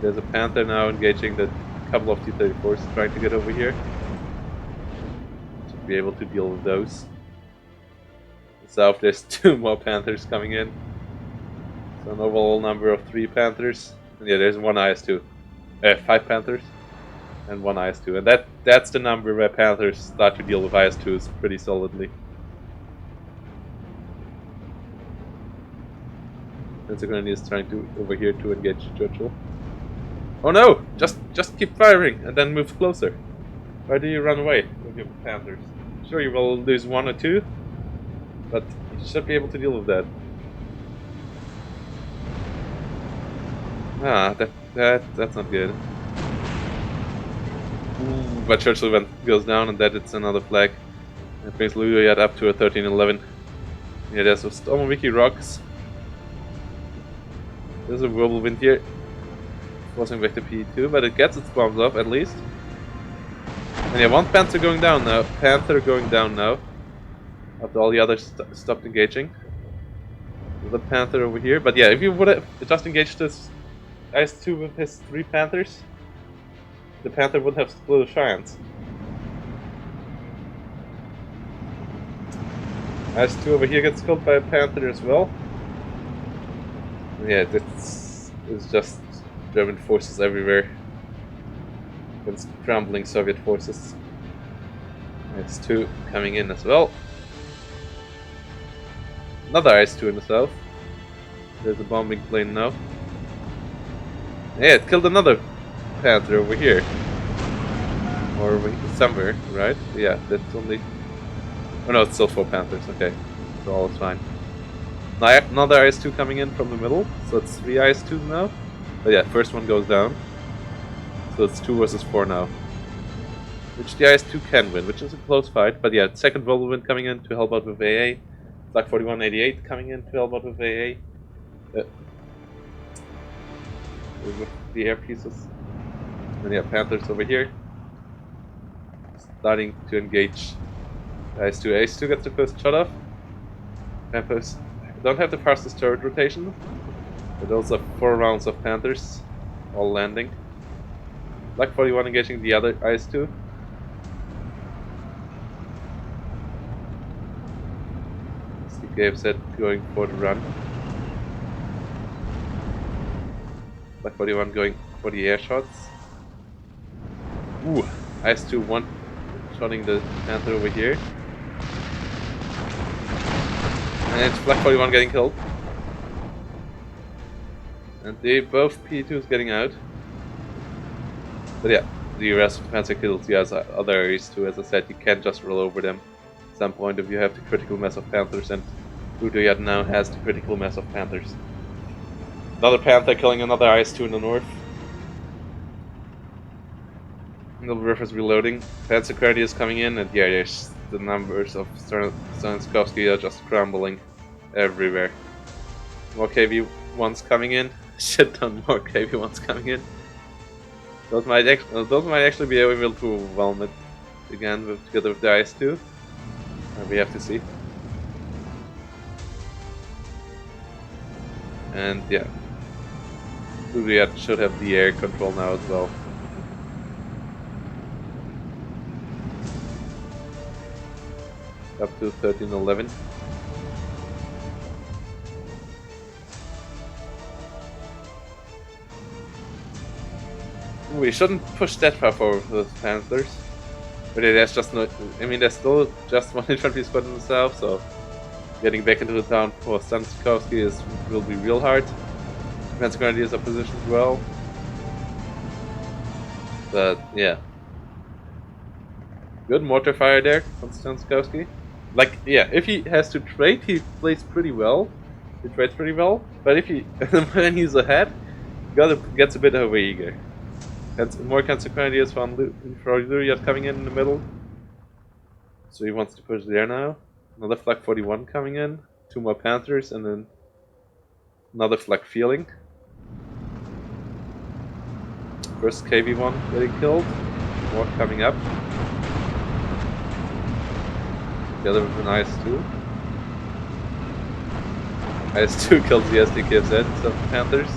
There's a Panther now engaging the couple of T-34s trying to get over here. To be able to deal with those. South there's 2 more Panthers coming in. So an overall number of 3 Panthers. And yeah, there's 1 IS-2. 5 Panthers. And 1 IS-2, and that's the number where Panthers start to deal with IS-2s pretty solidly. Panzer Grenadier is trying to over here to engage Churchill. Oh no! Just keep firing and then move closer. Why do you run away with your Panthers? Sure, you will lose 1 or 2, but you should be able to deal with that. Ah, that's not good. But Churchill goes down, and that it's another flag. It brings Ludoyat up to a 1311. Yeah, there's a Stormoviki rocks. There's a whirlwind here, forcing back the P2, but it gets its bombs off at least. And yeah, 1 Panther going down now. After all the others stopped engaging. The Panther over here, but yeah, if you would have just engaged this IS-2 with his 3 Panthers, the Panther would have split a chance. IS-2 over here gets killed by a Panther as well. Yeah, it's just German forces everywhere against crumbling Soviet forces. IS-2 coming in as well. Another IS-2 in the south. There's a bombing plane now. Yeah, it killed another panther over here. Or somewhere, right? Yeah, that's only... Oh no, it's still 4 panthers, okay. So all is fine. Now another IS-2 coming in from the middle, so it's 3 IS-2s now. But yeah, first one goes down. So it's 2 versus 4 now. Which the IS-2 can win, which is a close fight. But yeah, second Whirlwind coming in to help out with AA. Flak 4188 coming in to help out with AA. With the air pieces. And yeah, Panthers over here. Starting to engage IS-2. IS-2 gets the first shot off. Panthers don't have the fastest turret rotation. But those are 4 rounds of Panthers. All landing. Flak 41 engaging the other IS-2. Gabeset going for the run. Flak 41 going for the air shots. Ooh, IS-2 one shotting the Panther over here. And it's Flak 41 getting killed. And they both P2s getting out. But yeah, the rest of the Panther kills the other IS-2. As I said, you can't just roll over them. At some point, if you have the critical mass of Panthers, and Udayat now has the critical mass of Panthers. Another Panther killing another IS-2 in the north. The river's reloading. Panzer Crady is coming in, and yeah, there's the numbers of Stanskowski are just crumbling everywhere. More KV-1s coming in. Shit ton more KV-1s coming in. Those might actually be able to overwhelm it again together with the IS-2. We have to see. And yeah, Udayat should have the air control now as well. Up to 1311. We shouldn't push that far forward with the Panthers. But yeah, there's just no... I mean, there's still just one infantry squad in the south, so... Getting back into the town for Stanskowski will be real hard. Panzer Grenadiers are positioned well. But, yeah. Good mortar fire there from Stanskowski. Like, yeah, if he has to trade, he plays pretty well. He trades pretty well. But if he... when he's ahead, gets a bit overeager. More Panzer Grenadiers from Luriat coming in the middle. So he wants to push there now. Another Flak 41 coming in. 2 more Panthers and then another Flak feeling. First KV-1 getting killed. More coming up. Together with an IS-2. IS-2 kills the SDKZ of Panthers.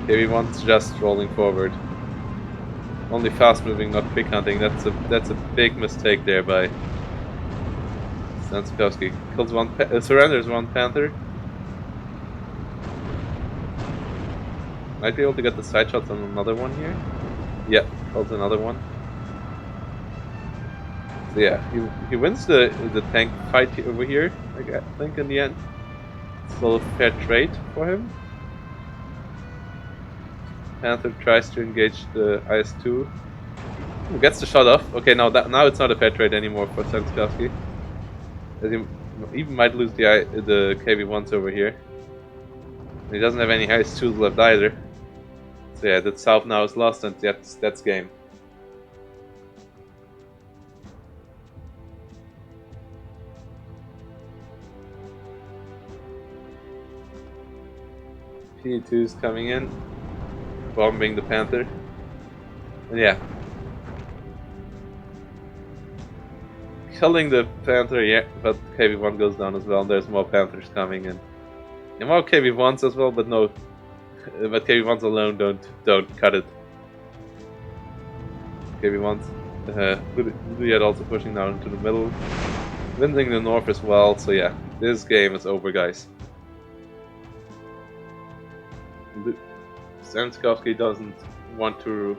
KV-1's just rolling forward. Only fast moving, not quick hunting. That's a big mistake there by Stanskowski. Kills one, surrenders one Panther. Might be able to get the side shots on another one here. Yeah, kills another one. So yeah, he wins the tank fight over here. I think in the end, still a fair trade for him. Panther tries to engage the IS-2. Ooh, gets the shot off. Okay, now it's not a fair trade anymore for Stanskowski. As he even might lose the KV-1s over here. He doesn't have any IS-2s left either. So yeah, that south now is lost, and that's game. P2's coming in. Bombing the Panther. And yeah. Killing the Panther, yeah, but KV-1 goes down as well, and there's more Panthers coming in. And more KV-1s as well, but no. But KV-1s alone don't cut it. KV-1s. Udayat also pushing down into the middle. Winning the north as well, so yeah. This game is over, guys. Stanskowski doesn't want to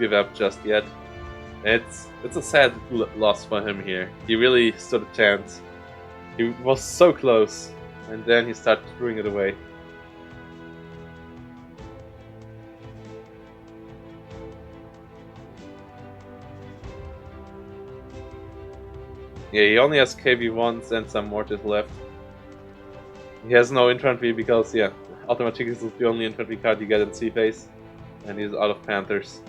give up just yet. It's a sad loss for him here. He really stood a chance. He was so close, and then he started throwing it away. Yeah, he only has KV1s and some mortars left. He has no infantry because, yeah, Automaticus is the only infantry card you get in Sea Phase, and he's out of Panthers.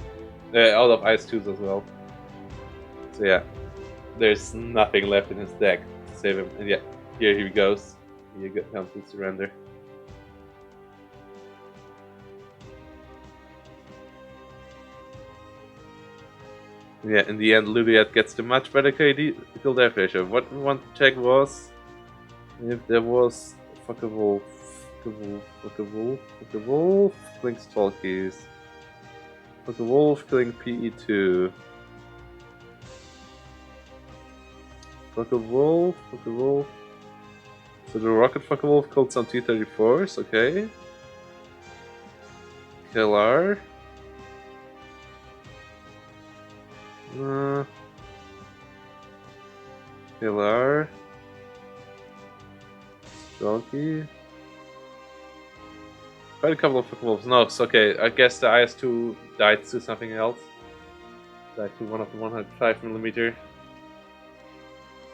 Out of Ice 2s as well. So yeah, there's nothing left in his deck to save him. And yeah, here he goes. Here comes his surrender. Yeah, in the end, Lugiat gets the much better KD kill death ratio. What we want to check was if there was fuck a wolf, killing Stalkies, fuck a wolf killing PE2, fuck a wolf. So the rocket fuck a wolf killed some T-34s, okay. Killer. Killer. Stalky. Quite a couple of fuck wolves. No, it's okay. I guess the IS-2 died to something else. Died to one of the 105mm.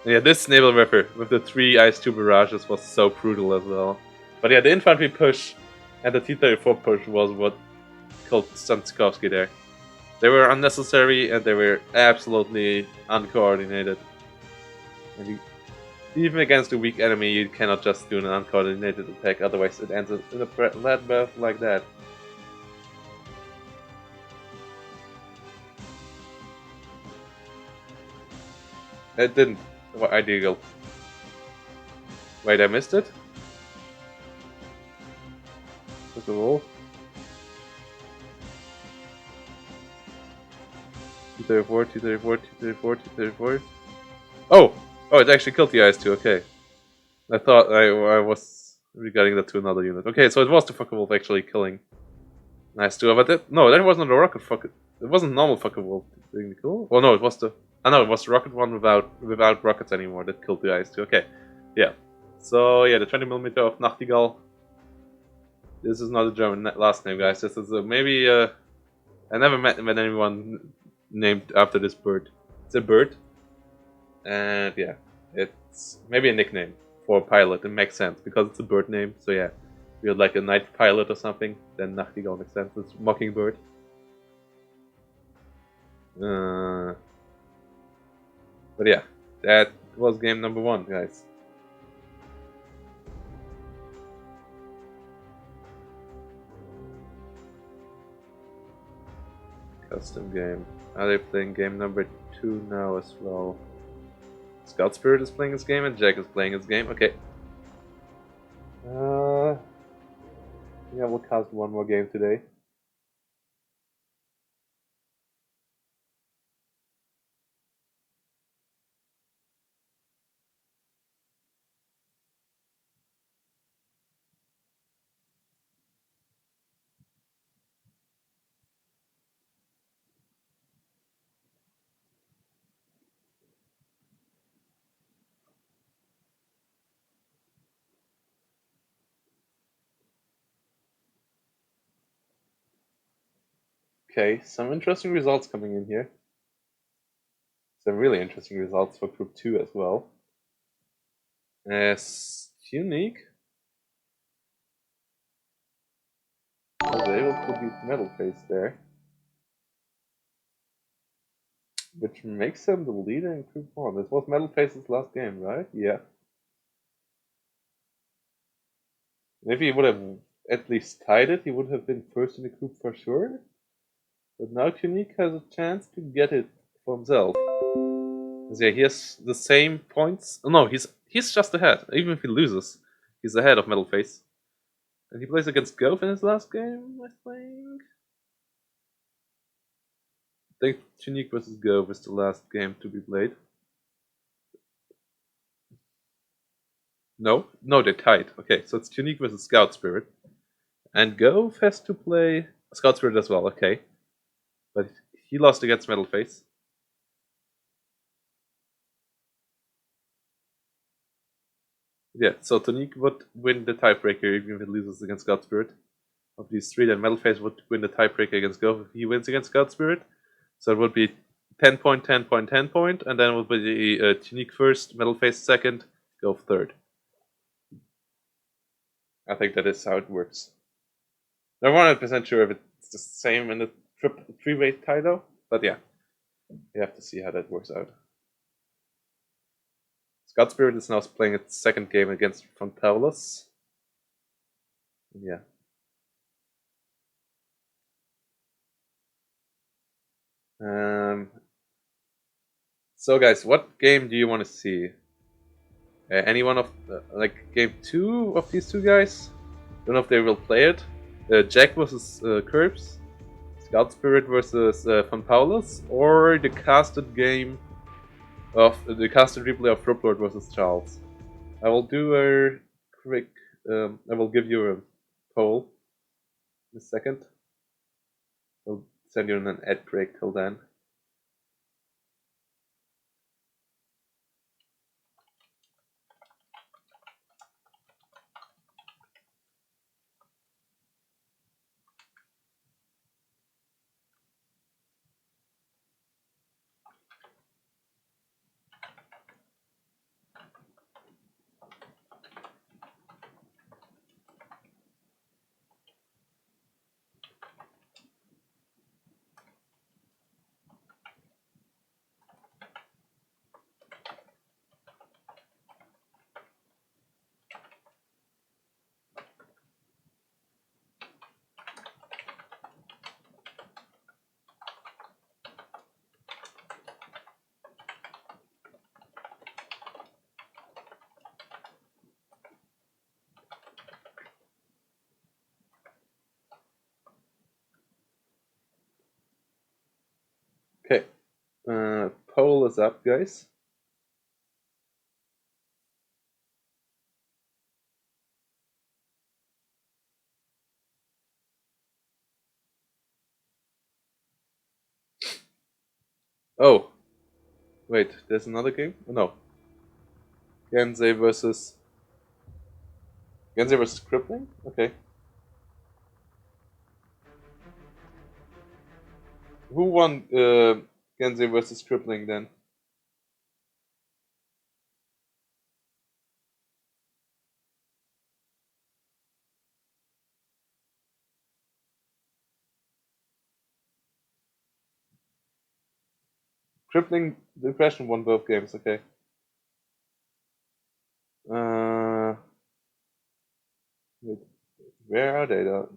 Yeah, this naval ripper with the 3 IS-2 barrages was so brutal as well. But yeah, the infantry push and the T-34 push was what killed Stanskovsky there. They were unnecessary and they were absolutely uncoordinated. And even against a weak enemy, you cannot just do an uncoordinated attack, otherwise it ends in a bloodbath like that. It didn't. What ideal? Wait, I missed it? First of all. T-34. Oh! Oh, it actually killed the IS-2, okay. I thought I was regarding that to another unit. Okay, so it was the fucker wolf actually killing IS-2, but that wasn't a rocket fucker. It wasn't normal fucker wolf doing the kill. Oh no, it was the... I know, it was the rocket one without rockets anymore that killed the IS-2, okay. Yeah. So yeah, the 20mm of Nachtigall. This is not a German last name, guys. This is maybe... I never met anyone named after this bird. It's a bird. And yeah, it's maybe a nickname for a pilot. It makes sense because it's a bird name. So yeah, if you're like a night pilot or something, then Nachtigall makes sense. It's Mockingbird. But yeah, that was game number 1, guys. Custom game. Are they playing game number 2 now as well? Scout Spirit is playing his game and Jack is playing his game. Okay. Yeah, we'll cast one more game today. Okay, some interesting results coming in here. Some really interesting results for Group 2 as well. Unique was able to beat Metal Face there, which makes him the leader in Group 1. This was Metal Face's last game, right? Yeah. If he would have at least tied it, he would have been first in the group for sure. But now Unique has a chance to get it for himself. Yeah, he has the same points. Oh, no, he's just ahead. Even if he loses, he's ahead of Metal Face. And he plays against Gove in his last game, I think. I think Unique versus Gove is the last game to be played. No, they tied. Okay, so it's Unique versus Scout Spirit. And Gove has to play Scout Spirit as well, okay. But he lost against Metal Face. Yeah, so Tonique would win the tiebreaker even if it loses against God Spirit. Of these three, then Metalface would win the tiebreaker against Gove if he wins against God Spirit. So it would be 10 point, 10 point, 10 point, and then it would be Tunique first, Metalface second, Gove third. I think that is how it works. I'm 100% sure if it's the same in the three-way tie though, but yeah, you have to see how that works out. God Spirit is now playing its second game against Frontalis. Yeah. So guys, what game do you want to see? Any one of like game 2 of these two guys? Don't know if they will play it. Jack versus Curbs, Scout Spirit versus Van Paulus, or the casted game of the casted replay of Frubblord versus Charles. I will do a quick. I will give you a poll in a second. I'll send you an ad break till then. Okay, poll is up, guys. Oh, wait, there's another game? Oh, no. Gensei versus Crippling? Okay. Who won Gensei versus Crippling then? Crippling Depression won both games, okay. Uh, where are they though?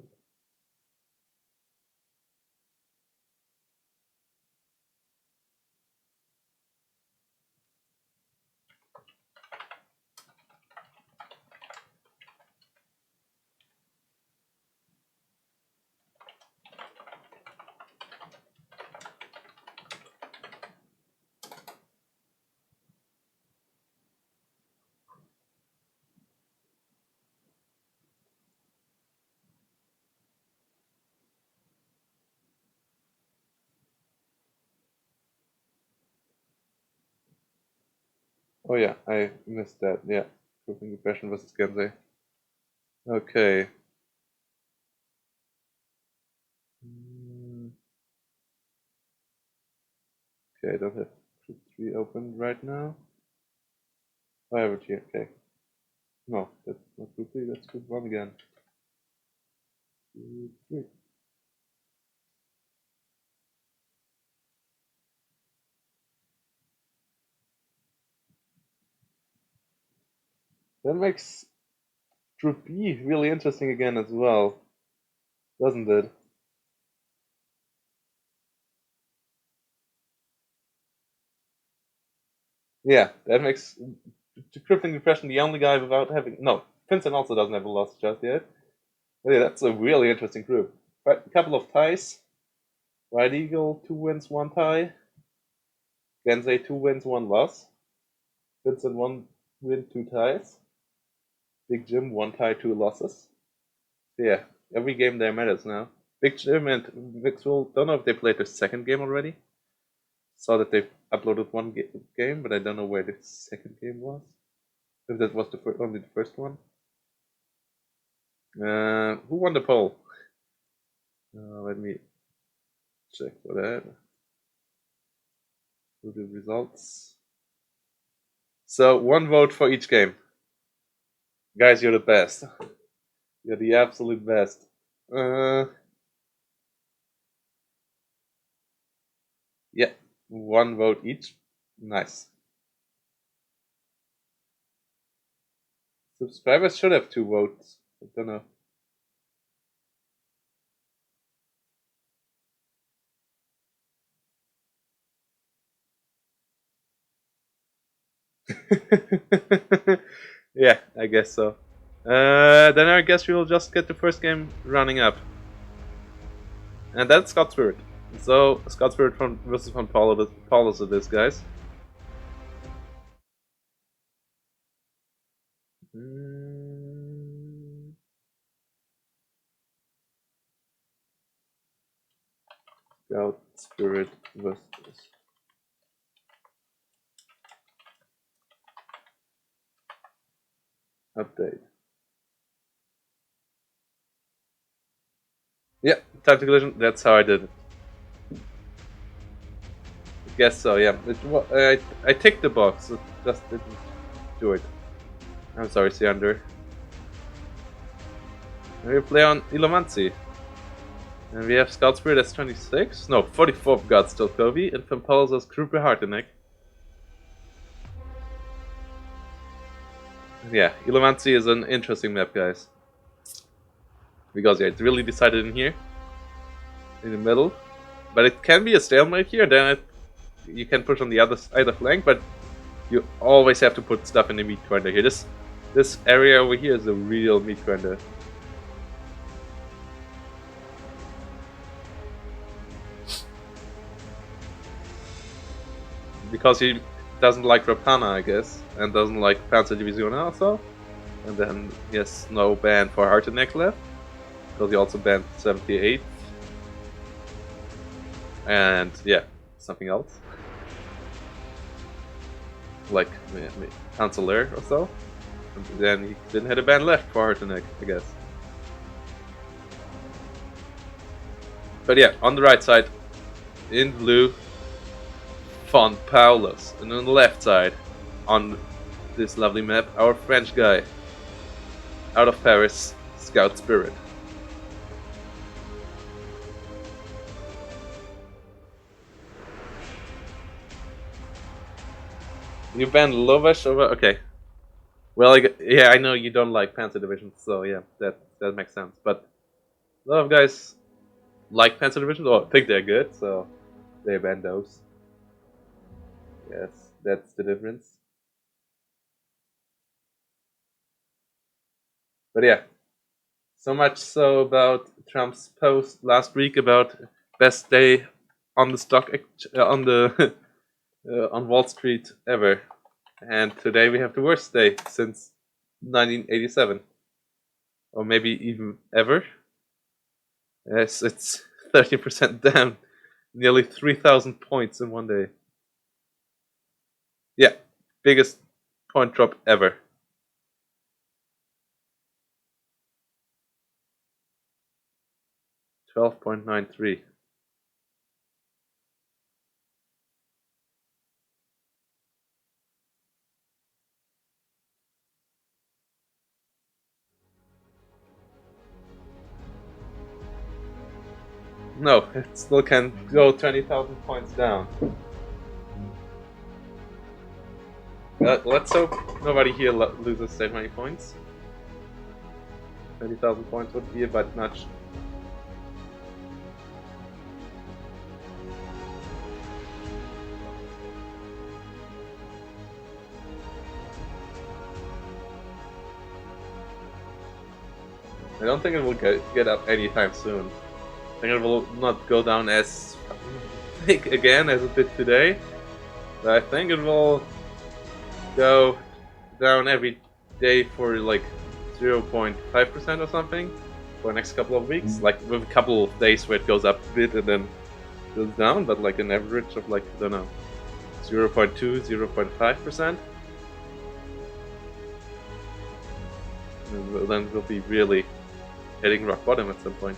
Oh yeah, I missed that. Yeah, Crippling Depression versus Gensei. Okay. Okay, I don't have Group 3 open right now. I have it here, okay. No, that's not Group 3, that's Group 1 again. Group 3. That makes Group B really interesting again as well, doesn't it? Yeah, that makes Crippling Depression the only guy without having. No, Vincent also doesn't have a loss just yet. But yeah, that's a really interesting group. Right, a couple of ties. White Eagle, 2 wins, 1 tie. Gensei, 2 wins, 1 loss. Vincent, 1 win, 2 ties. Big Jim, 1 tie, 2 losses. Yeah, every game there matters now. Big Jim and Vixwell, don't know if they played their second game already. Saw that they uploaded one game, but I don't know where the second game was. If that was only the first one. Who won the poll? Let me check for that. Do the results. So 1 vote for each game. Guys, you're the best. You're the absolute best. Yeah, 1 vote each. Nice. Subscribers should have 2 votes. I don't know. Yeah, I guess so. Then I guess we will just get the first game running up. And that's Scott Spirit. So, Scott Spirit versus Von Paulus it is, guys. Scout Spirit versus... Update. Yeah, tactical collision, that's how I did it. Guess so, yeah. I ticked the box, it just didn't do it. I'm sorry, Seander. We play on Ilomancy. And we have Scout Spirit as 26. No, 44 got still Kobe, and Van Paulus as Kruper Hartenek. Yeah, Ilomancy is an interesting map, guys. Because yeah, it's really decided in here. In the middle. But it can be a stalemate here, then you can push on the either flank, but you always have to put stuff in the meat grinder here. This area over here is a real meat grinder. Because he doesn't like Rapana, I guess, and doesn't like Panzer Division also. And then he has no ban for Hartenek left, because he also banned 78. And yeah, something else. Like Chancellor or so. And then he didn't have a ban left for Hartenek, I guess. But yeah, on the right side, in blue, Von Paulus, and on the left side, on this lovely map, our French guy, out of Paris, Scout Spirit. You banned Lovesh over? Okay. Well, yeah, I know you don't like Panzer Divisions, so yeah, that makes sense. But a lot of guys like Panzer Divisions, or think they're good, so they ban those. Yes, that's the difference. But yeah, so much so about Trump's post last week about best day on the on Wall Street ever, and today we have the worst day since 1987, or maybe even ever. Yes, it's 30% down, nearly 3,000 points in one day. Yeah, biggest point drop ever. $12.93. No, it still can go 20,000 points down. Let's hope nobody here loses that many points. 20,000 points would be a bit much. I don't think it will get up anytime soon. I think it will not go down as big again as it did today. But I think it will go down every day for like 0.5% or something for the next couple of weeks. Like with a couple of days where it goes up a bit and then goes down, but like an average of like, I don't know, 0.2, 0.5%. And then we'll be really hitting rock bottom at some point.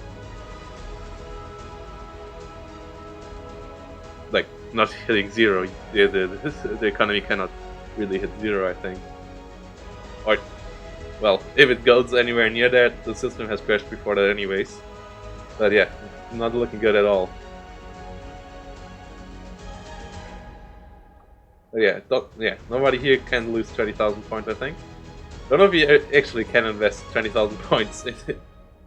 Like, not hitting zero. The economy cannot really hit zero, I think. Or, well, if it goes anywhere near that, the system has crashed before that anyways. But yeah, not looking good at all. But yeah, nobody here can lose 20,000 points, I think. Don't know if you actually can invest 20,000 points.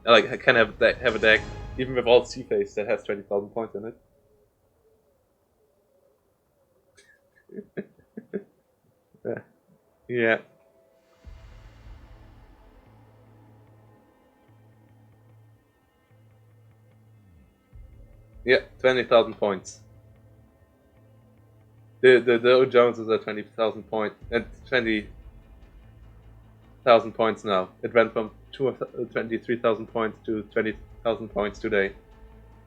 Like, I can have a deck, even with all C-Face, that has 20,000 points in it. Yeah. Yeah, 20,000 points. The Dow Jones is at 20,000 points, at 20,000 points now. It went from 23,000 points to 20,000 points today.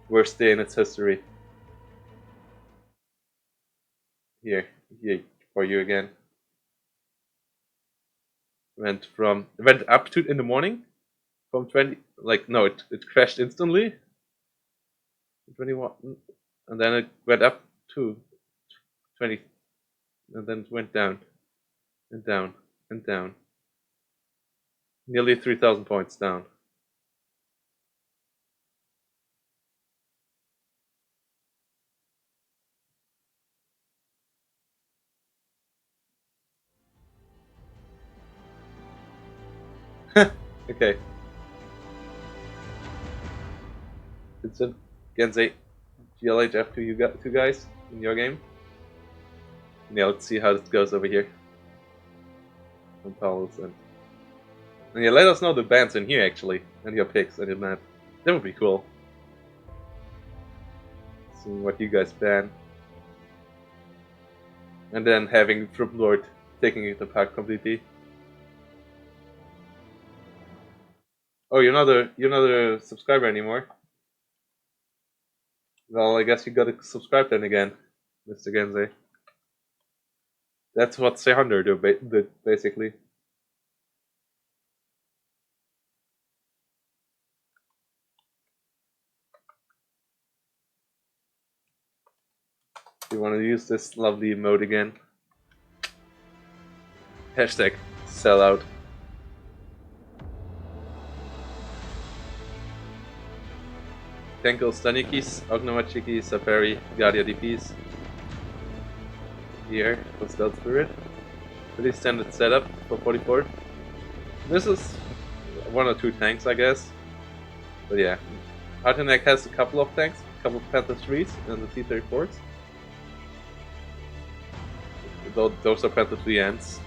Worst day in its history. Here for you again. Went up to in the morning from 20, like, no, it crashed instantly. 21, and then it went up to 20, and then it went down and down and down. Nearly 3,000 points down. Okay. It's a Gensei GLHF to you two guys in your game. Yeah, let's see how this goes over here. And yeah, let us know the bands in here actually, and your picks and your map. That would be cool. Seeing what you guys ban. And then having Frubblord taking it apart completely. Oh, you're not a subscriber anymore. Well, I guess you gotta subscribe then again, Mr. Gensei. That's what Sehander did, basically. You want to use this lovely emote again? Hashtag sellout. Tenko Stanikis, Ognomachiki, Safari, Guardia DPs. Here for Stealth Spirit. Pretty standard setup for 44. This is one or two tanks, I guess. But yeah. Artenek has a couple of tanks, a couple of Panther 3s and the T-34s. Those are Panther 3 ends.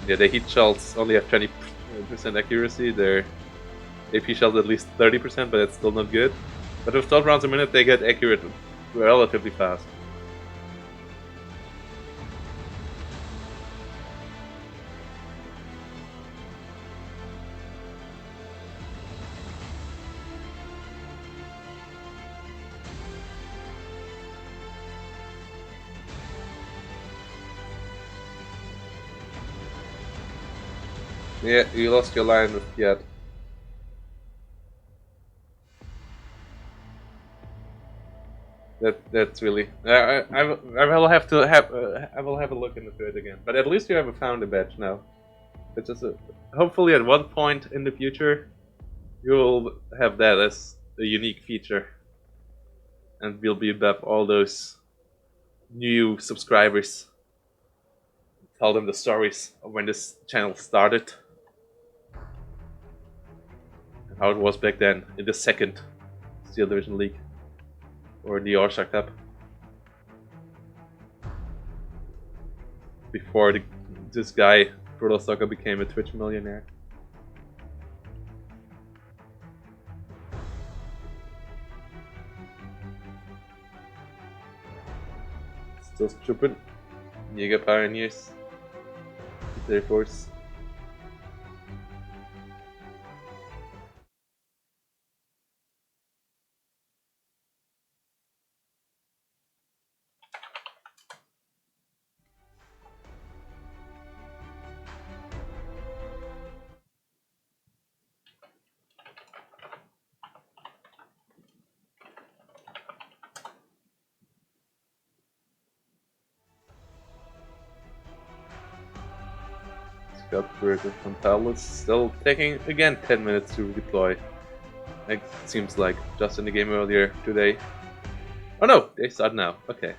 Yeah, the heat shells only have 20% accuracy. Their AP shells at least 30%, but that's still not good. But with 12 rounds a minute, they get accurate relatively fast. Yeah, you lost your line with Piet. That's really. I will have to have I will have a look into it again. But at least you have found a badge now. It's just hopefully at one point in the future, you will have that as a unique feature, and we'll build up all those new subscribers. Tell them the stories of when this channel started, and how it was back then in the second Steel Division League or the Orsha Cup. Before this guy, Brutal Soccer, became a Twitch millionaire. Still stupid. Jäger Pioneers. Their force. Scout Spirit and Frontalis still taking again 10 minutes to redeploy. It seems like just in the game earlier today. Oh no, they start now. Okay,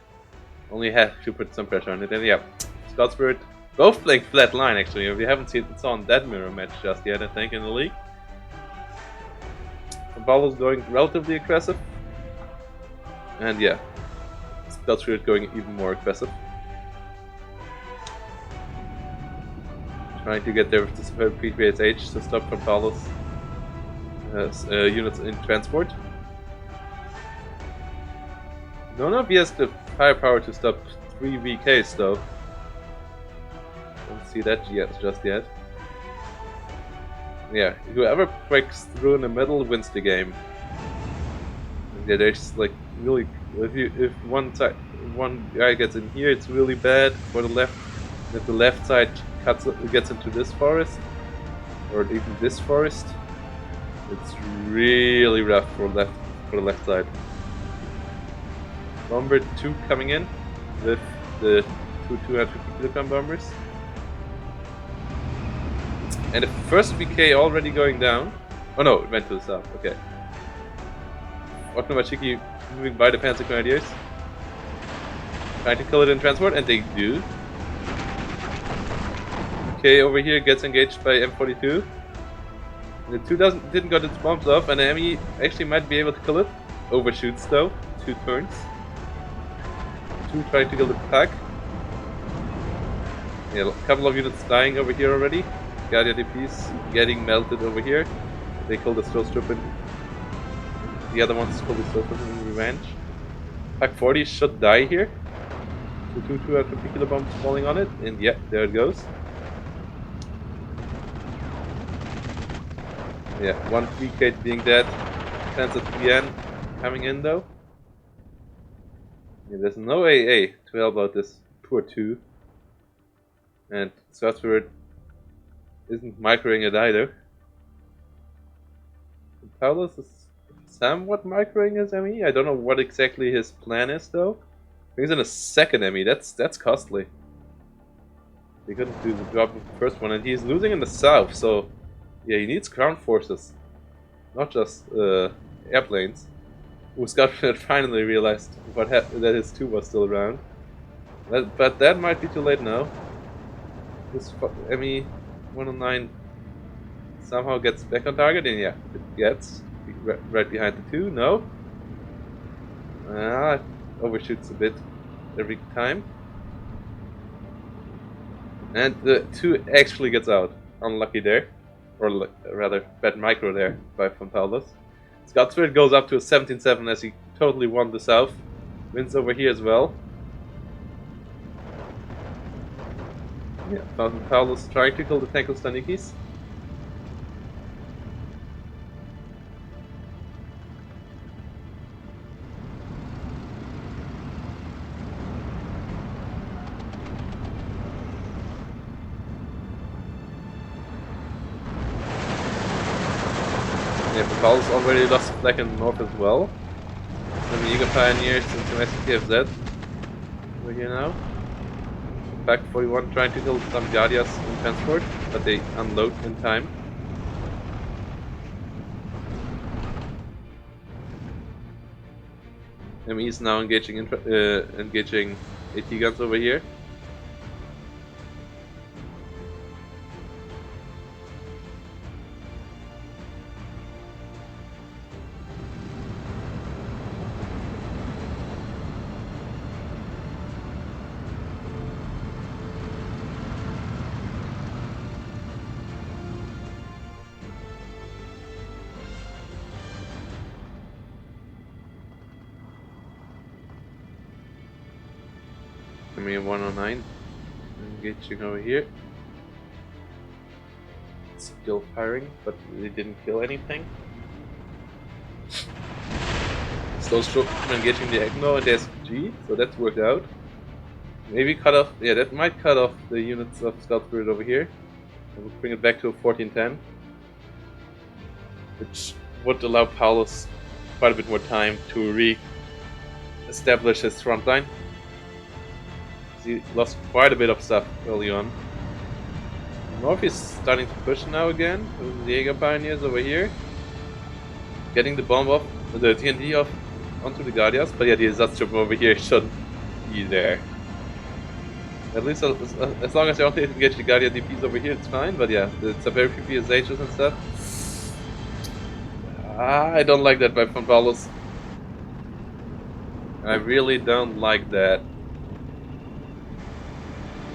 only have to put some pressure on it. And yeah, Scout Spirit both playing flat line actually. We haven't seen that mirror match just yet, I think, in the league. Frontalis going relatively aggressive, and yeah, Scout Spirit going even more aggressive. Trying to get there with the PPSH to stop Frontalis units in transport. Don't know if he has the firepower to stop 3 VKs though. Don't see that just yet. Yeah, whoever breaks through in the middle wins the game. Yeah, there's like really, if one guy gets in here, it's really bad for the left. If the left side gets into this forest, or even this forest, it's really rough for the left side. Bomber 2 coming in with the two 250 kilogram bombers. And the first VK already going down. Oh no, it went to the south, okay. Oknomachiki moving by the Panzer Grenadiers. Trying to kill it in transport, and they do. VK over here gets engaged by M42. The 2 didn't got its bombs off, and the enemy actually might be able to kill it. Overshoots though, 2 turns. 2 trying to kill the pack. Yeah, a couple of units dying over here already. Guardia DPs getting melted over here. They kill the Stillstrip. The other ones kill the Stillstrip in revenge. Pack 40 should die here. 250 kilo bombs falling on it, and yeah, there it goes. Yeah, 1 VK being dead. Panzer 3N coming in though. Yeah, there's no AA to help out this poor 2. And Scout Spirit isn't microing it either. Paulus is somewhat microing his ME. I don't know what exactly his plan is though. He's in a second ME. That's costly. He couldn't do the job with the first one, and he's losing in the south. So yeah, he needs ground forces, not just airplanes. Scout finally realized that his 2 was still around. But that might be too late now. This ME 109 somehow gets back on target, and yeah, it gets right behind the 2. No, it overshoots a bit every time, and the 2 actually gets out. Unlucky there, or rather bad micro there by Frontalis. Scout Spirit goes up to a 17-7 as he totally won the south. Wins over here as well. Yeah, Frontalis trying to kill the Tanko Stanikis. Yeah, Frontalis already lost flag in the north as well. Some Eagle Pioneers and some SPFZ over here now. Pack 41 trying to kill some Guardias in transport, but they unload in time. ME is now engaging AT guns over here. Me 109 engaging over here. Still firing, but they didn't kill anything. Stillstrip engaging the EGNO and the SPG, so that's worked out. Maybe cut off, yeah, that might cut off the units of Scout Spirit over here. And we'll bring it back to a 14-10, which would allow Paulus quite a bit more time to re-establish his front line. He lost quite a bit of stuff early on. North is starting to push now again. With the Jaeger Pioneers over here. Getting the bomb off, the TNT off onto the Guardians. But yeah, the Ersatztruppen over here should be there. At least as long as I don't engage the Guardian DPs over here, it's fine. But yeah, it's a very PPS H's and stuff. I don't like that by Von Paulus. I really don't like that.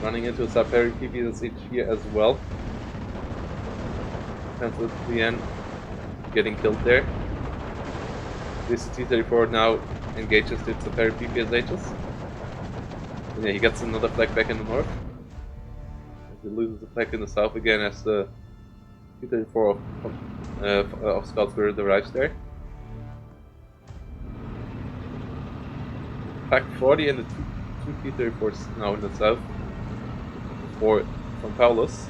Running into a sub-parry PPS here as well. And at the end, getting killed there. This is T-34 now engages with sub-parry PPSHs. And yeah, he gets another flag back in the north. He loses the flag in the south again as the T-34 of Scout Spirit arrives there. Pack 40 and the two T-34s now in the south for Von Paulus.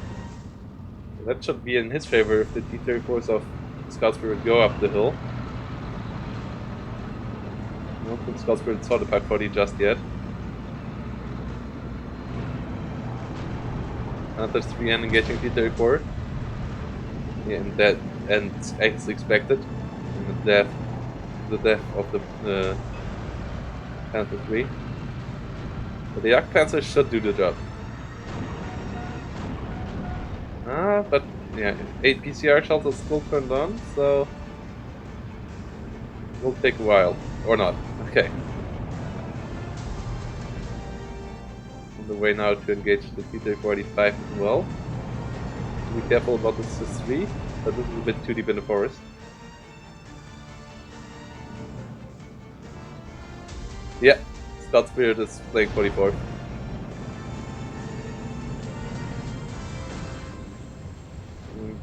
That should be in his favor if the T-34s of Scout Spirit go up the hill. I don't think Scout Spirit saw the Pack 40 just yet. Another 3N engaging T-34. Yeah, and that ends as expected. And the death of the Panther 3. But the Yak Panzer should do the job. But yeah, 8 PCR shells are still turned on, so it will take a while. Or not. Okay. On the way now to engage the T-45 as well. Be careful about the Sis-3, but this is a bit too deep in the forest. Yeah, Scout Spirit is playing 44.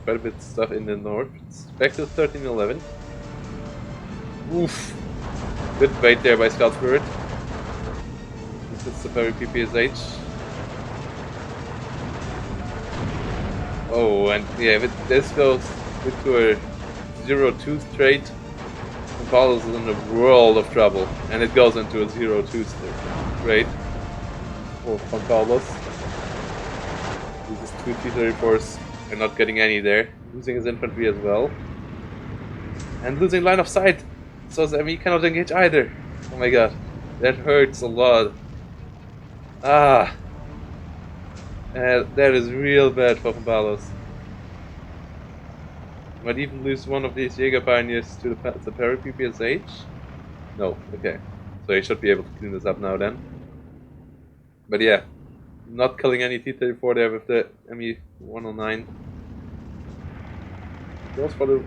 Quite a bit of stuff in the north. It's back to 13-11. Oof! Good bait there by Scout Spirit. This is a very PPSH. Oh, and yeah, if this goes into a 0-2 straight, Von Paulus is in a world of trouble. And it goes into a 0-2 straight for Von Paulus. These is two T-34s. And not getting any there, losing his infantry as well, and losing line of sight, so that he cannot engage either. Oh my god, that hurts a lot. That is real bad for Von Paulus. Might even lose one of these Jaeger Pioneers to the parry PPSH. No, okay, so he should be able to clean this up now then. But yeah. Not killing any T-34 there with the ME-109. Goes for the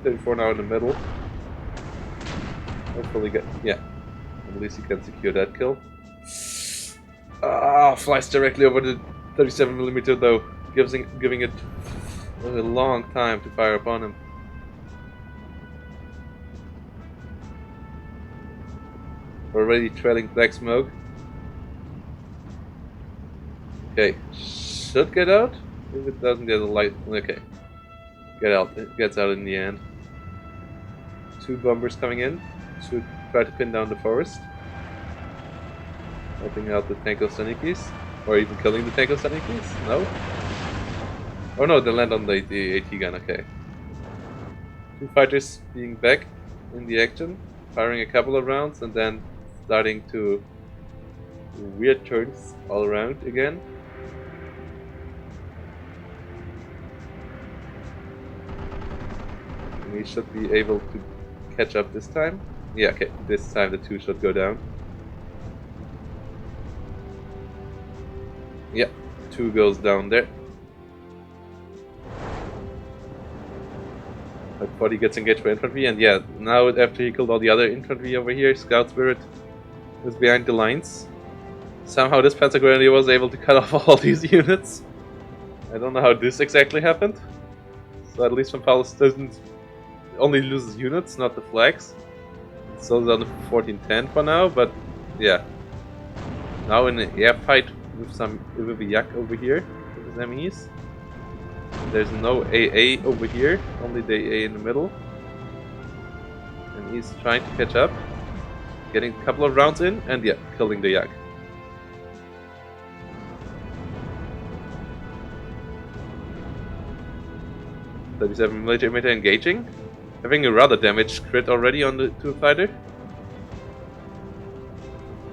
T-34 now in the middle. Hopefully get... yeah. At least he can secure that kill. Flies directly over the 37mm though. Giving it a long time to fire upon him. Already trailing black smoke. Okay, should get out. If it doesn't get a light, okay. Get out. It gets out in the end. Two bombers coming in to try to pin down the forest. Helping out the Tanko Stanikis. Or even killing the Tanko Stanikis? No? Oh no, they land on the AT gun, okay. Two fighters being back in the action, firing a couple of rounds and then starting to weird turns all around again. We should be able to catch up this time. Yeah, okay, this time the two should go down. Yeah, two goes down there. But 40 gets engaged by infantry, and yeah, now after he killed all the other infantry over here, Scout Spirit is behind the lines. Somehow this Panzer Grenadier was able to cut off all these units. I don't know how this exactly happened. So at least Von Paulus doesn't only loses units, not the flags. So it's on the 1410 for now, but yeah. Now in an air fight with a Yak over here with his enemies. There's no AA over here, only the AA in the middle. And he's trying to catch up. Getting a couple of rounds in, and yeah, killing the Yak. 37mm engaging. Having a rather damaged crit already on the 2 fighter.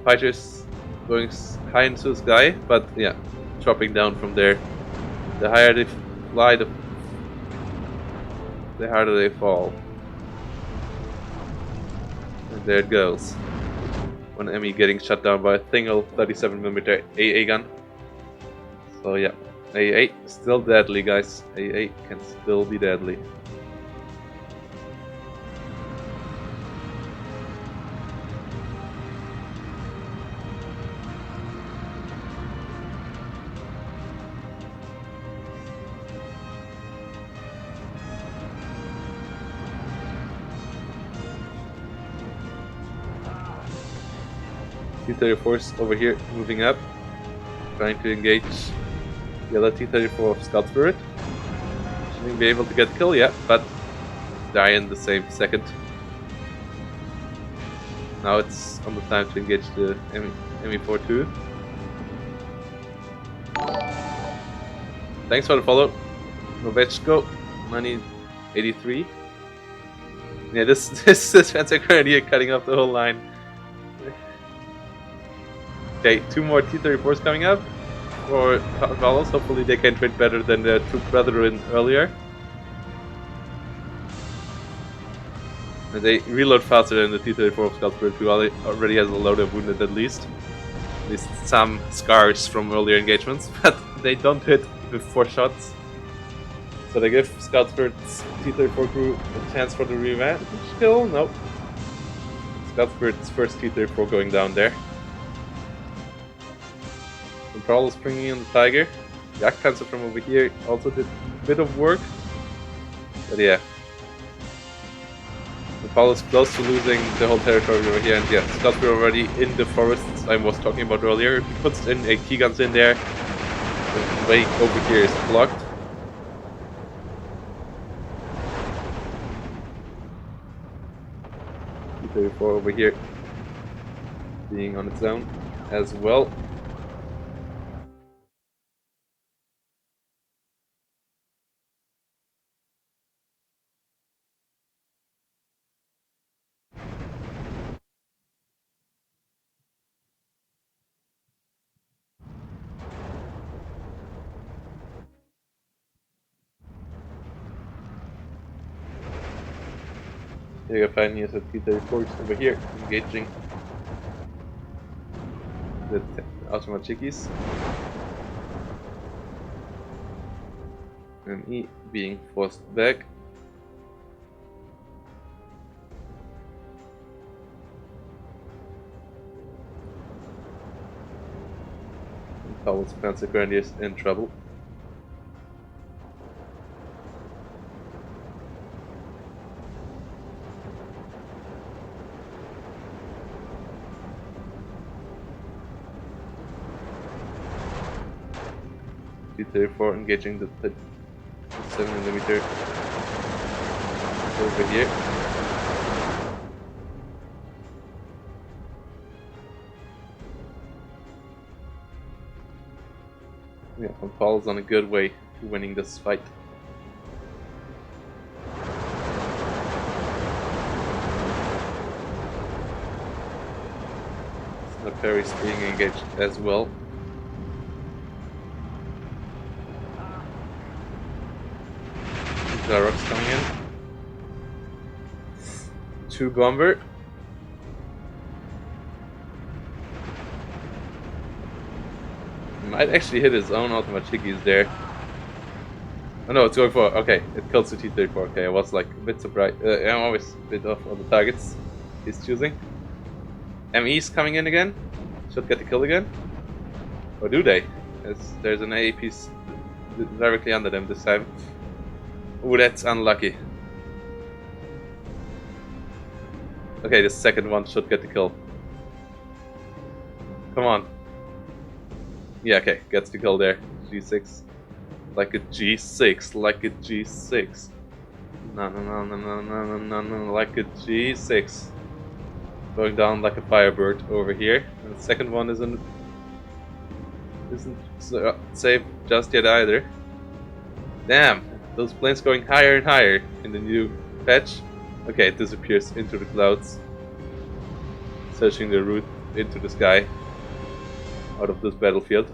Fighters going high into the sky, but yeah, dropping down from there. The higher they fly, the harder they fall. And there it goes. One enemy getting shut down by a single 37mm AA gun. So yeah, AA still deadly, guys. AA can still be deadly. T-34's over here, moving up, trying to engage the other T-34 of Scout Spirit. Shouldn't be able to get kill yet, but die in the same second. Now it's on the time to engage the ME4 too. Thanks for the follow, Novechko, 1983. Yeah, this Fancy Grenadier cutting off the whole line. Okay, 2 more T-34s coming up for Valos. Hopefully they can trade better than the 2 brethren earlier. And they reload faster than the T-34 of Scout Spirit, who already has a load of wounded at least. At least some scars from earlier engagements, but they don't hit with 4 shots. So they give Scout Spirit's T-34 crew a chance for the revenge kill? Nope. Scout Spirit's first T-34 going down there. Prowler's bringing in the Tiger. Yak Panzer from over here also did a bit of work. But yeah. The Prowler's close to losing the whole territory over here, and yeah, Scout Spirit already in the forests I was talking about earlier. He puts in AT guns in there. The way over here is blocked. T-34 over here being on its own as well. You can find us at T-34s over here, engaging the Automachikis. ME being forced back. And Powell's Panzer Grenadiers in trouble. T-34 engaging the 7mm over here. Yeah, Von Paul's on a good way to winning this fight. Perry's being engaged as well. Rocks coming in. 2 bomber. Might actually hit his own Automachikis there. Oh no, it's going for. Okay, it kills the T-34. Okay, I was like a bit surprised. I'm always a bit off on the targets he's choosing. ME's coming in again. Should get the kill again. Or do they? As there's an AA piece directly under them this time. Ooh, that's unlucky. Okay, the second one should get the kill. Come on. Yeah, okay, gets the kill there. G6. Like a G6, like a G6. No, like a G6. Going down like a firebird over here. And the second one isn't safe just yet either. Damn. Those planes going higher and higher in the new patch. Okay, it disappears into the clouds. Searching the route into the sky out of this battlefield.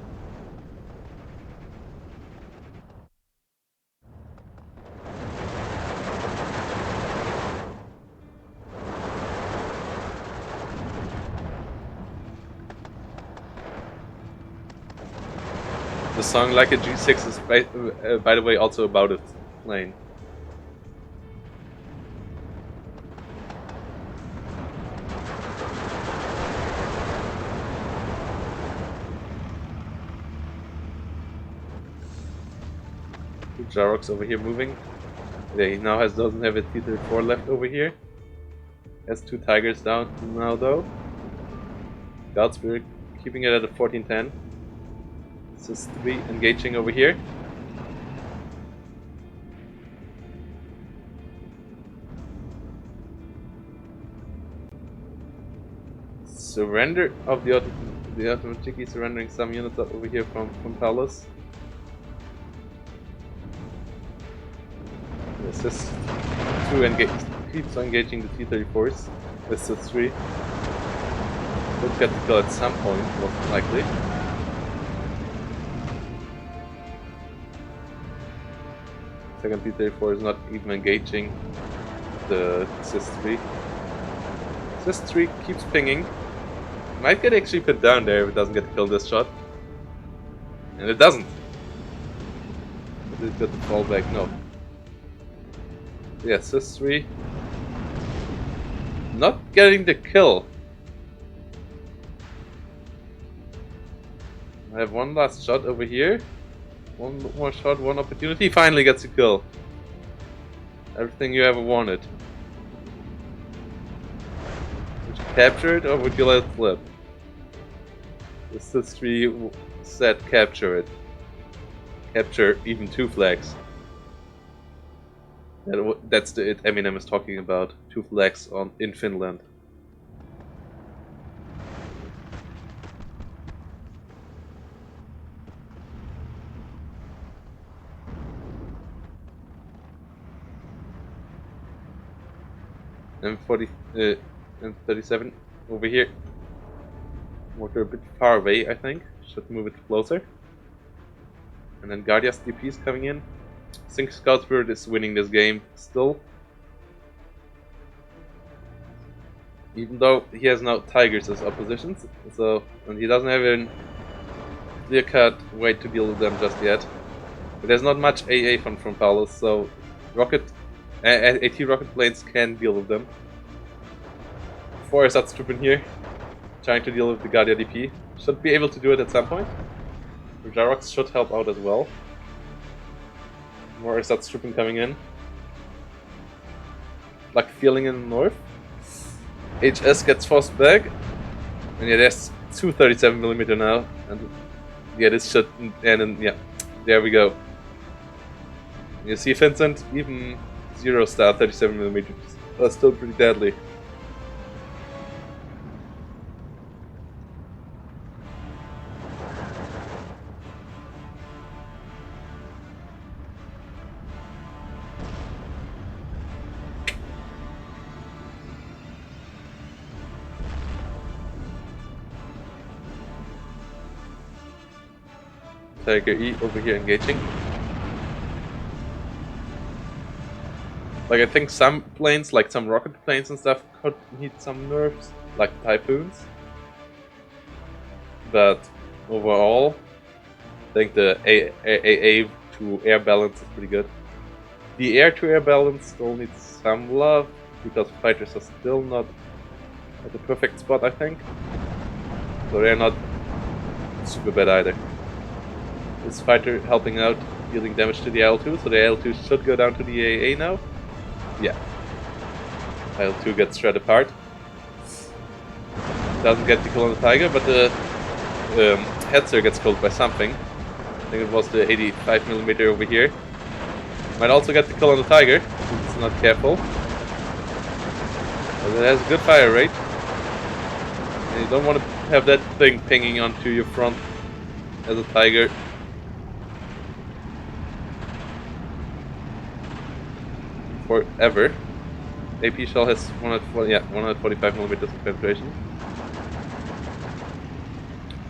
The song Like a G6 is, by the way, also about a plane. Jarrock's over here moving. Yeah, he now doesn't have a T-34 left over here. Has 2 Tigers down now though. Godspirit keeping it at a 1410. This is 3 engaging over here. Surrender of the Automatiki surrendering some units up over here from Palace. Assist 2 keeps engaging the T-34s. Assist 3. Would get the kill at some point, most likely. Second T-34 is not even engaging the Assist 3. Assist 3 keeps pinging. Might get actually put down there if it doesn't get the kill this shot. And it doesn't. But it got the fall back, no. Yeah, Assist 3. Not getting the kill. I have one last shot over here. One more shot, one opportunity. Finally gets a kill. Everything you ever wanted. Would you capture it or would you let it flip? Assist 3 said capture it. Capture even 2 flags. That's the it Eminem is talking about. 2 flags in Finland. M40, M37 over here. Mortar a bit far away, I think. Should move it closer. And then Guardia's DP is coming in. I think Scout Spirit is winning this game still. Even though he has now Tigers as oppositions, and he doesn't have a clear-cut way to deal with them just yet. But there's not much AA from Paulus, so AT rocket planes can deal with them. 4 Ersatz troop in here, trying to deal with the Guardia DP. Should be able to do it at some point. The Jarrox should help out as well. More Ersatz trooping coming in. Like feeling in the north. HS gets forced back. And yeah, there's 2 37mm now. And yeah, this should. And yeah, there we go. You see Vincent, even 0-star 37mm are still pretty deadly. Tiger E over here engaging. Like I think some planes, like some rocket planes and stuff, could need some nerfs, like Typhoons. But overall, I think the AA to air balance is pretty good. The air to air balance still needs some love, because fighters are still not at the perfect spot, I think. So they're not super bad either. This fighter helping out, dealing damage to the L2, so the L2 should go down to the AA now. Yeah. L2 gets shredded apart. Doesn't get the kill on the Tiger, but the Hetzer gets killed by something. I think it was the 85mm over here. Might also get the kill on the Tiger, if it's not careful. But it has a good fire rate. And you don't want to have that thing pinging onto your front as a Tiger. forever. AP shell has 145 millimeters of penetration.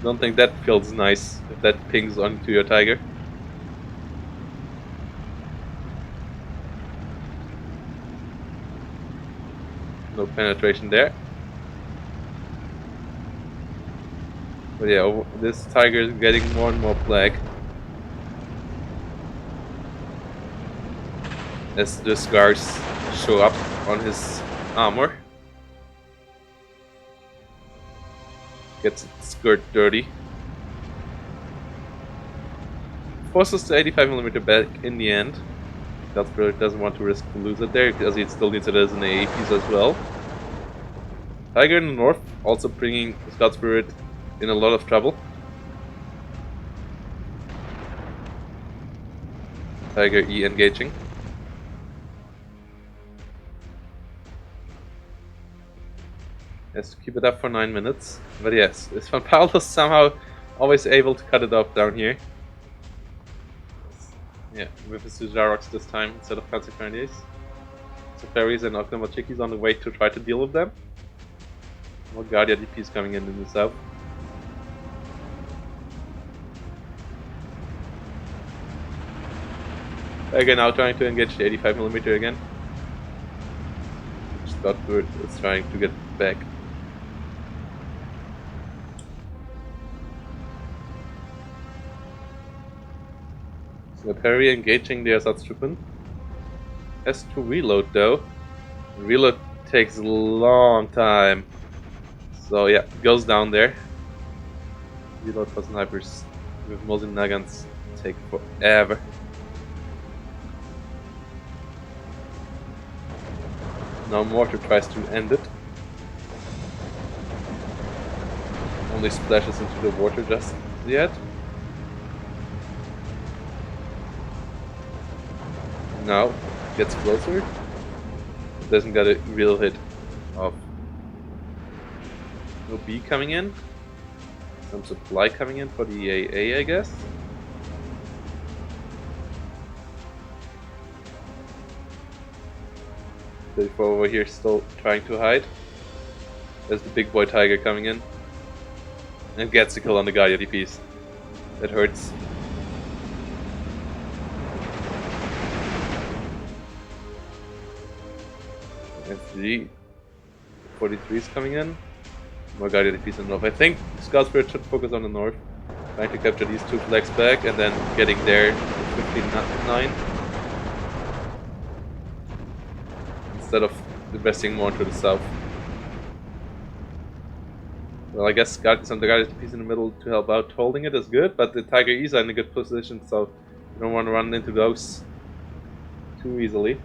Don't think that feels nice if that pings onto your Tiger. No penetration there. But yeah, this Tiger is getting more and more black as the scars show up on his armor. Gets its skirt dirty. Forces the 85mm back in the end. Frubblord doesn't want to risk to lose it there because he still needs it as an AA piece as well. Tiger in the north also bringing Scout Spirit in a lot of trouble. Tiger E engaging. Has to keep it up for 9 minutes. But yes, is Van Paulus somehow always able to cut it off down here. Yeah, with his Jaroks this time instead of Consequences. So Fairies and Octomachikis on the way to try to deal with them. More Guardia DPs coming in the south. Again, now trying to engage the 85mm again. Frubblord is trying to get back. So Perry engaging the Ersatztruppen. Has to reload though. Reload takes a long time. So yeah, goes down there. Reload for snipers with Mosin Nagans take forever. Now Mortar tries to end it. Only splashes into the water just yet. Now gets closer. Doesn't get a real hit of no B coming in. Some supply coming in for the AA, I guess. Therefore over here still trying to hide. There's the big boy Tiger coming in. And gets the kill on the Guardia DPs. That hurts. And 43 is coming in. More Guardia DPs in the north. I think Scout Spirit should focus on the north. Trying to capture these two flags back and then getting there with 15-9. Instead of investing more into the south. Well, I guess some the Guardia DPs in the middle to help out holding it is good, but the Tiger E's are in a good position, so you don't want to run into those too easily.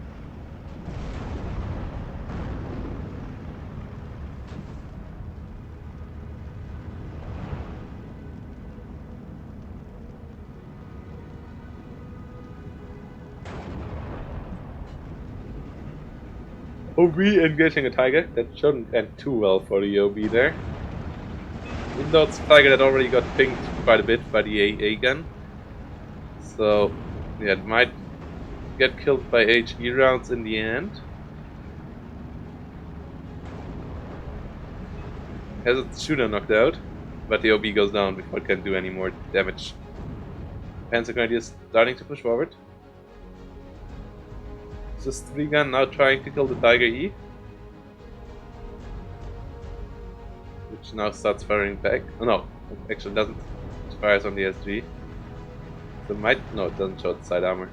OB engaging a Tiger. That shouldn't end too well for the OB there. Even though it's a Tiger that already got pinged quite a bit by the AA gun. So, yeah, it might get killed by HE rounds in the end. Has its shooter knocked out, but the OB goes down before it can do any more damage. Panzer Grenadier is starting to push forward. This 3-gun now trying to kill the Tiger E, which now starts firing back. Oh no, it actually doesn't. It fires on the SG. So no, it doesn't show the side armor.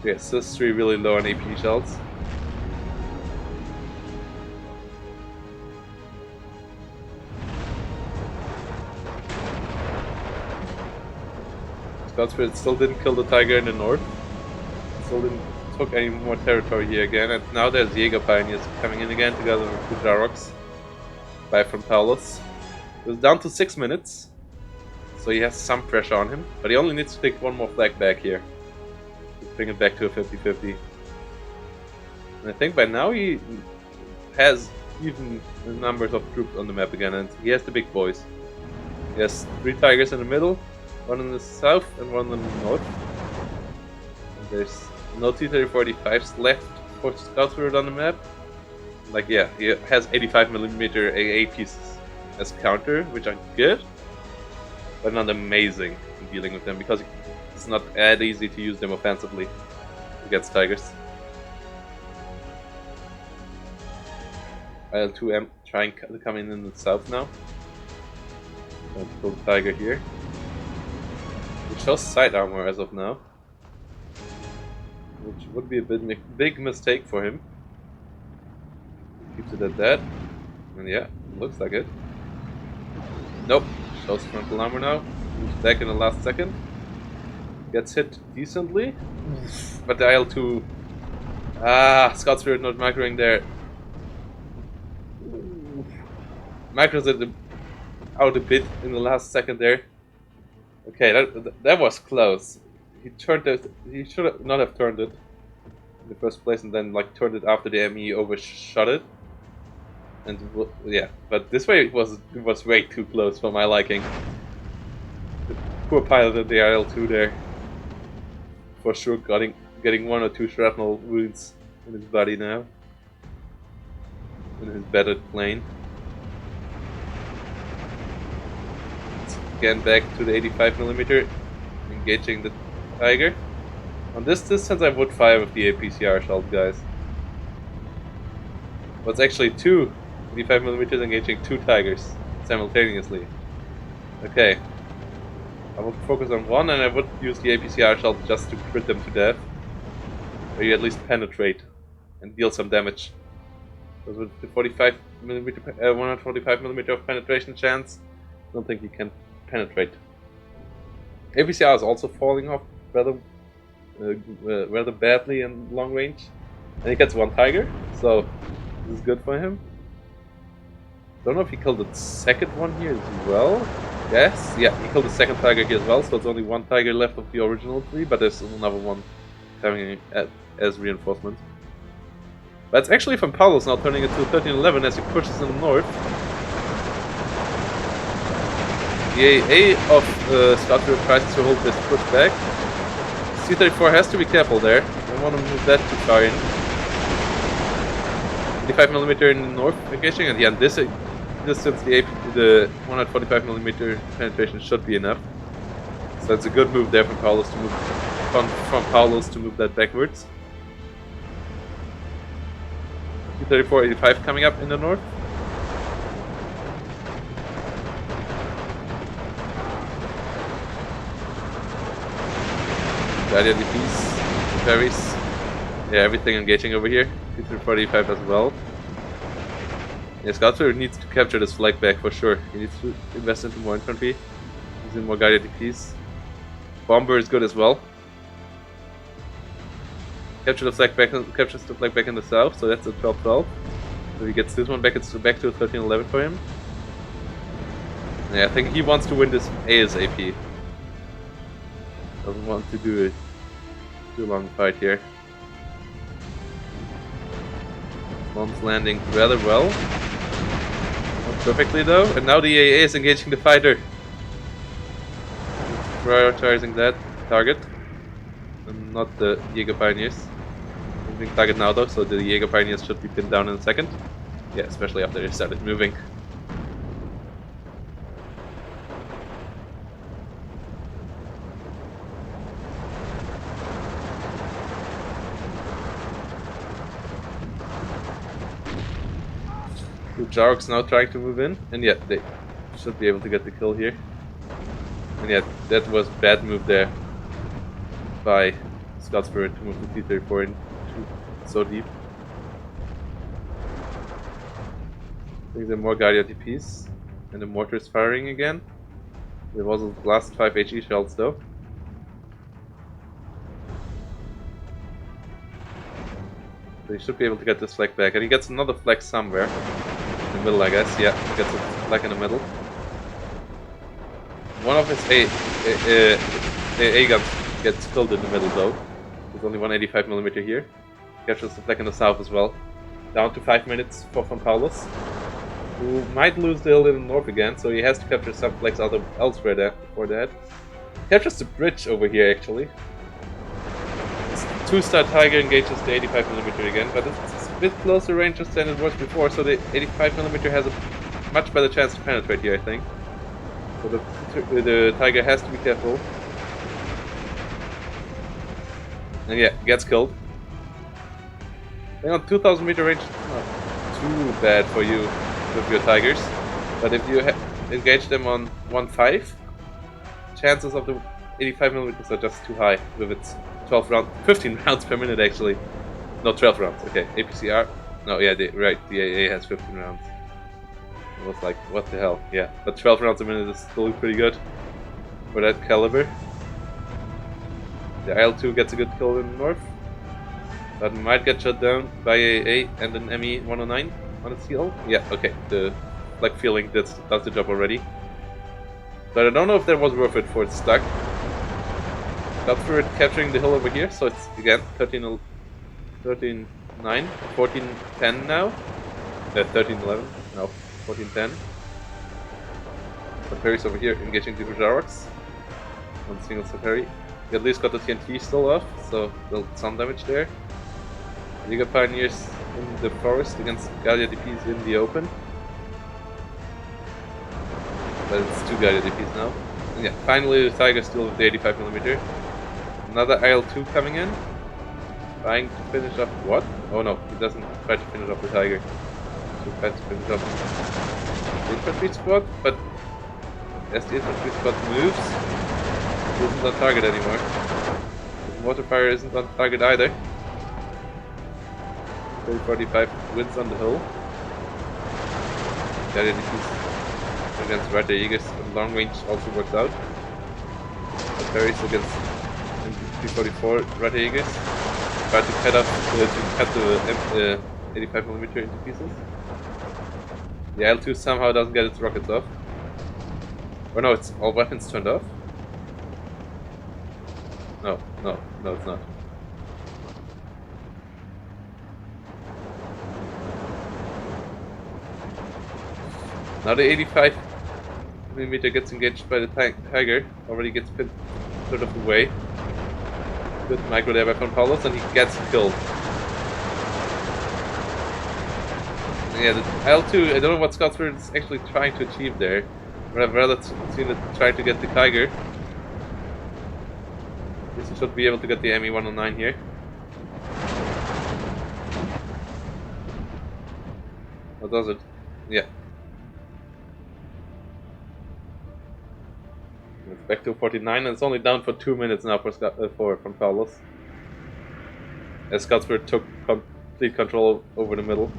So yeah, Sis 3 really low on AP shells. Scout Spirit still didn't kill the Tiger in the north. Still didn't took any more territory here again, and now there's Jaeger Pioneers coming in again together with the Jaroks by Van Paulus. It was down to 6 minutes, so he has some pressure on him, but he only needs to take one more flag back here to bring it back to a 50-50. And I think by now he has even numbers of troops on the map again, and he has the big boys. He has 3 Tigers in the middle, one in the south and one in the north. And there's No T-34-85s left for Scout Spirit on the map. Like, yeah, he has 85mm AA pieces as counter, which are good, but not amazing in dealing with them because it's not that easy to use them offensively against Tigers. IL-2M trying to come in the south now. Let's kill the Tiger here. It shows side armor as of now, which would be a big mistake for him. Keeps it at that, and yeah, looks like it. Nope, shows frontal armor now. Moves back in the last second. Gets hit decently, but the IL-2. Scout Spirit not microing there. Micros out a bit in the last second there. Okay, that was close. He turned it. He should not have turned it in the first place, and then like turned it after the ME overshot it. And yeah, but this way it was way too close for my liking. The poor pilot of the IL-2 there, for sure, getting 1 or 2 shrapnel wounds in his body now, in his battered plane. Again back to the 85mm, engaging the Tiger. On this distance I would fire with the APCR shot, guys. But it's actually 2 85mm engaging 2 Tigers simultaneously. Okay. I would focus on one and I would use the APCR shot just to crit them to death. Or you at least penetrate and deal some damage. Because with the 145mm of penetration chance, I don't think you can penetrate. APCR is also falling off rather badly in long range, and he gets 1 Tiger, so this is good for him. Don't know if he killed the second one here as well. Yes, yeah, he killed the second Tiger here as well, so it's only 1 Tiger left of the original 3, but there's another one coming as reinforcement. But it's actually from Paulos now turning it to 1311 as he pushes in the north. The AA of Scout Spirit tries to hold this push back. C-34 has to be careful there. Don't want to move that too far in. 85mm in the north engaging, and yeah, this distance the 145mm penetration should be enough. So it's a good move there from Paulos to move from Paulos to move that backwards. C-34-85 coming up in the north. Guardian DPs, ferries, yeah, everything engaging over here. C-34-85 as well. Yeah, Scout Spirit needs to capture this flag back for sure. He needs to invest into more infantry, using more Guardian DPs. Bomber is good as well. Captures the flag back in the south, so that's a 12-12. So he gets this one back. It's back to a 13-11 for him. Yeah, I think he wants to win this ASAP. Doesn't want to do a too long fight here. Bombs landing rather well. Not perfectly though. And now the AA is engaging the fighter. Prioritizing that target. And not the Jaeger Pioneers. Moving target now though, so the Jaeger Pioneers should be pinned down in a second. Yeah, especially after they started moving. The Jarok's now trying to move in, and yeah, they should be able to get the kill here. And yeah, that was bad move there by Scout Spirit to move the T-34 in so deep. I think there are more Guardian TPs, and the mortar is firing again. There was the last 5 HE shells though. So he should be able to get this flag back, and he gets another flag somewhere. In the middle, I guess. Yeah, he gets a flag in the middle. One of his AA guns gets killed in the middle though. There's only 185mm here. Captures the flag in the south as well. Down to 5 minutes for Von Paulus, who might lose the hill in the north again, so he has to capture some flags elsewhere there before that. Captures the bridge over here actually. It's 2-star Tiger engages the 85mm again, but it's a bit closer ranges than it was before, so the 85mm has a much better chance to penetrate here, I think. So the Tiger has to be careful. And yeah, gets killed. Then on 2000-meter range, it's not too bad for you with your Tigers, but if you engage them on 1.5, chances of the 85mm are just too high with its 15 rounds per minute actually. No, 12 rounds, okay. APCR, no, yeah, right, the AA has 15 rounds. I was like, what the hell, yeah. But 12 rounds a minute is still pretty good for that caliber. The IL-2 gets a good kill in the north, but might get shut down by AA and an ME-109 on its heel. Yeah, okay, the like feeling does the job already. But I don't know if that was worth it for its stuck. Got for it capturing the hill over here, so it's again 13-9, 14-10 now. 13-11, no, 14-10. Safari's over here engaging the Bujaroks on single Safari. He at least got the TNT still off, so dealt some damage there. Liga Pioneers in the forest against Gallia DPs in the open. But it's 2 Gallia DPs now. And yeah, finally the Tiger still with the 85mm. Another IL-2 coming in. Trying to finish off what? Oh no, he doesn't try to finish off the Tiger. He tries to finish off the infantry squad, but as the infantry squad moves, it isn't on target anymore. The mortar fire isn't on target either. 30-45 wins on the hill. Gallia DPs against Rata Aegis in long range also worked out. Paris against 344 Rata Aegis. Tried to cut the 85mm into pieces. The IL-2 somehow doesn't get its rockets off. Or no, it's all weapons turned off. No, it's not. Now the 85mm gets engaged by the Tiger, already gets pinned sort of away. Good micro there by Von Paulus, and he gets killed. And yeah, the IL-2, I don't know what Scotsford is actually trying to achieve there. But I've rather seen it try to get the Tiger. Guess he should be able to get the ME-109 here. Or does it? Yeah. It's back to 49, and it's only down for 2 minutes now for Von Paulus. As Scotsford took complete control over the middle.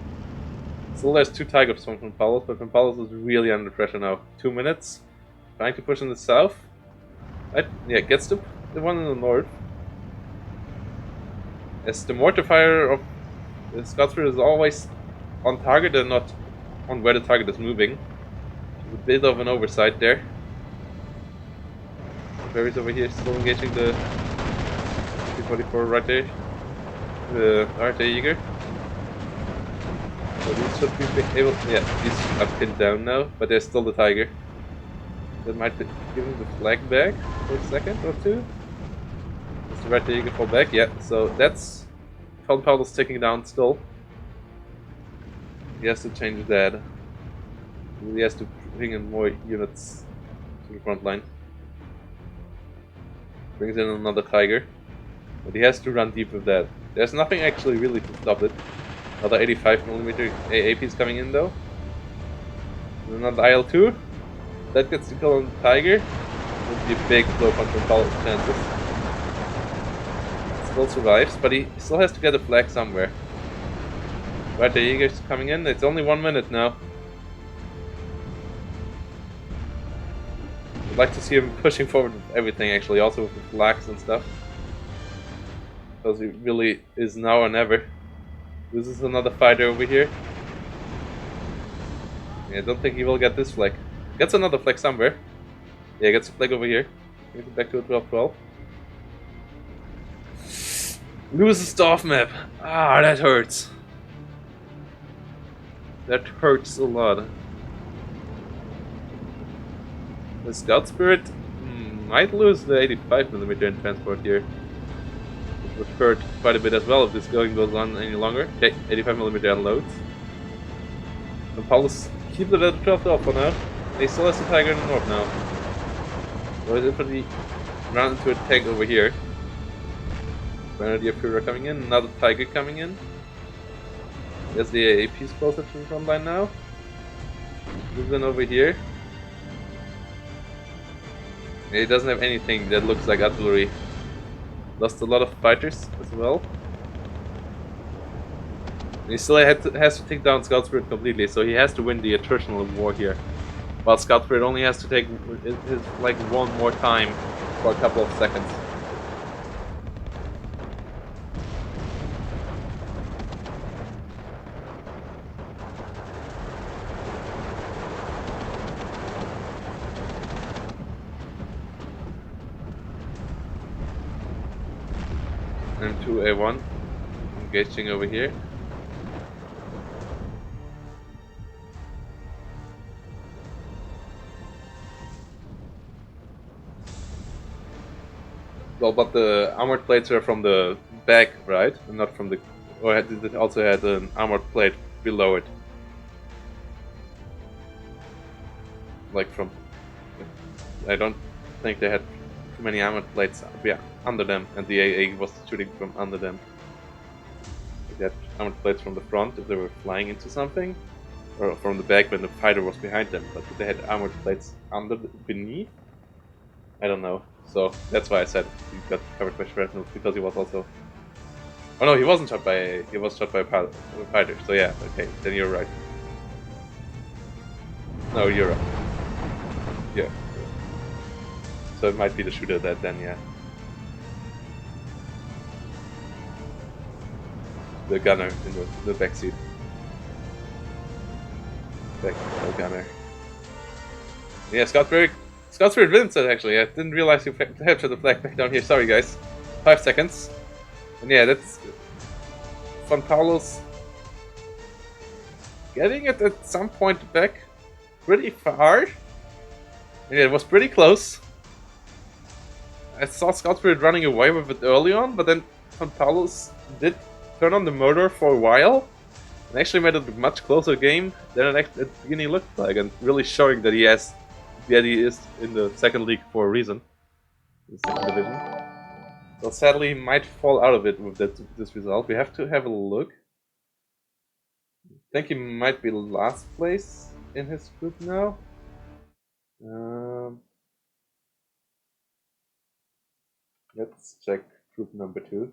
Still there's 2 Tigers from Von Paulus, but Von Paulus is really under pressure now. 2 minutes. Trying to push in the south. Right, yeah, gets the one in the north. As the mortar fire of Scotsford is always on target and not on where the target is moving. A bit of an oversight there. Barry's over here still engaging the 344 right there. The Rata Jäger. So these should be able to, yeah, these are pinned down now, but there's still the Tiger. That might be giving the flag back for a second or two. Does the Rata Jäger fall back? Yeah, so that's Von Paulus taking down still. He has to change that. He has to bring in more units to the front line. Brings in another Tiger. But he has to run deep with that. There's nothing actually really to stop it. Another 85mm AA piece coming in though. And another IL-2. That gets the kill on the Tiger. Would be a big blow punch from Paulus' chances. Still survives, but he still has to get a flag somewhere. Right, the Jäger's coming in. It's only 1 minute now. I'd like to see him pushing forward with everything actually, also with the flags and stuff. Because he really is now or never. This is another fighter over here. Yeah, I don't think he will get this flag. Gets another flag somewhere. Yeah, gets a flag over here. Brings it back to a 12-12. Loses the off map. Ah, that hurts. That hurts a lot. The Scout Spirit might lose the 85mm in transport here. would hurt quite a bit as well if this going goes on any longer. Okay, 85mm unloads. And Paulus keeps it at 12 for now. He still has the Tiger in the north now. So his infantry round into a tank over here. Grenadier Führer coming in, another Tiger coming in. There's the AAP's closer to the front line now. Moves in over here. He doesn't have anything that looks like artillery. Lost a lot of fighters as well. And he still has to take down Scout Spirit completely, so he has to win the attritional war here. While Scout Spirit only has to take his like one more time for a couple of seconds. And 2A1 engaging over here. Well, but the armored plates are from the back, right? And not from the... Or it also had an armored plate below it. Like from... I don't think they had too many armored plates under them, and the AA was shooting from under them. They had armored plates from the front if they were flying into something, or from the back when the fighter was behind them, but if they had armored plates beneath, I don't know. So that's why I said he got covered by shrapnel, because he was also... Oh no, he wasn't shot by AA, he was shot by a fighter, so yeah, okay, then you're right. No, you're right. Yeah. So it might be the shooter that then, yeah. The gunner in the backseat. The gunner. Yeah, Scout Spirit wins it actually. I didn't realize you had the flag back down here. Sorry guys. 5 seconds. And yeah, that's Von Paulos getting it at some point back pretty far. Yeah, it was pretty close. I saw Scout Spirit running away with it early on, but then Von Paulos did turn on the motor for a while and actually made it a much closer game than it at the beginning looked like, and really showing that he is in the second league for a reason. The second division. Well, sadly, he might fall out of it with this result. We have to have a look. I think he might be last place in his group now. Let's check group number 2.